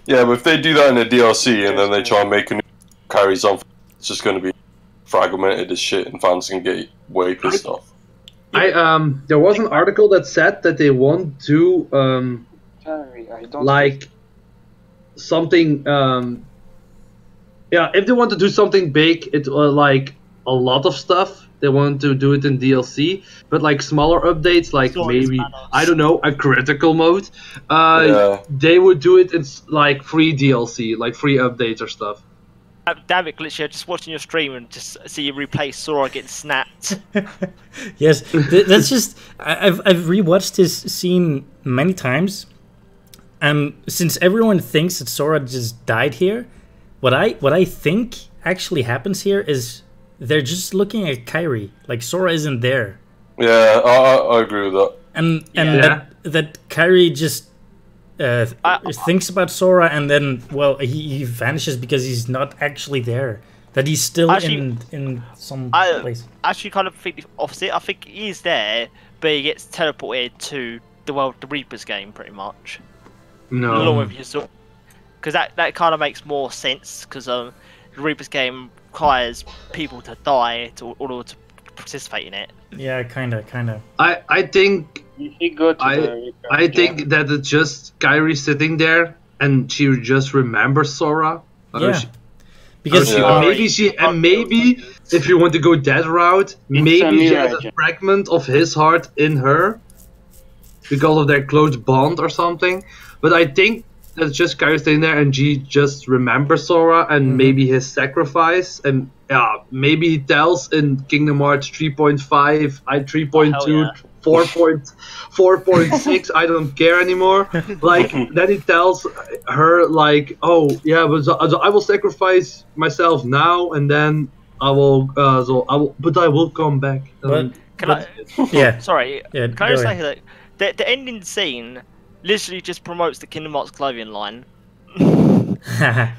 Yeah, but if they do that in the DLC and then they try and make a new carries on, it's just going to be fragmented as shit, and fans can get way pissed off. There was an article that said that they won't do like something. Yeah, if they want to do something big, it like a lot of stuff. They want to do it in DLC, but like smaller updates, like maybe I don't know, a critical mode. They would do it in like free DLC, like free updates or stuff. Damn it, Glitchy! Just watching your stream and just see you replay Sora getting snapped. Yes, that's just I've rewatched this scene many times, and since everyone thinks that Sora just died here, what I think actually happens here is they're just looking at Kairi, like Sora isn't there. Yeah, I agree with that. And that Kairi just thinks about Sora, and then he vanishes because he's not actually there. That he's still in some place. I actually kind of think the opposite. I think he's there, but he gets teleported to the Reaper's game, pretty much. No. Along with your because that kind of makes more sense, because the Reaper's game requires people to die in order to participate in it. Yeah, kind of. I think I think that it's just Kairi sitting there and she just remembers Sora. Because maybe if you want to go that route, maybe she has a fragment of his heart in her because of their close bond or something. But I think that's just Kairi sitting there and she just remembers Sora and maybe his sacrifice, and maybe he tells in Kingdom Hearts 3.5, 3.2, 4.6, I don't care anymore. Like then he tells her like, oh yeah, but I will sacrifice myself now, and then I will but I will come back. Sorry. Yeah, can I just say that the ending scene literally just promotes the Kingdom Hearts clothing line. I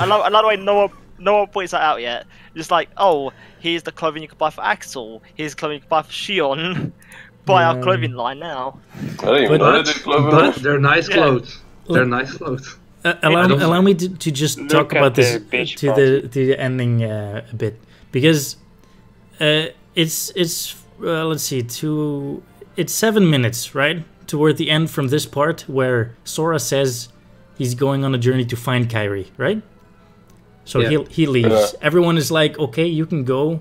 love the way no one points that out yet. Just like, oh, here's the clothing you can buy for Axel. Here's clothing you can buy for Shion. Buy our clothing line now. I don't even know they do clothing. But they're nice clothes. They're nice clothes. Allow me to just talk about this to the ending a bit, because it's let's see, it's 7 minutes, right? Toward the end from this part where Sora says he's going on a journey to find Kairi, right? So he leaves. Yeah. Everyone is like, okay, you can go.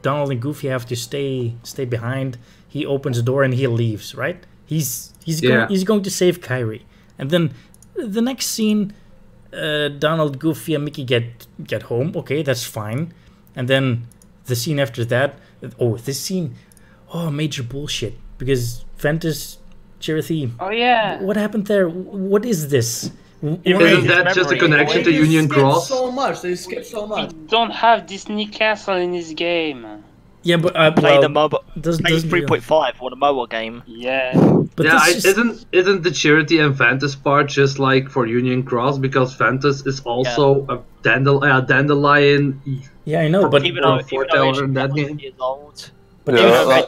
Donald and Goofy have to stay behind. He opens the door and he leaves, right? He's going to save Kairi. And then the next scene, Donald, Goofy, and Mickey get home. Okay, that's fine. And then the scene after that, major bullshit, because Ventus, Chirithy. Oh yeah. What happened there? What is this? Isn't that just a connection to Union Cross? They skip so much. We don't have Disney Castle in this game. Yeah, but play the mobile. Play 3.5 or the mobile game. Yeah. But isn't the Charity and Ventus part just like for Union Cross, because Ventus is also a dandelion. Yeah, I know, but even though in that game. Years old. But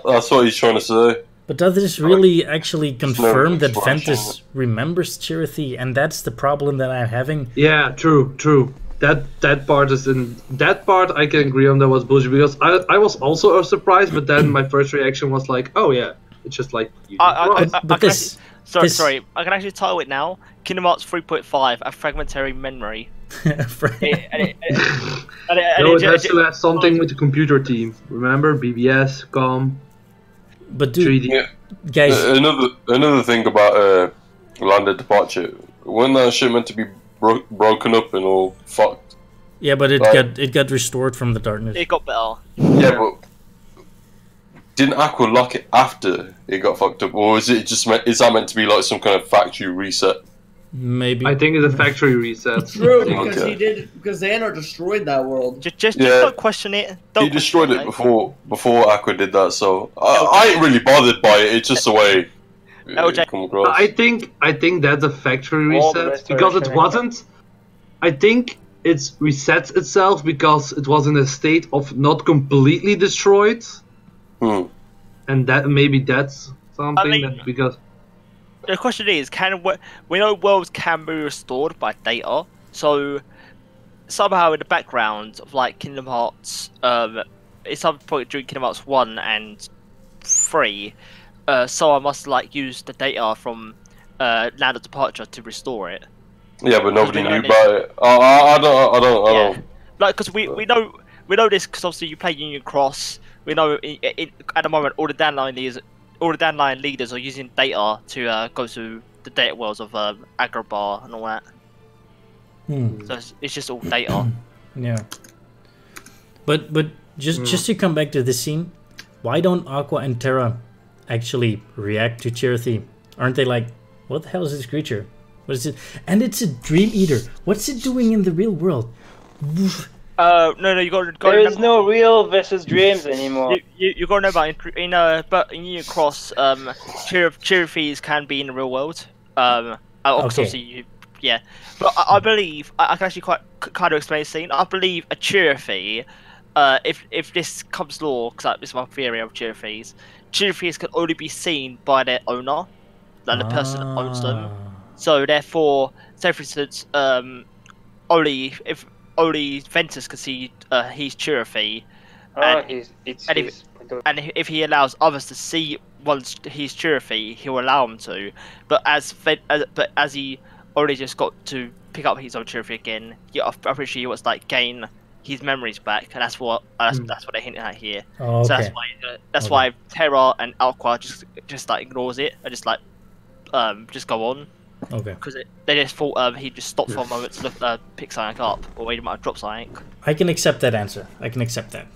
that's what he's trying to say. But does this really actually confirm that Ventus remembers Chirithy, and that's the problem that I'm having? Yeah, true. That part is in that part I can agree on, that was bullshit, because I was also surprised, but then my first reaction was like, oh yeah, it's just like. Sorry, I can actually title it now: Kingdom Hearts 3.5: A Fragmentary Memory. It has to have something with the computer team. Remember, BBS, COM. But dude, guys, another thing about Land of Departure, Wasn't that shit meant to be broken up and all fucked? Yeah, but it got restored from the darkness. It got better. Yeah, but didn't Aqua lock it after it got fucked up, or is it just is that meant to be like some kind of factory reset? Maybe. I think it's a factory reset. True, because because Xehanort destroyed that world. Just don't question it. He destroyed it before Aqua did that, so I ain't really bothered by it. It's just the way it come across. I think that's a factory reset because it wasn't. I think it resets itself because it was in a state of not completely destroyed. And that maybe that's something because the question is, we know worlds can be restored by data, so somehow in the background of like Kingdom Hearts, at some point during Kingdom Hearts 1 and 3, Sora must like use the data from Land of Departure to restore it. Yeah, but nobody knew about it. I don't. Like, because we know this because obviously you play Union Cross. We know at the moment all the downline leaders are using data to go to the data worlds of Agrabah and all that. So it's just all data. Yeah. But just to come back to this scene, why don't Aqua and Terra actually react to Chirithy? Aren't they like, what the hell is this creature? What is it? And it's a Dream Eater. What's it doing in the real world? No, you got to There is no real versus dreams anymore. You got to know about but in Union Cross, Chirithys can be in the real world. Obviously, but I believe I can actually kind of explain the scene. I believe a Chirithy, if this comes law, because this is my theory of Chirithys can only be seen by their owner, like the person that owns them. So therefore, say for instance, only Ventus can see he's Chirithy, and if he allows others to see once he's Chirithy, he'll allow them to. But as he already just got to pick up his own Chirithy again, I'm pretty sure he wants to like gain his memories back, and that's what they're hinting at here. Oh, okay. So that's why Terra and Aqua just like ignores it and just like just go on. Okay. Because they just thought he just stopped for a moment to look, pick something up, or he might have dropped something. I can accept that answer. I can accept that.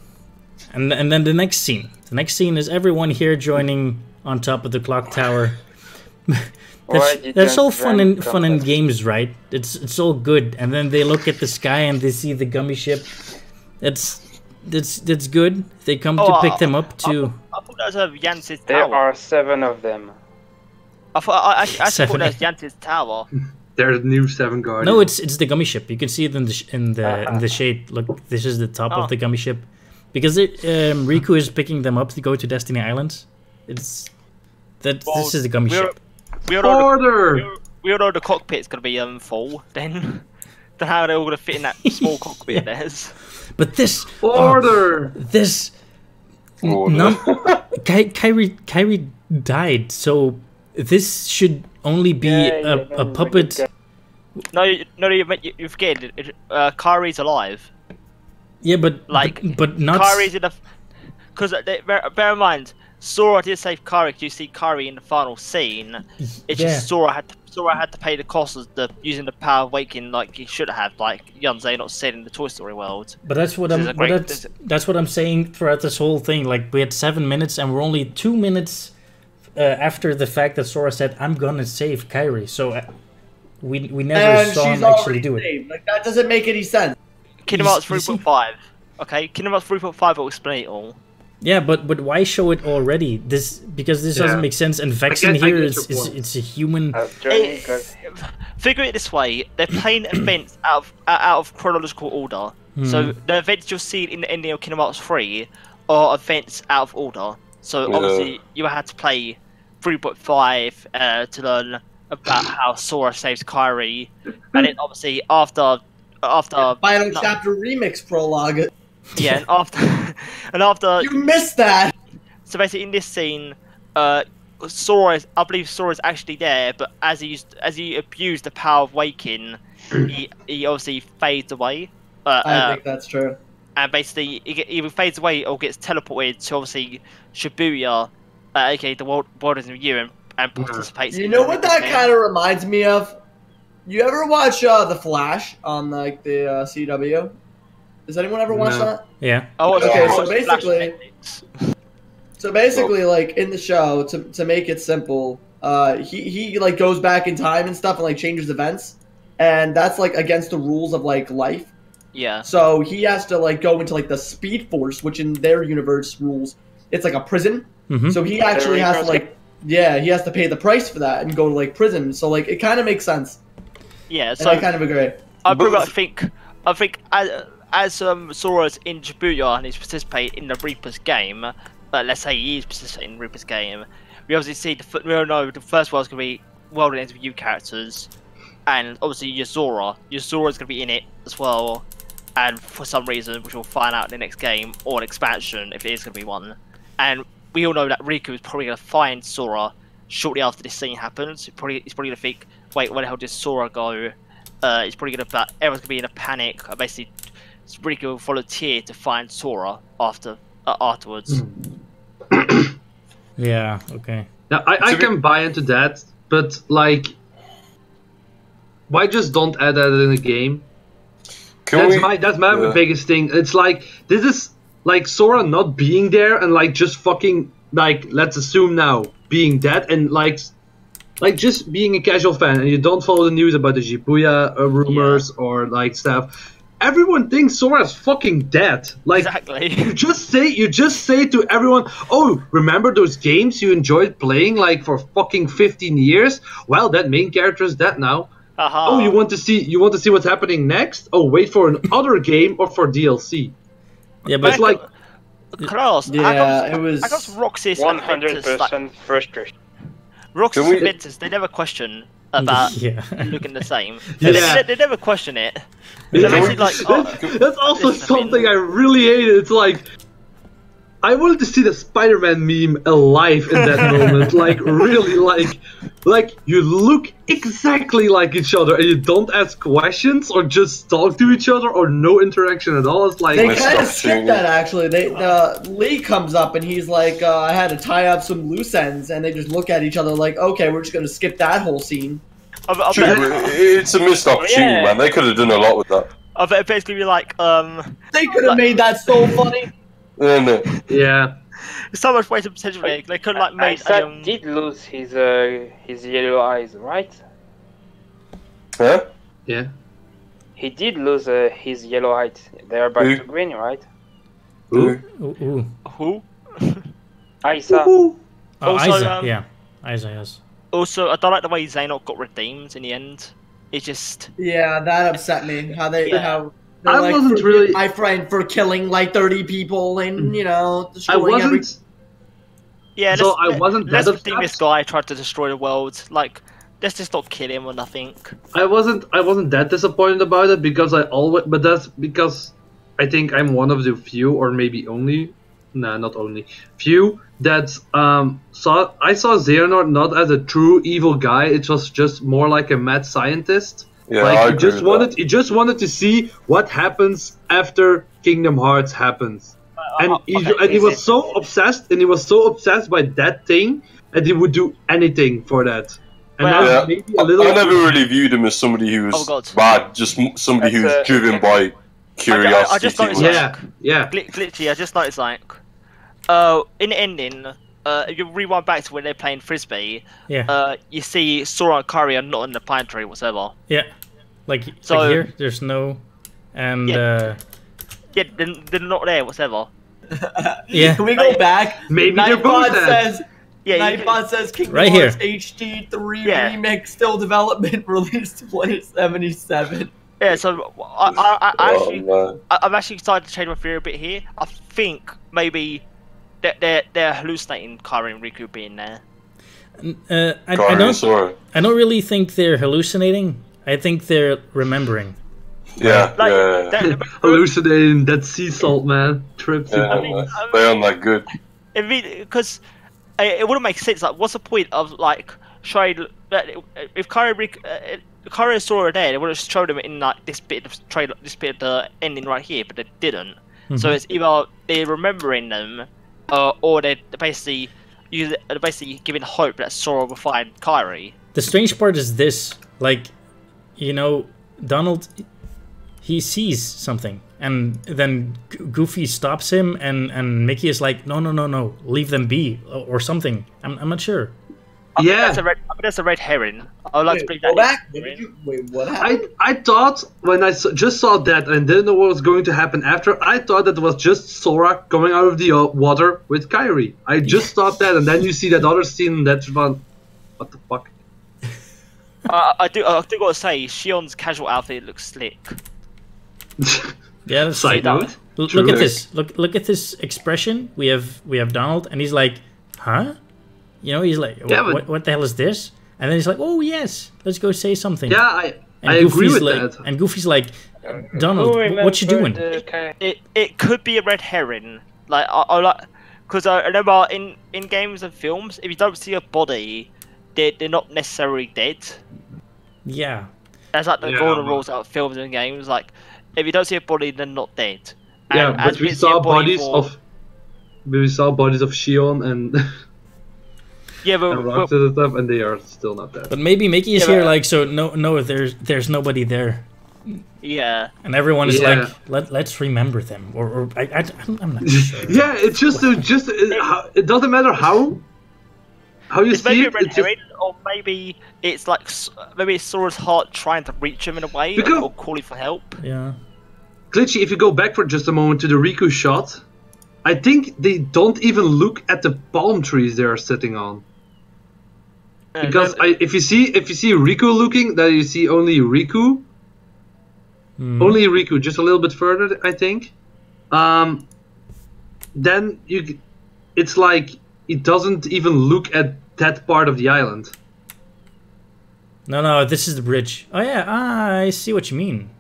And then the next scene. The next scene is everyone here joining on top of the clock tower. that's all fun and games, right? It's all good. And then they look at the sky and they see the gummy ship. That's good. They come to pick them up too. I thought that was a Yancey's tower. There are 7 of them. I thought that was Yancey's tower. There's new 7 guardians. No, it's the gummy ship. You can see it in the shade. Look, this is the top of the gummy ship, because Riku is picking them up to go to Destiny Islands. This is the gummy ship. We all know the cockpit's gonna be full. Then how are they all gonna fit in that small cockpit? There's. But this order. Kairi died, so this should only be a puppet. No, you forget. Kairi's alive. Yeah, but not. Kairi's in the. Because bear in mind, Sora did save Kairi. You see Kairi in the final scene. It's just Sora had to pay the cost of using the power of waking like he should have, like Young Xehanort said in the Toy Story world. But that's what that's what I'm saying throughout this whole thing. Like, we had 7 minutes, and we're only 2 minutes after the fact that Sora said, "I'm gonna save Kairi." So we never saw him actually do it. Like, that doesn't make any sense. Kingdom Hearts 3.5. Okay, Kingdom Hearts 3.5 will explain it all. Yeah, but why show it already? Because this doesn't make sense. And Vexen here it's a human. Figure it this way: they're playing events out of chronological order. So the events you'll see in the ending of Kingdom Hearts 3 are events out of order. So obviously you had to play 3.5 to learn about how Sora saves Kairi, and then obviously after final chapter remix prologue. Yeah, and after you missed that. So basically, in this scene, I believe Sora is actually there, but as he abused the power of waking, he obviously fades away. I think that's true. And basically, he either fades away or gets teleported to obviously Shibuya, aka the world is review, and participates. You know what that kind of reminds me of? You ever watch The Flash on like the CW? Does anyone ever watch that? Yeah. Oh, Okay, so so basically, like in the show, to make it simple, he like goes back in time and stuff and like changes events, and that's like against the rules of like life. Yeah. So he has to like go into like the Speed Force, which in their universe rules, it's like a prison. Mm-hmm. So he actually has to like, yeah, he has to pay the price for that and go to like prison. So like it kind of makes sense. Yeah. And So I kind of agree. I think as Sora's in Shibuya and he's participating in the Reaper's game, let's say he is participating in Reaper's game, we obviously see we all know the first world's gonna be world ends with you characters, and obviously Yozora is gonna be in it as well, and for some reason, which we'll find out in the next game or an expansion if it is gonna be one, and we all know that Riku is probably gonna find Sora shortly after this scene happens. He's probably gonna think, wait, where the hell did Sora go? He's probably gonna, everyone's gonna be in a panic. Basically, Riku will volunteer to find Sora afterwards. Yeah. Okay. Now I can buy into that, but like, why just don't add that in the game? That's my biggest thing. It's like this is like Sora not being there and like just fucking like let's assume now being dead and like just being a casual fan and you don't follow the news about the Shibuya rumors or like stuff. Everyone thinks Sora's fucking dead. Like exactly. you just say to everyone, "Oh, remember those games you enjoyed playing like for fucking 15 years? Well, that main character is dead now." Oh, you want to see what's happening next? Oh, wait for another game or for DLC. Yeah, but it's like Klaus, it was. I got Roxy's 100% frustration. Roxy's inventors, they never question about looking the same. They never question it. That's also something I really hated. It's like I wanted to see the Spider-Man meme alive in that moment. Like really, like you look exactly like each other and you don't ask questions or just talk to each other or no interaction at all. It's like they kind of skip that actually. Lee comes up and he's like, "I had to tie up some loose ends," and they just look at each other like, "Okay, we're just gonna skip that whole scene." It's a missed opportunity, man. They could have done a lot with that. I bet basically like they could have made that so funny. Yeah. There's so much wasted potential there. They could like make. Isaac did lose his yellow eyes, right? Huh? Yeah. He did lose his yellow eyes. They are back to green, right? Who? Isa. Oh, Isa. Yeah. Isa, yes. Also, I don't like the way Zaynok got redeemed in the end. It just... Yeah, that upset me. How they... I like, wasn't really... my friend for killing like 30 people and, you know, destroying I wasn't... Yeah, so I wasn't that upset. This guy tried to destroy the world. Like, let's just not kill him or nothing. I wasn't that disappointed about it because but that's because I think I'm one of the few, or maybe only... Nah, not only. Few that I saw Xehanort not as a true evil guy. It was just more like a mad scientist. Yeah, like I he just wanted to see what happens after Kingdom Hearts happens. He was so obsessed by that thing that he would do anything for that. And maybe a little. I never really viewed him as somebody who was bad, just somebody who's driven by curiosity. I just noticed, Glitchy, I just noticed, like, in the ending, if you rewind back to when they're playing Frisbee, you see Sora and Kairi are not in the pine tree whatsoever. Yeah. Like here, there's no... And, they're not there whatsoever. Can we go back? Maybe they're both says... Nightbot says Kingdom Hearts HD 3 remake still development, released 2077. Yeah, so I'm actually excited to change my theory a bit here. I think maybe they're hallucinating Kairi and Riku being there. I don't really think they're hallucinating. I think they're remembering. Yeah, hallucinating that sea salt, man. Trips. They aren't that good. Because it wouldn't make sense. Like, what's the point of like showing that if Kairi and Sora are there, they would have showed them in like this bit of trailer, this bit of the ending right here, but they didn't. Mm-hmm. So it's either they're remembering them, or they're basically giving hope that Sora will find Kairi. The strange part is this: like, you know, Donald, he sees something, and then Goofy stops him, and Mickey is like, no, leave them be, or something. I'm not sure. Yeah, that's a red herring. I would like to bring that. Wait, what happened? I thought when I just saw that and didn't know what was going to happen after, I thought that was just Sora coming out of the water with Kairi. I just thought that, and then you see that other scene, and that's one. What the fuck? I do gotta say, Shion's casual outfit looks slick. Yeah, that's Side note. Look at this. Look at this expression. We have Donald, and he's like, huh? You know, he's like, what the hell is this? And then he's like, oh yes, let's go say something. Yeah, I agree with that. And Goofy's like, Donald, what you doing? It could be a red herring. Like I like, because I remember in games and films, if you don't see a body, they're not necessarily dead. Yeah. That's like the golden rules out of films and games. Like, if you don't see a body, they're not dead. Yeah, but we saw bodies of Shion and yeah, but and stuff, and they are still not dead. But maybe Mickey is here, like, so no, there's nobody there. Yeah. And everyone is like, let's remember them, or I'm not sure. Yeah, it's just it doesn't matter how you it's see maybe it. Red herring, or maybe it's like it's Sora's heart trying to reach him in a way, or calling for help. Yeah. Glitchy, if you go back for just a moment to the Riku shot, I think they don't even look at the palm trees they are sitting on. Because if you see Riku looking, then you see only Riku. Only Riku, just a little bit further, I think. Then it's like it doesn't even look at that part of the island. No, this is the bridge. Oh yeah, I see what you mean.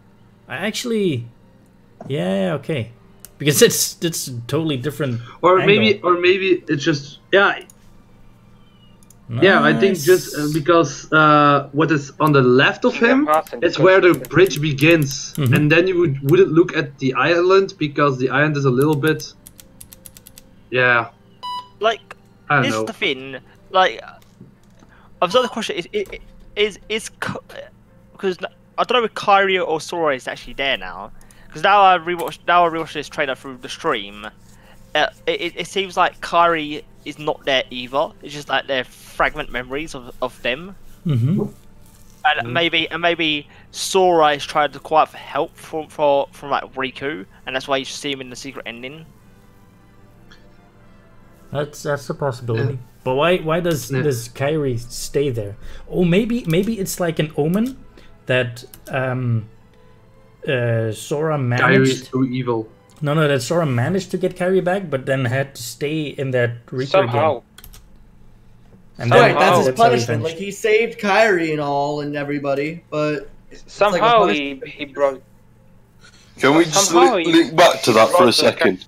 I actually, yeah, okay, because it's totally different. Or angle. maybe it's just Nice. Yeah, I think just because what is on the left of him, it's where the bridge begins, and then you wouldn't look at the island because the island is a little bit, Like, I don't this know. is the thing. Like, I've got the question: is because I don't know if Kairi or Sora is actually there now. Because now I rewatched this trailer through the stream. It seems like Kairi is not there either. It's just like their fragment memories of them. And maybe Sora is trying to acquire for help from like Riku, and that's why you see him in the secret ending. That's a possibility. But why does Kairi stay there? Oh, maybe it's like an omen that Sora managed. Kairi is too evil. No, that Sora managed to get Kairi back, but then had to stay in that Riku Somehow. again. And That's his how he punishment. vanished. Like, he saved Kairi and all and everybody, but Somehow like he brought. Can we just Somehow link back to that for a second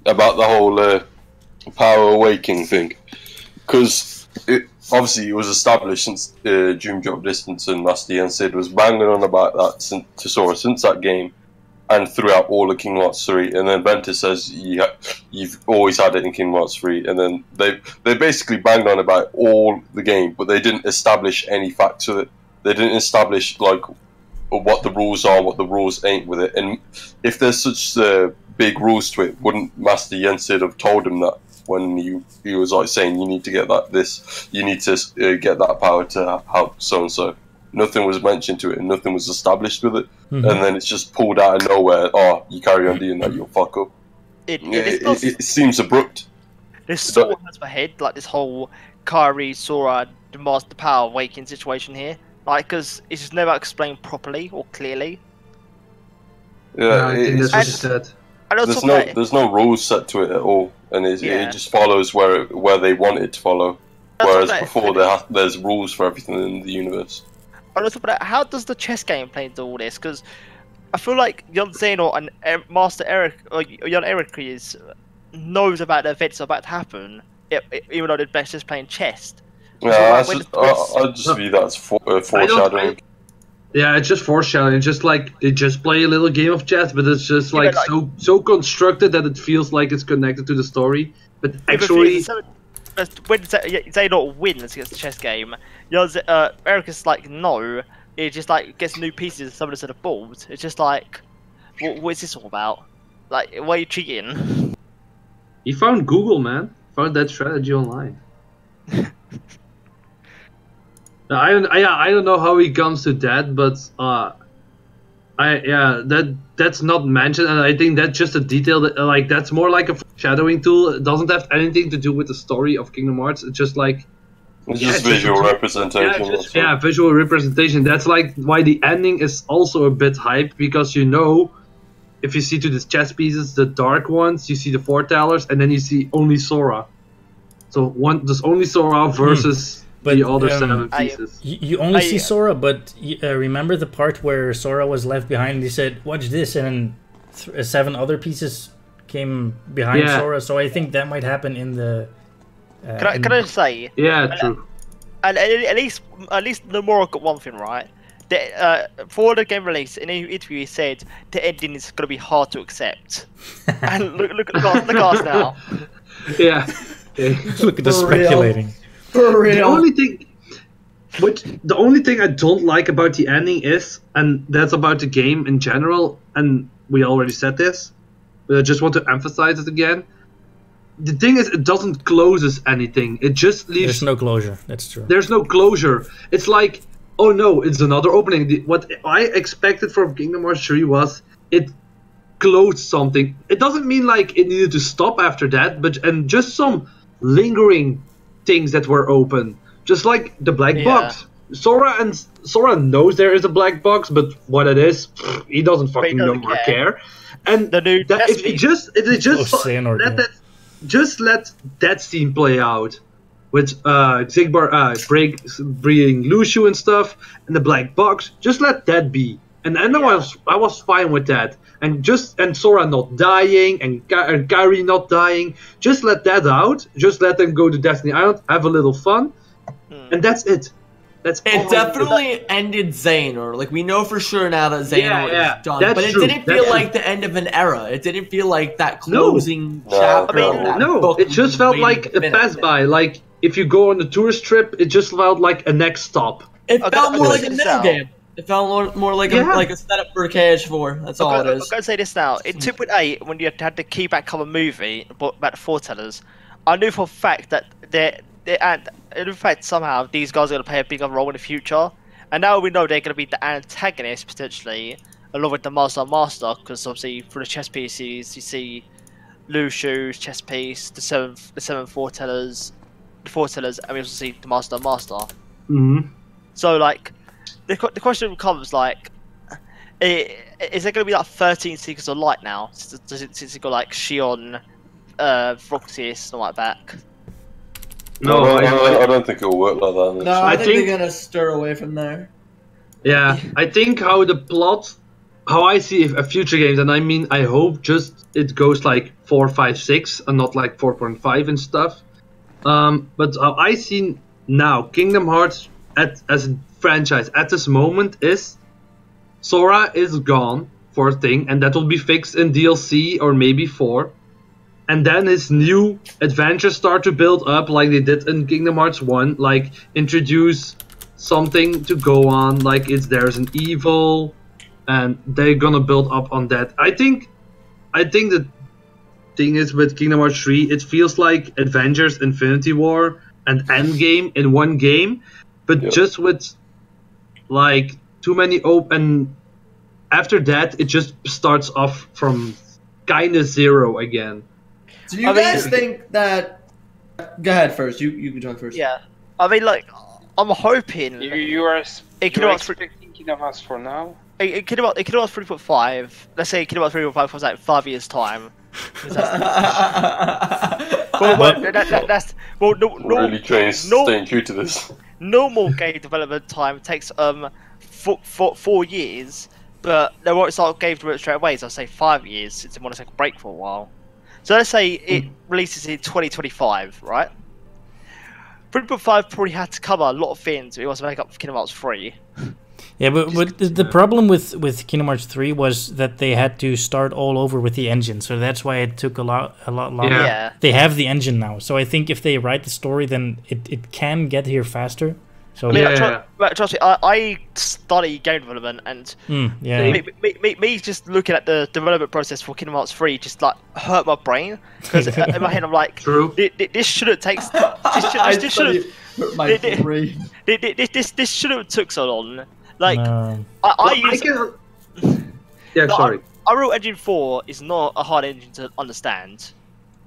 about the whole power awakening thing? Because obviously it was established since Doom Drop Distance and Master Yen Sid was banging on about that to Sora since that game. And throughout all of Kingdom Hearts 3, and then Ventus says you've always had it in Kingdom Hearts 3, and then they basically banged on about all the game, but they didn't establish any facts with it. They didn't establish like what the rules are, what the rules ain't with it. And if there's such big rules to it, wouldn't Master Yen Sid have told him that when he was like saying you need to get you need to get that power to help so and so? Nothing was mentioned to it, and nothing was established with it, and then it's just pulled out of nowhere. Oh, you carry on doing that, you'll fuck up. It seems abrupt. This sort of hurts my head, like this whole Kairi, Sora, demands the power awakening situation here. Like, because it's just never explained properly or clearly. Yeah, I think that's what he said. There's no rules set to it at all, and it just follows where they want it to follow. Whereas before there's rules for everything in the universe. But how does the chess game play into all this? Because I feel like Jon Xehanort and Master Eric, or Jon Eric, knows about the events about to happen, even though they're best just playing chess. Yeah, I just view that as foreshadowing. Yeah, it's just foreshadowing. It's just like they just play a little game of chess, but it's just like so constructed that it feels like it's connected to the story. But actually, when Xehanort wins against the chess game, Eric is like, no, it just like gets new pieces. Some of the sort of balls. It's just like, what is this all about? Like, why are you cheating? He found Google, man. Found that strategy online. I don't know how he comes to that, but that's not mentioned, and I think that's just a detail that like that's more like a foreshadowing tool. It doesn't have anything to do with the story of Kingdom Hearts. It's just like it's just visual representation. Visual representation. That's like why the ending is also a bit hype, because you know, if you see to the chess pieces, the dark ones, you see the foretellers, and then you see only Sora. So there's only Sora versus the other 7 pieces. You only see Sora, but remember the part where Sora was left behind and he said, watch this, and then 7 other pieces came behind Sora, so I think that might happen in the... Can I just say... Yeah, true. And at least Nomura got one thing right. For the game release, in an interview he said the ending is going to be hard to accept. And look at us now. Yeah. Look at the speculating. For real. The only thing I don't like about the ending is, and that's about the game in general, and we already said this, but I just want to emphasize it again. The thing is, it doesn't closes anything. It just leaves... There's no closure, that's true. There's no closure. It's like, oh no, it's another opening. What I expected from Kingdom Hearts 3 was, it closed something. It doesn't mean like it needed to stop after that, and just some lingering things that were open, just like the black box. Sora knows there is a black box, but what it is, he doesn't fucking know or care. And if it just let that scene play out with Zigbar bringing Lucio and stuff, and the black box. Just let that be. And I was fine with that. And Sora not dying and Kairi not dying. Just let that out. Just let them go to Destiny Island, have a little fun, and that's it. It definitely ended Xehanort. Like, we know for sure now that Xehanort is done. But it didn't feel like the end of an era. It didn't feel like that closing chapter. It just felt like a pass by. Like, if you go on a tourist trip, it just felt like a next stop. It felt more like a middle game. It felt more like a setup for KH4. That's all it is. I'm going to say this now. In 2.8, when you had the keyback cover movie about the foretellers, I knew for a fact that in fact, somehow these guys are going to play a bigger role in the future. And now we know they're going to be the antagonists, potentially, along with the Master, because obviously through the chess pieces, you see Lucio's chess piece, the seven foretellers, and we also see the Master. Mm-hmm. So, like, the question becomes, like, is there going to be, like, 13 Seekers of Light now, since you got, like, Shion, Roxas, and all like that? No, I don't think it'll work like that. No, I think they're gonna stir away from there. Yeah, I think how I see a future games, and I mean, I hope just it goes like 4, 5, 6, and not like 4.5 and stuff. But how I see now Kingdom Hearts as a franchise at this moment is Sora is gone for a thing, and that will be fixed in DLC or maybe 4. And then his new adventures start to build up like they did in Kingdom Hearts 1, like introduce something to go on, like there's an evil, and they're gonna build up on that. I think the thing is with Kingdom Hearts 3, it feels like Avengers Infinity War and Endgame in one game, but just with like too many open. After that, it just starts off from kind of zero again. Do you guys think that? Go ahead first. You can talk first. Yeah, I mean, like, I'm hoping you are expecting Kingdom Hearts for now. Kingdom Hearts 3.5. Let's say Kingdom Hearts 3.5 was like 5 years time. Staying true to this. Normal game development time takes 4 years, but they won't start game development straight away. So I say 5 years since they want to take a break for a while. So let's say it releases in 2025, right? 3.5 probably had to cover a lot of things. It was to make up for Kingdom Hearts 3. Yeah, but the problem with Kingdom Hearts 3 was that they had to start all over with the engine, so that's why it took a lot longer. Yeah. They have the engine now, so I think if they write the story, then it can get here faster. So I mean, trust me, I study game development, and me just looking at the development process for Kingdom Hearts 3 just like hurt my brain, because in my head I'm like, this shouldn't take. This shouldn't have took so long. Like Unreal Engine 4 is not a hard engine to understand.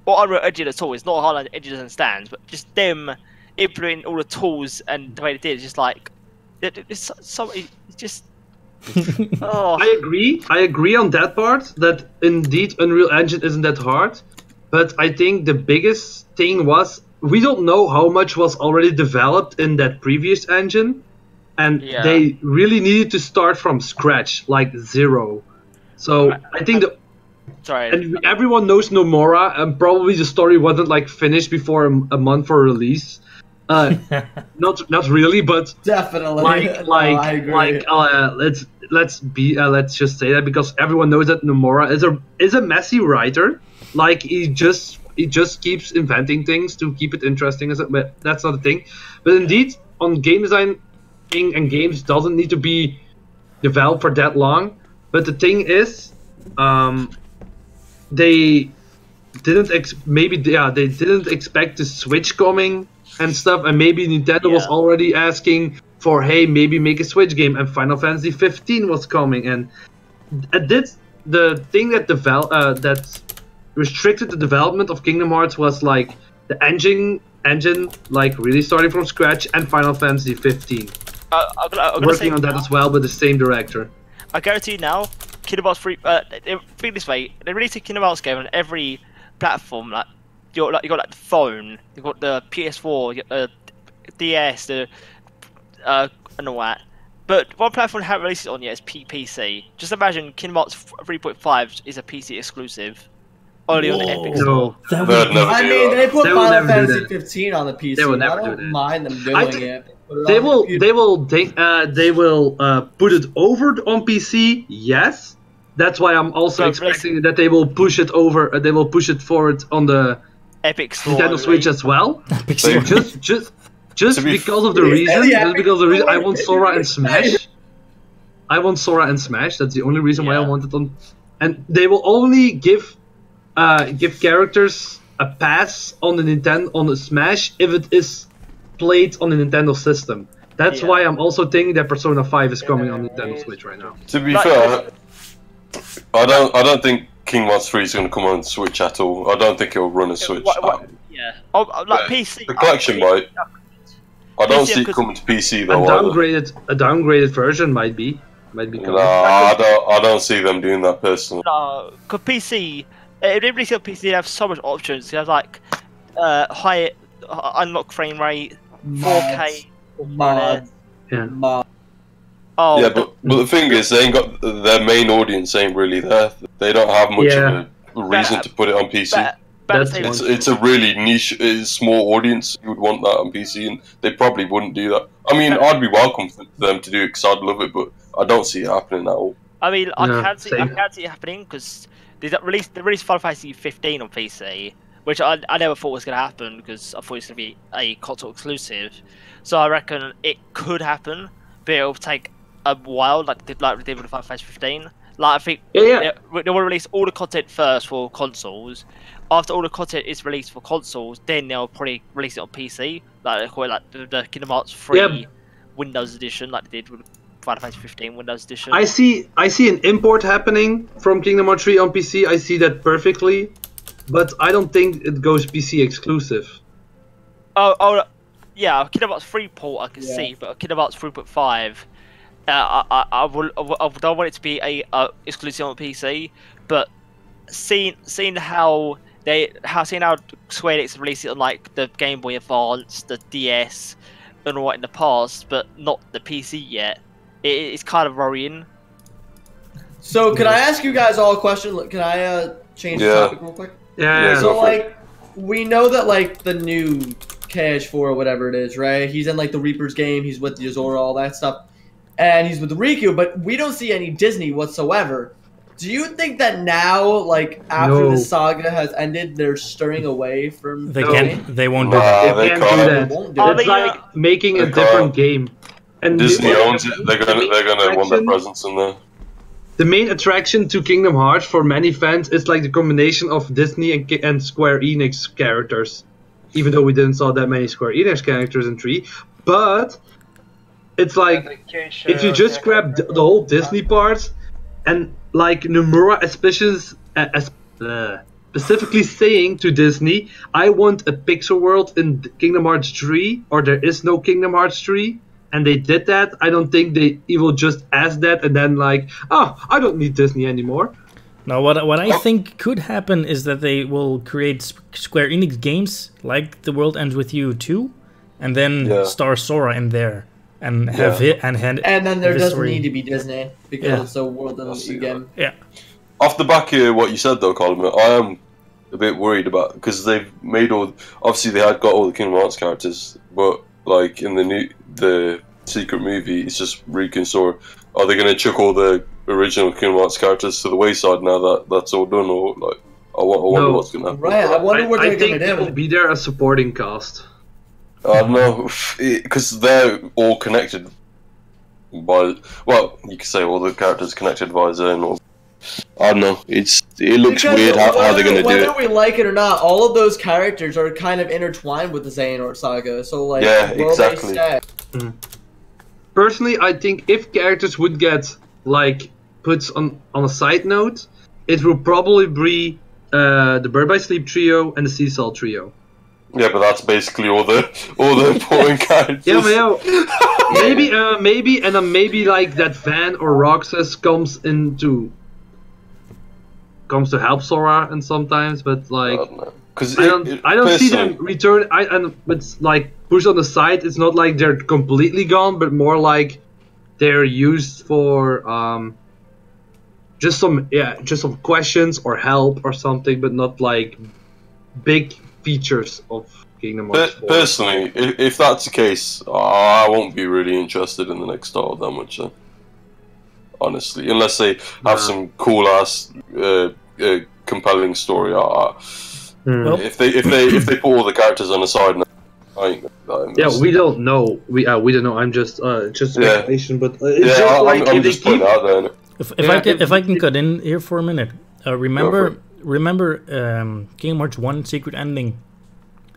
Or Unreal Engine at all is not a hard engine to understand, but just them implementing all the tools and the way they did is just like it's just I agree on that part, that indeed Unreal Engine isn't that hard, but I think the biggest thing was we don't know how much was already developed in that previous engine, and they really needed to start from scratch, like zero. So I think and everyone knows Nomura, and probably the story wasn't like finished before a month for release. Not really, but definitely. I agree. Let's just say that, because everyone knows that Nomura is a messy writer. Like he just keeps inventing things to keep it interesting. But that's not a thing. But indeed, on game design and games doesn't need to be developed for that long. But the thing is, they didn't expect the Switch coming and stuff, and maybe Nintendo was already asking for, hey, maybe make a Switch game, and Final Fantasy 15 was coming, and the thing that that restricted the development of Kingdom Hearts was like the engine like really starting from scratch, and Final Fantasy 15 working on that as well, but the same director. I guarantee you now, Kingdom Hearts 3. Think this way: they released a Kingdom Hearts game on every platform. Like you got like the phone, you got the PS4, you got the DS, and all that. But one platform they haven't released it on yet is PC. Just imagine Kingdom Hearts 3.5 is a PC exclusive, only on the Epic Store. I mean, they put Final Fantasy 15 on the PC. I don't mind them doing it. They will put it over on PC. Yes, that's why I'm also expecting that they will push it over. They will push it forward on the Epic Store, Nintendo Switch as well. Just because of the reason. Just because of the reason. I want Sora and Smash. That's the only reason why I want it on. And they will only give characters a pass on the Smash if it is played on the Nintendo system. That's why I'm also thinking that Persona 5 is coming on Nintendo Switch right now. To be fair, I don't think Kingdom Hearts 3 is going to come on Switch at all. I don't think it'll run a Switch. PC. The collection might. I don't see it coming to PC though. A downgraded version might be coming. No, I don't see them doing that personally. No, because PC, if they release on PC, they have so much options. They have like high unlock frame rate, 4K, mods. Oh, yeah, but the thing is, they ain't got their main audience ain't really there. They don't have much of a reason to put it on PC. It's a really niche, small audience who would want that on PC, and they probably wouldn't do that. I mean, I'd be welcome for them to do it because I'd love it, but I don't see it happening at all. I mean, I can't see it happening because they released Final Fantasy 15 on PC, which I never thought was going to happen because I thought it was going to be a console exclusive. So I reckon it could happen, but it'll take a while, like they did with Final Fantasy 15. Like I think they will release all the content first for consoles. After all the content is released for consoles, then they'll probably release it on PC. Like they call it like the Kingdom Hearts 3 Windows Edition, like they did with Final Fantasy 15 Windows Edition. I see an import happening from Kingdom Hearts 3 on PC. I see that perfectly, but I don't think it goes PC exclusive. Yeah, Kingdom Hearts 3 port I can see, but Kingdom Hearts 3.5. I don't want it to be a exclusive on PC, but seeing how Square Enix released it on like the Game Boy Advance, the DS, and all that in the past, but not the PC yet, it's kind of worrying. So can I ask you guys all a question? Can I change the topic real quick? Yeah. So like, we know that like the new KH4 or whatever it is, right? He's in like the Reaper's game. He's with Yozora, all that stuff. And he's with Riku, but we don't see any Disney whatsoever. Do you think that now, like after No. the saga has ended, they're stirring away from? They No. can't. They won't do that. Nah, They they can't do can't. that. Won't do Are it. It's they, like making a they different can't. game. And Disney the- owns it. They're gonna want their presence in there. The main attraction to Kingdom Hearts for many fans is like the combination of Disney and Square Enix characters. Even though we didn't saw that many Square Enix characters in 3, but it's like if you just grab the whole Disney parts and like Nomura specifically saying to Disney, I want a pixel world in Kingdom Hearts 3, or there is no Kingdom Hearts 3. And they did that. I don't think they will just ask that and then like, oh, I don't need Disney anymore. No, what I think could happen is that they will create Square Enix games like The World Ends With You 2, and then Star Sora in there, and have it and then there doesn't need to be Disney because it's a World Ends With You game. Yeah. Off the back of what you said though, Colin, I am a bit worried about because they've made obviously they had got all the Kingdom Hearts characters, but like in the secret movie, it's just Riku and Sora. Are they going to chuck all the original Kingdom Hearts characters to the wayside now that that's all done, or like I wonder what's going to happen? Right, I wonder what they're going to do. I think they'll be there as supporting cast. I don't know, because they're all connected by, well, you could say all the characters connected by Zone, or I don't know. It looks weird how they're going to do it. Whether we like it or not, all of those characters are kind of intertwined with the Xehanort saga. So like, yeah, exactly. Personally, I think if characters would get like put on a side note, it will probably be the Bird by Sleep trio and the Seesaw trio. Yeah, but that's basically all the important characters. Yeah, but maybe, and then maybe like that Van or Roxas comes to help Sora, and sometimes, but like I don't see them return. And it's like pushed on the side. It's not like they're completely gone, but more like they're used for just some questions or help or something, but not like big features of Kingdom Hearts 4. Personally, if that's the case, I won't be really interested in the next title that much. Honestly, unless they have some cool ass, compelling story. If they put all the characters on the side, we don't know. We don't know. I'm just speculation, but it's just like I'm if they just putting it out there. If I can cut in here for a minute, remember Kingdom Hearts 1 Secret Ending?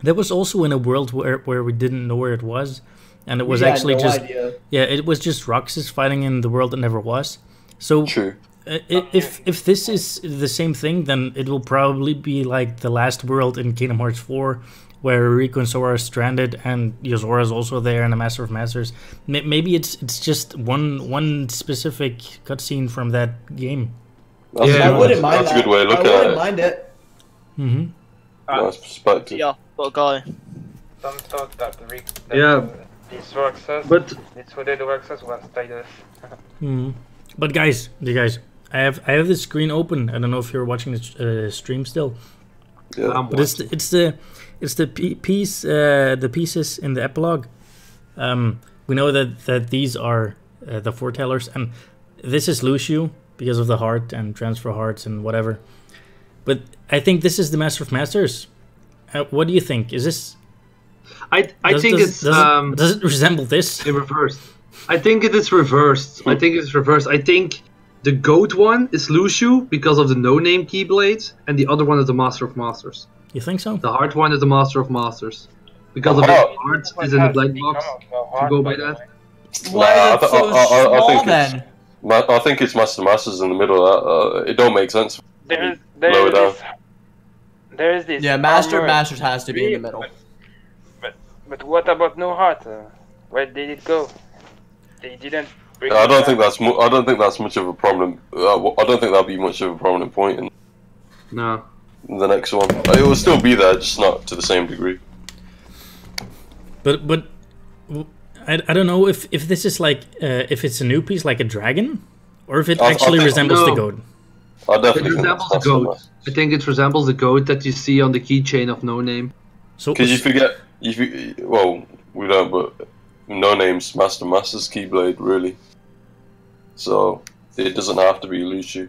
That was also in a world where we didn't know where it was, and it was actually it was just Roxas fighting in the world that never was. So true. If this is the same thing, then it will probably be like the last world in Kingdom Hearts 4, where Riku and Sora are stranded, and Yozora is also there, and the Master of Masters. Maybe it's just one specific cutscene from that game. I wouldn't mind that's a good way of looking at it. I wouldn't mind it. Mm-hmm. Nice perspective. Yeah, got a guy. Some thought that this Roxas, this hooded Roxas was Tidus. But guys, I have this screen open. I don't know if you're watching the stream still. Yeah. But it's the pieces in the epilogue. We know that these are the foretellers, and this is Lucio because of the heart and transfer hearts and whatever. But I think this is the Master of Masters. What do you think? Is this? I think does it resemble this in reverse? I think it is reversed. I think the goat one is Lucio because of the no-name Keyblade, and the other one is the Master of Masters. You think so? The heart one is the Master of Masters because of the heart is in the black box. To go by that. Why is it so small then? I think it's Master Masters in the middle of that. It don't make sense. There is this. Yeah, Master Masters has to be in the middle. But what about no heart? Where did it go? They didn't. I don't think that's much of a problem. I don't think that'll be much of a prominent point in the next one. It will still be there, just not to the same degree. But I don't know if this is like if it's a new piece like a dragon, or if it actually resembles the goat. I definitely it resembles the goat. I think it resembles the goat that you see on the keychain of No Name. So because we don't, but No Name's Masters Keyblade really. So it doesn't have to be Lucio.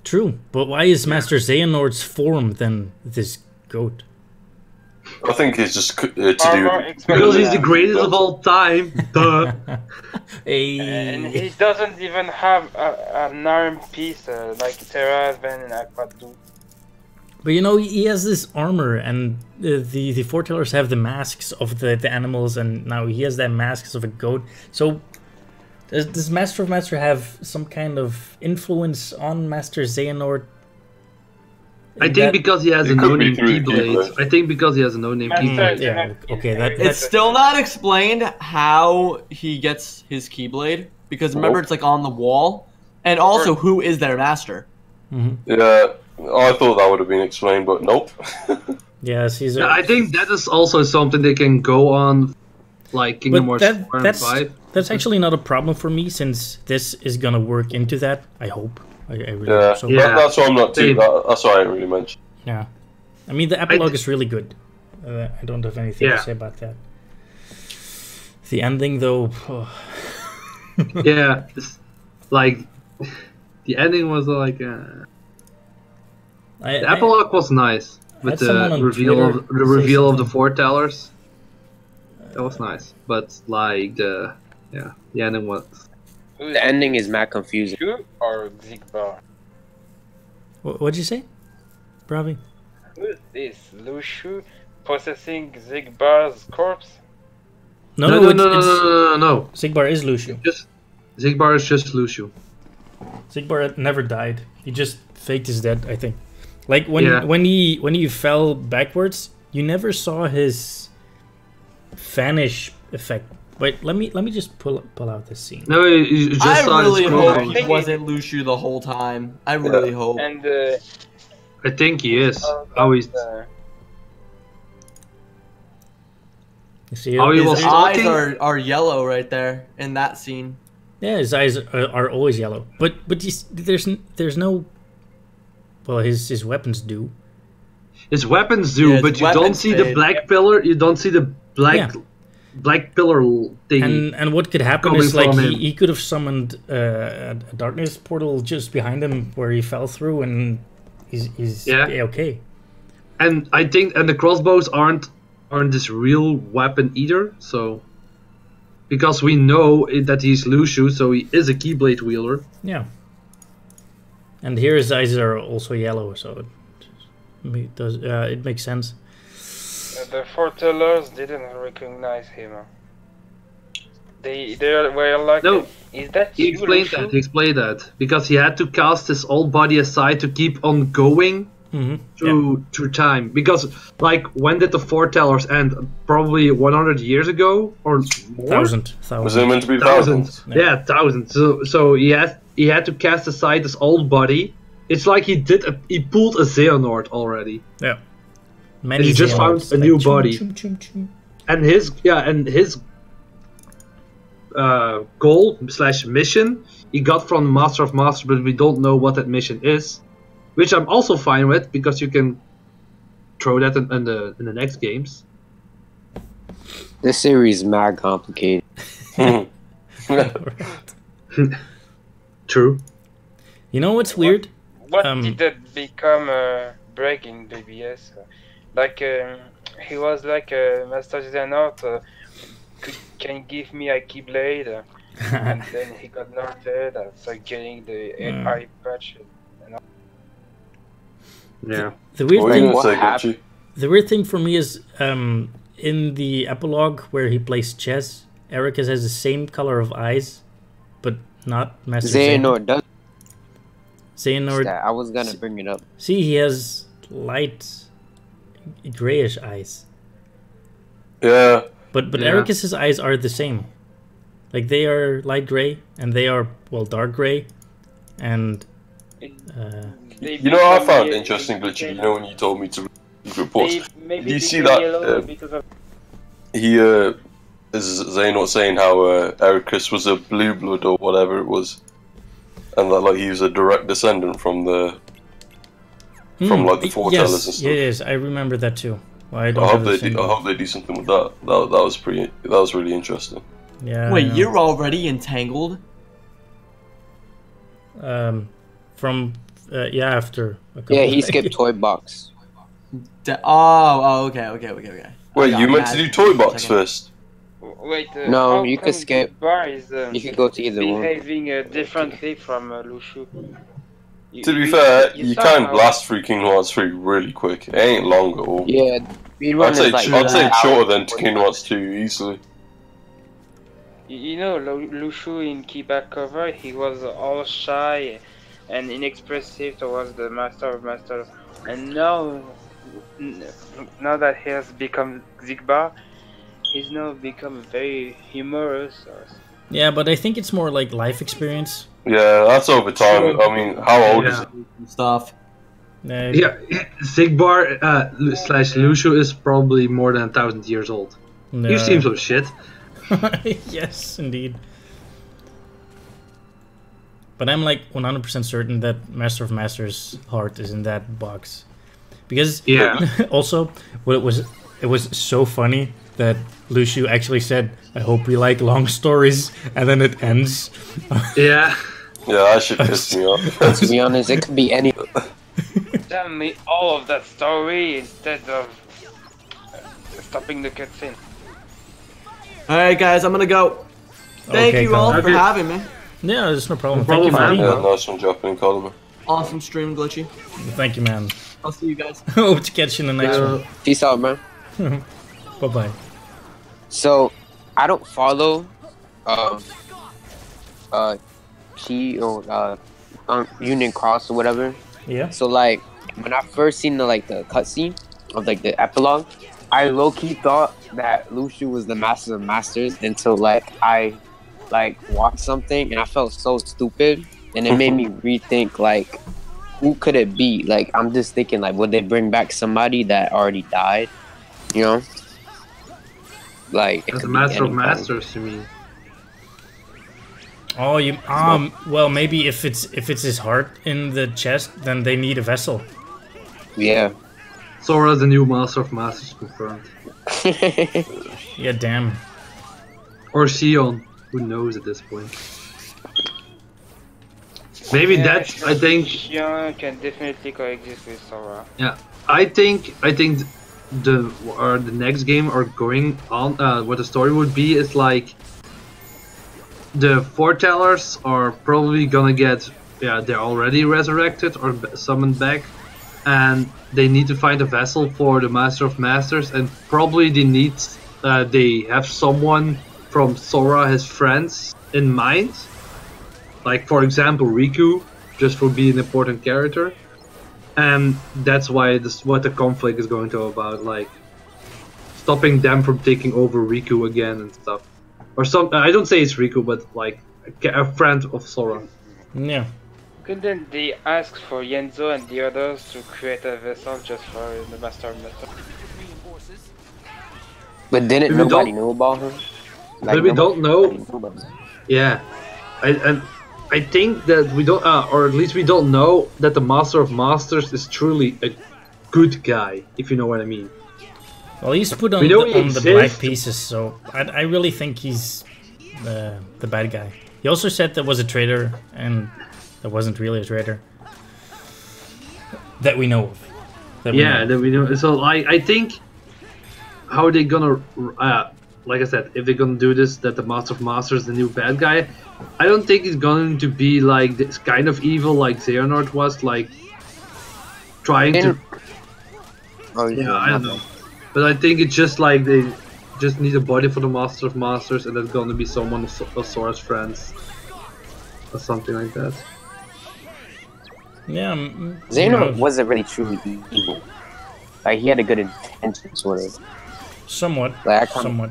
True, but why is Master Xehanort's form then this goat? I think it's just to do because he's the greatest of all time. Duh. And he doesn't even have an arm piece like Terra, Van, and Aqua do. But you know, he has this armor, and the foretellers have the masks of the animals, and now he has the masks of a goat. So does Master of Master have some kind of influence on Master Xehanort? I think because he has a no-name Keyblade. I think because he has a no-name Keyblade. Yeah, okay. It's still not explained how he gets his Keyblade, because remember it's like on the wall, and also who is their master. Yeah, I thought that would have been explained, but nope. Yeah, Caesar. I think that is also something they can go on, like Kingdom Hearts 4 and 5. That's actually not a problem for me, since this is gonna work into that. I hope. I really hope so. That's why I'm not too. That's why I didn't really mention. Yeah, I mean the epilogue is really good. I don't have anything to say about that. The ending, though. Yeah, it's like the ending was like. The epilogue was nice with the reveal of the foretellers. That was nice, but like the ending was. The ending is mad confusing. Lushu or Zigbar? What'd you say, Bravi? Who is this? Lushu possessing Zigbar's corpse? No. Zigbar is Lushu. Zigbar is just Lushu. Zigbar never died. He just faked his death, I think. Like when he fell backwards, you never saw his vanish effect. Wait, let me just pull out this scene. No, you just I really hope he wasn't Lushu the whole time. I really hope. And I think he is. Always. You see, his eyes are yellow right there in that scene. Yeah, his eyes are always yellow. But there's no. Well, his weapons do. His weapons do, but you don't see the black pillar. You don't see the black pillar thing. And what could happen is like he could have summoned a darkness portal just behind him where he fell through, and he's okay. And I think the crossbows aren't this real weapon either. So because we know that he's Lushu, so he is a Keyblade wielder. Yeah. And here his eyes are also yellow, so it makes sense. The foretellers didn't recognize him. They were like, no. Is that he you, explained Lushu? that. He explained that because he had to cast his old body aside to keep on going through time. Because like when did the foretellers end? Probably 100 years ago or more. Thousand. Was it meant to be thousands? Yeah, thousands. So he had to cast aside his old body. It's like he pulled a Xehanort already. Yeah. And he just found a new body. And his goal / mission he got from Master of Master, but we don't know what that mission is, which I'm also fine with because you can throw that in the next games. This series is mad complicated. True. You know what's weird? What did that become breaking BBS? Like he was like Master Xehanort. Can you give me a Keyblade? And then he got nerfed. So getting the eye patch. Yeah. The weird thing for me is in the epilogue where he plays chess, Ericus has the same color of eyes, but not Master Xehanort does. Xehanort. I was gonna bring it up. See, he has light grayish eyes. Yeah. But Ericus's eyes are the same. Like they are light gray and they are dark gray, and. You know what I found interesting, Glitchy? You know when you told me to read reports? Did you see that? He is Xehanort saying how Ericus was a blue blood or whatever it was, and that like he was a direct descendant from the like the foretellers and stuff. Yes, I remember that too. Well, I hope they do something with that. That was really interesting. Yeah. Wait, you're already entangled? From Yeah, after a couple. Yeah, he skipped Toy Box. Okay. Wait, I you got meant to mad do Toy for a Box second. first? Wait, No, how you come could skip. Bar is You could go to either one. behaving differently from Lushu? To be fair, you you saw can how- blast through Kingdom Hearts 3 really quick. It ain't long at all. Yeah, speedrun I'd say, is like. I'd say it's shorter than 40 Kingdom Hearts 2 easily. You know, Lushu in Keyback cover, he was all shy and inexpressive towards the Master of Masters, and now that he has become Zigbar, he's now become very humorous. Yeah, but I think it's more like life experience. Yeah, that's over time. I mean, how old is he? Stuff. Yeah, Zigbar slash Lushu is probably more than 1,000 years old. No. You've seen some shit. Yes, indeed. But I'm like 100% certain that Master of Masters' heart is in that box, because also, it was so funny that Lushu actually said, "I hope we like long stories," and then it ends. Yeah. Yeah, that shit pissed me off. To be honest, it could be any. Tell me all of that story instead of stopping the cutscene. Alright, guys, I'm gonna go. Thank you all for having me. Yeah, there's no problem. No Thank you for problem, being Yeah, here. nice one dropping in Column. Awesome stream, Glitchy. Thank you, man. I'll see you guys. Hope to catch you in the next one. Peace out, man. Bye bye. So, I don't follow Chi or Union Cross or whatever. Yeah. So like when I first seen the cutscene of like the epilogue, I low key thought that Lushu was the Master of Masters until like I watched something and I felt so stupid, and it made me rethink like who could it be? Like I'm just thinking like would they bring back somebody that already died? You know? Like As a Master of Masters, you mean? Oh, you well maybe if it's his heart in the chest, then they need a vessel. Yeah. Sora, the new Master of Masters, confirmed. Yeah, damn. Or Sion, who knows at this point? Maybe that's. I think. Xion can definitely coexist with Sora. Yeah, I think the next game or going on, what the story would be is like the foretellers are probably gonna get, they're already resurrected or summoned back, and they need to find a vessel for the Master of Masters, and probably they have someone from Sora, his friends, in mind. Like for example Riku, just for being an important character. And that's why what the conflict is going to about, like stopping them from taking over Riku again and stuff. Or some, I don't say it's Riku, but like a friend of Sora. Yeah. Couldn't they ask for Yenzo and the others to create a vessel just for the Master of Masters? But didn't nobody know about him? Like, we don't know. Yeah, I think that we don't, or at least we don't know that the Master of Masters is truly a good guy, if you know what I mean. Well, he's put on the black pieces, so I really think he's the bad guy. He also said there was a traitor, and there wasn't really a traitor that we know of. That we know. So I think how they gonna, like I said, if they're gonna do this, that the Master of Masters is the new bad guy, I don't think it's going to be like this kind of evil like Xehanort was, like trying to. Oh yeah, I don't know. But I think it's just like they just need a body for the Master of Masters, and that's gonna be someone of Sora's friends, or something like that. Yeah, Xehanort wasn't really truly evil. Like he had a good intention, sort of. Somewhat. Like,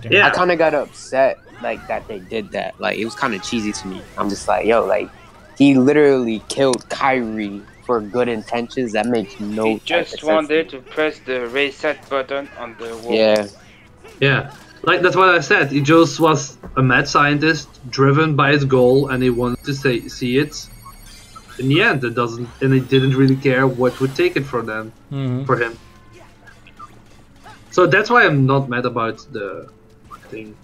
yeah. I kind of got upset like that they did that. Like it was kind of cheesy to me. I'm just like, yo, like he literally killed Kyrie for good intentions. That makes no. He just wanted to press the reset button on the wall. Yeah. Yeah. Like that's what I said. He just was a mad scientist, driven by his goal, and he wanted to see it. In the end, he didn't really care what would take it for them, for him. So that's why I'm not mad about the thing,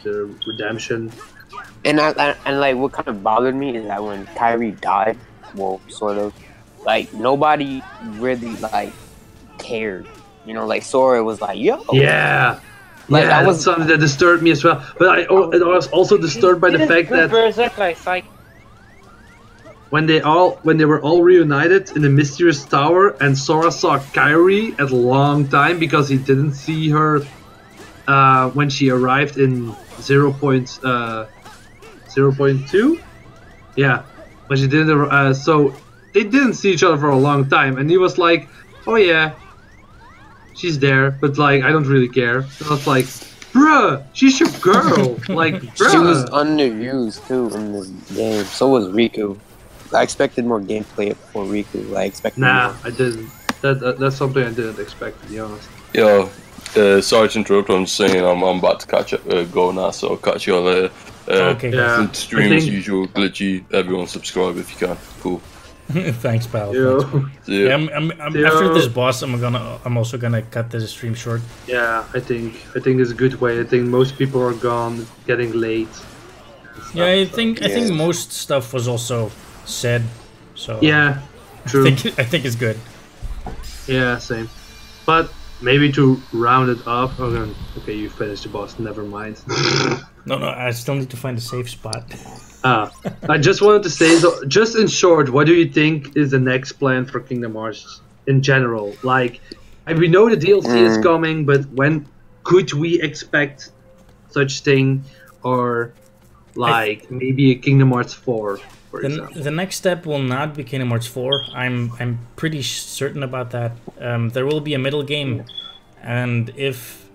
the redemption. And like what kind of bothered me is that when Kyrie died, well, sort of, like nobody really like cared. You know, like Sora was like, yo. Yeah. Like, yeah, I was that's something that disturbed me as well. But I was also disturbed by the fact that Berserk like when they were all reunited in the mysterious tower, and Sora saw Kairi at a long time because he didn't see her when she arrived in 0.2. Yeah, when she didn't. So they didn't see each other for a long time, and he was like, "Oh yeah, she's there, but like I don't really care." And I was like, "Bruh, she's your girl." Like, bruh. She was underused too in this game. So was Riku. I expected more gameplay for Riku. I expected Nah, more. I didn't. That's something I didn't expect, to be honest. Yo, sorry to interrupt. I'm just saying I'm about to go now, so I'll catch you all later. Okay, yeah. Stream as usual, glitchy. Everyone subscribe if you can. Cool. Thanks, pal. Yo. Thanks. Yeah, after this boss, I'm also gonna cut this stream short. Yeah, I think it's a good way. I think most people are gone, getting late. Yeah, I think most stuff was also said. So yeah, true. I think it's good. Yeah, same. But maybe to round it up, okay, you finished the boss. Never mind. No, I still need to find a safe spot. I just wanted to say, so, just in short, what do you think is the next plan for Kingdom Hearts in general? Like, we know the DLC is coming, but when could we expect such thing, or like maybe a Kingdom Hearts 4, for example? The next step will not be Kingdom Hearts 4. I'm pretty certain about that. There will be a middle game, and if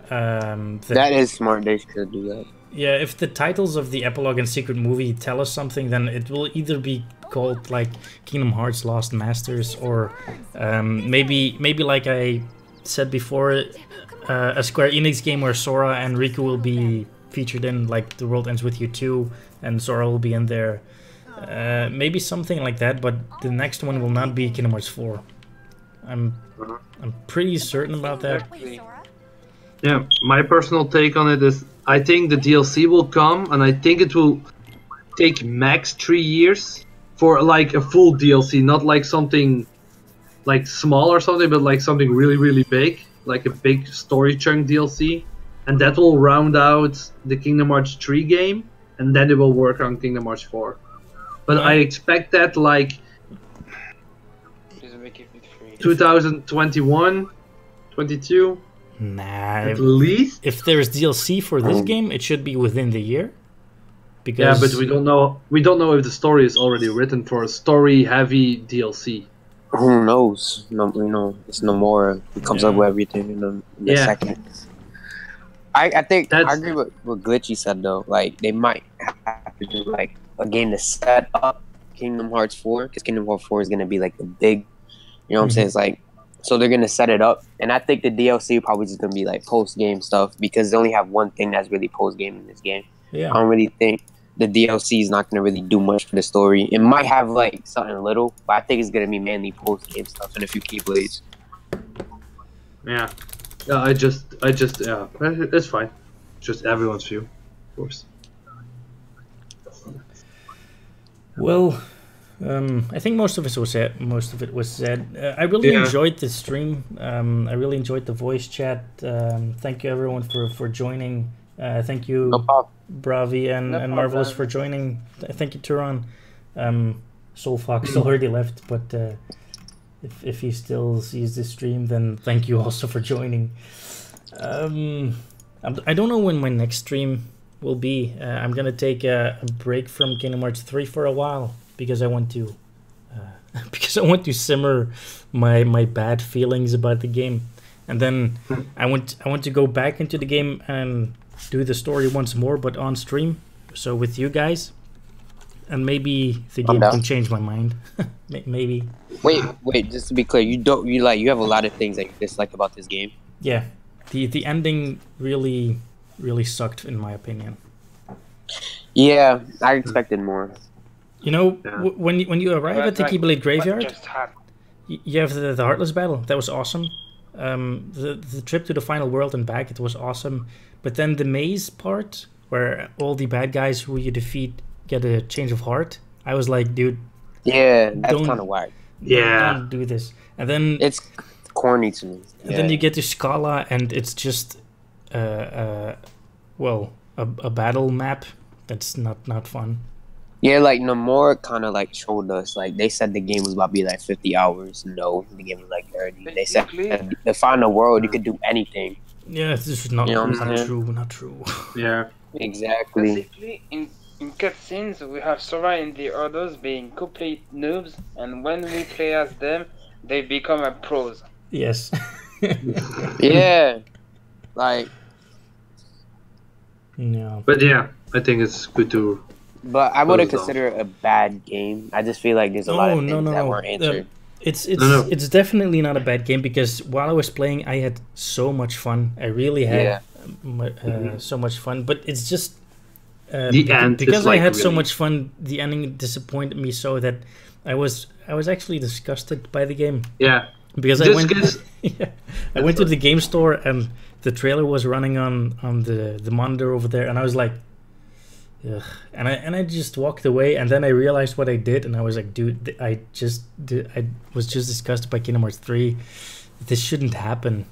that is smart, they should do that. Yeah, if the titles of the epilogue and secret movie tell us something, then it will either be called like Kingdom Hearts Lost Masters, or maybe like I said before, a Square Enix game where Sora and Riku will be featured in, like The World Ends With You 2, and Sora will be in there. Maybe something like that, but the next one will not be Kingdom Hearts 4. I'm pretty certain about that. Yeah, my personal take on it is I think the DLC will come, and I think it will take max 3 years for like a full DLC, not like something like small or something, but like something really, really big, like a big story chunk DLC, and that will round out the Kingdom Hearts 3 game, and then it will work on Kingdom Hearts 4. But I expect that like 2021, 22. Nah, at least if there's DLC for this game, it should be within the year. Because yeah, but we don't know. We don't know if the story is already written for a story-heavy DLC. Who knows? No, we know it's Nomura. It comes up with everything in a second. I think I agree with what Glitchy said though. Like they might have to do like a game to set up Kingdom Hearts 4, because Kingdom Hearts 4 is gonna be like the big. You know what I'm saying? It's like. So they're gonna set it up, and I think the DLC probably just gonna be like post-game stuff, because they only have one thing that's really post-game in this game. Yeah. I don't really think the DLC is not gonna really do much for the story. It might have like something little, but I think it's gonna be mainly post-game stuff and a few keyblades. Yeah, I just yeah, it's fine. Just everyone's view, of course. Well. I think most of it was said. I really enjoyed the stream. I really enjoyed the voice chat. Thank you everyone for joining. Thank you, Bravi and Marvelous for joining. Thank you, Turan. Soulfox already left, but if he still sees the stream, then thank you also for joining. I don't know when my next stream will be. I'm gonna take a break from Kingdom Hearts 3 for a while, because I want to simmer my bad feelings about the game, and then I want to go back into the game and do the story once more, but on stream, so with you guys, and maybe the game can change my mind. Maybe. Wait, just to be clear, you have a lot of things that you dislike about this game. Yeah, the ending really sucked in my opinion. Yeah, I expected more. You know, when you arrive at the Keyblade Graveyard, you have the Heartless battle. That was awesome. The trip to the final world and back, it was awesome. But then the maze part, where all the bad guys who you defeat get a change of heart, I was like, dude, yeah, that's kind of whack. Yeah. Don't do this. And then It's corny to me. And then you get to Scala, and it's just, well, a battle map. That's not fun. Yeah, like Namor kind of like showed us. Like they said the game was about to be like 50 hours. No, the game was like 30. They said the final world you could do anything. Yeah, this is not, You know what I'm not saying? true. Not true. Yeah. Exactly. Basically, in cutscenes, we have Sora and the others being complete noobs, and when we play as them, they become a pros. Yes. Yeah. Like. No. But yeah, I think it's good to. But I wouldn't close down. consider it a bad game. I just feel like there's a lot of things that weren't answered. It's definitely not a bad game, because while I was playing, I had so much fun. I really had so much fun. But it's just the end because is like I had so really- much fun. The ending disappointed me so that I was actually disgusted by the game. Yeah. Because Just I went, gets- I went to the game store and the trailer was running on the monitor over there, and I was like, ugh. And I just walked away, and then I realized what I did, and I was like, dude, I was just disgusted by Kingdom Hearts 3. This shouldn't happen,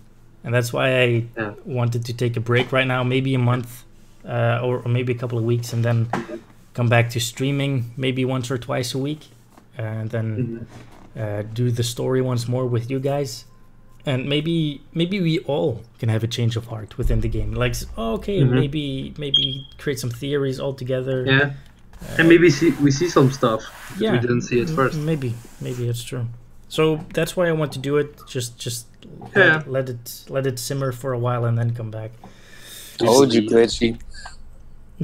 and that's why I wanted to take a break right now, maybe a month, or maybe a couple of weeks, and then come back to streaming maybe once or twice a week, and then do the story once more with you guys. And maybe we all can have a change of heart within the game. Like, okay, maybe create some theories all together. Yeah. And maybe we see some stuff Yeah, we didn't see at first. Maybe it's true. So that's why I want to do it. Just Yeah. let it simmer for a while and then come back. Told you, Glitchy.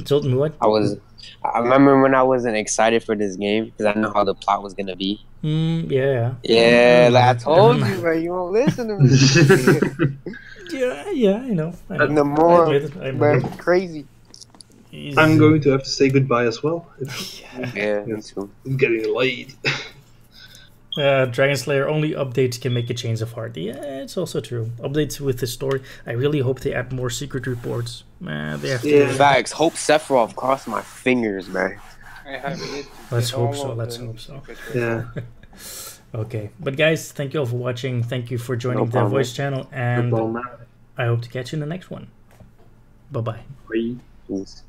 Told me what? I remember when I wasn't excited for this game because I know how the plot was gonna be. Yeah. Yeah, like I told you, but you won't listen to me. Yeah, I know. And the more, I man, crazy. I'm going to have to say goodbye as well. Yeah, me too. It's getting late. Dragon Slayer, only updates can make a change of heart. Yeah, it's also true. Updates with the story. I really hope they add more secret reports. Man, they have to. Facts. Hope Sephiroth crossed my fingers, man. Let's hope so. Let's hope so. Yeah. Okay, but guys, thank you all for watching. Thank you for joining No the problem. voice channel, and No problem. I hope to catch you in the next one. Bye bye. Bye. Peace.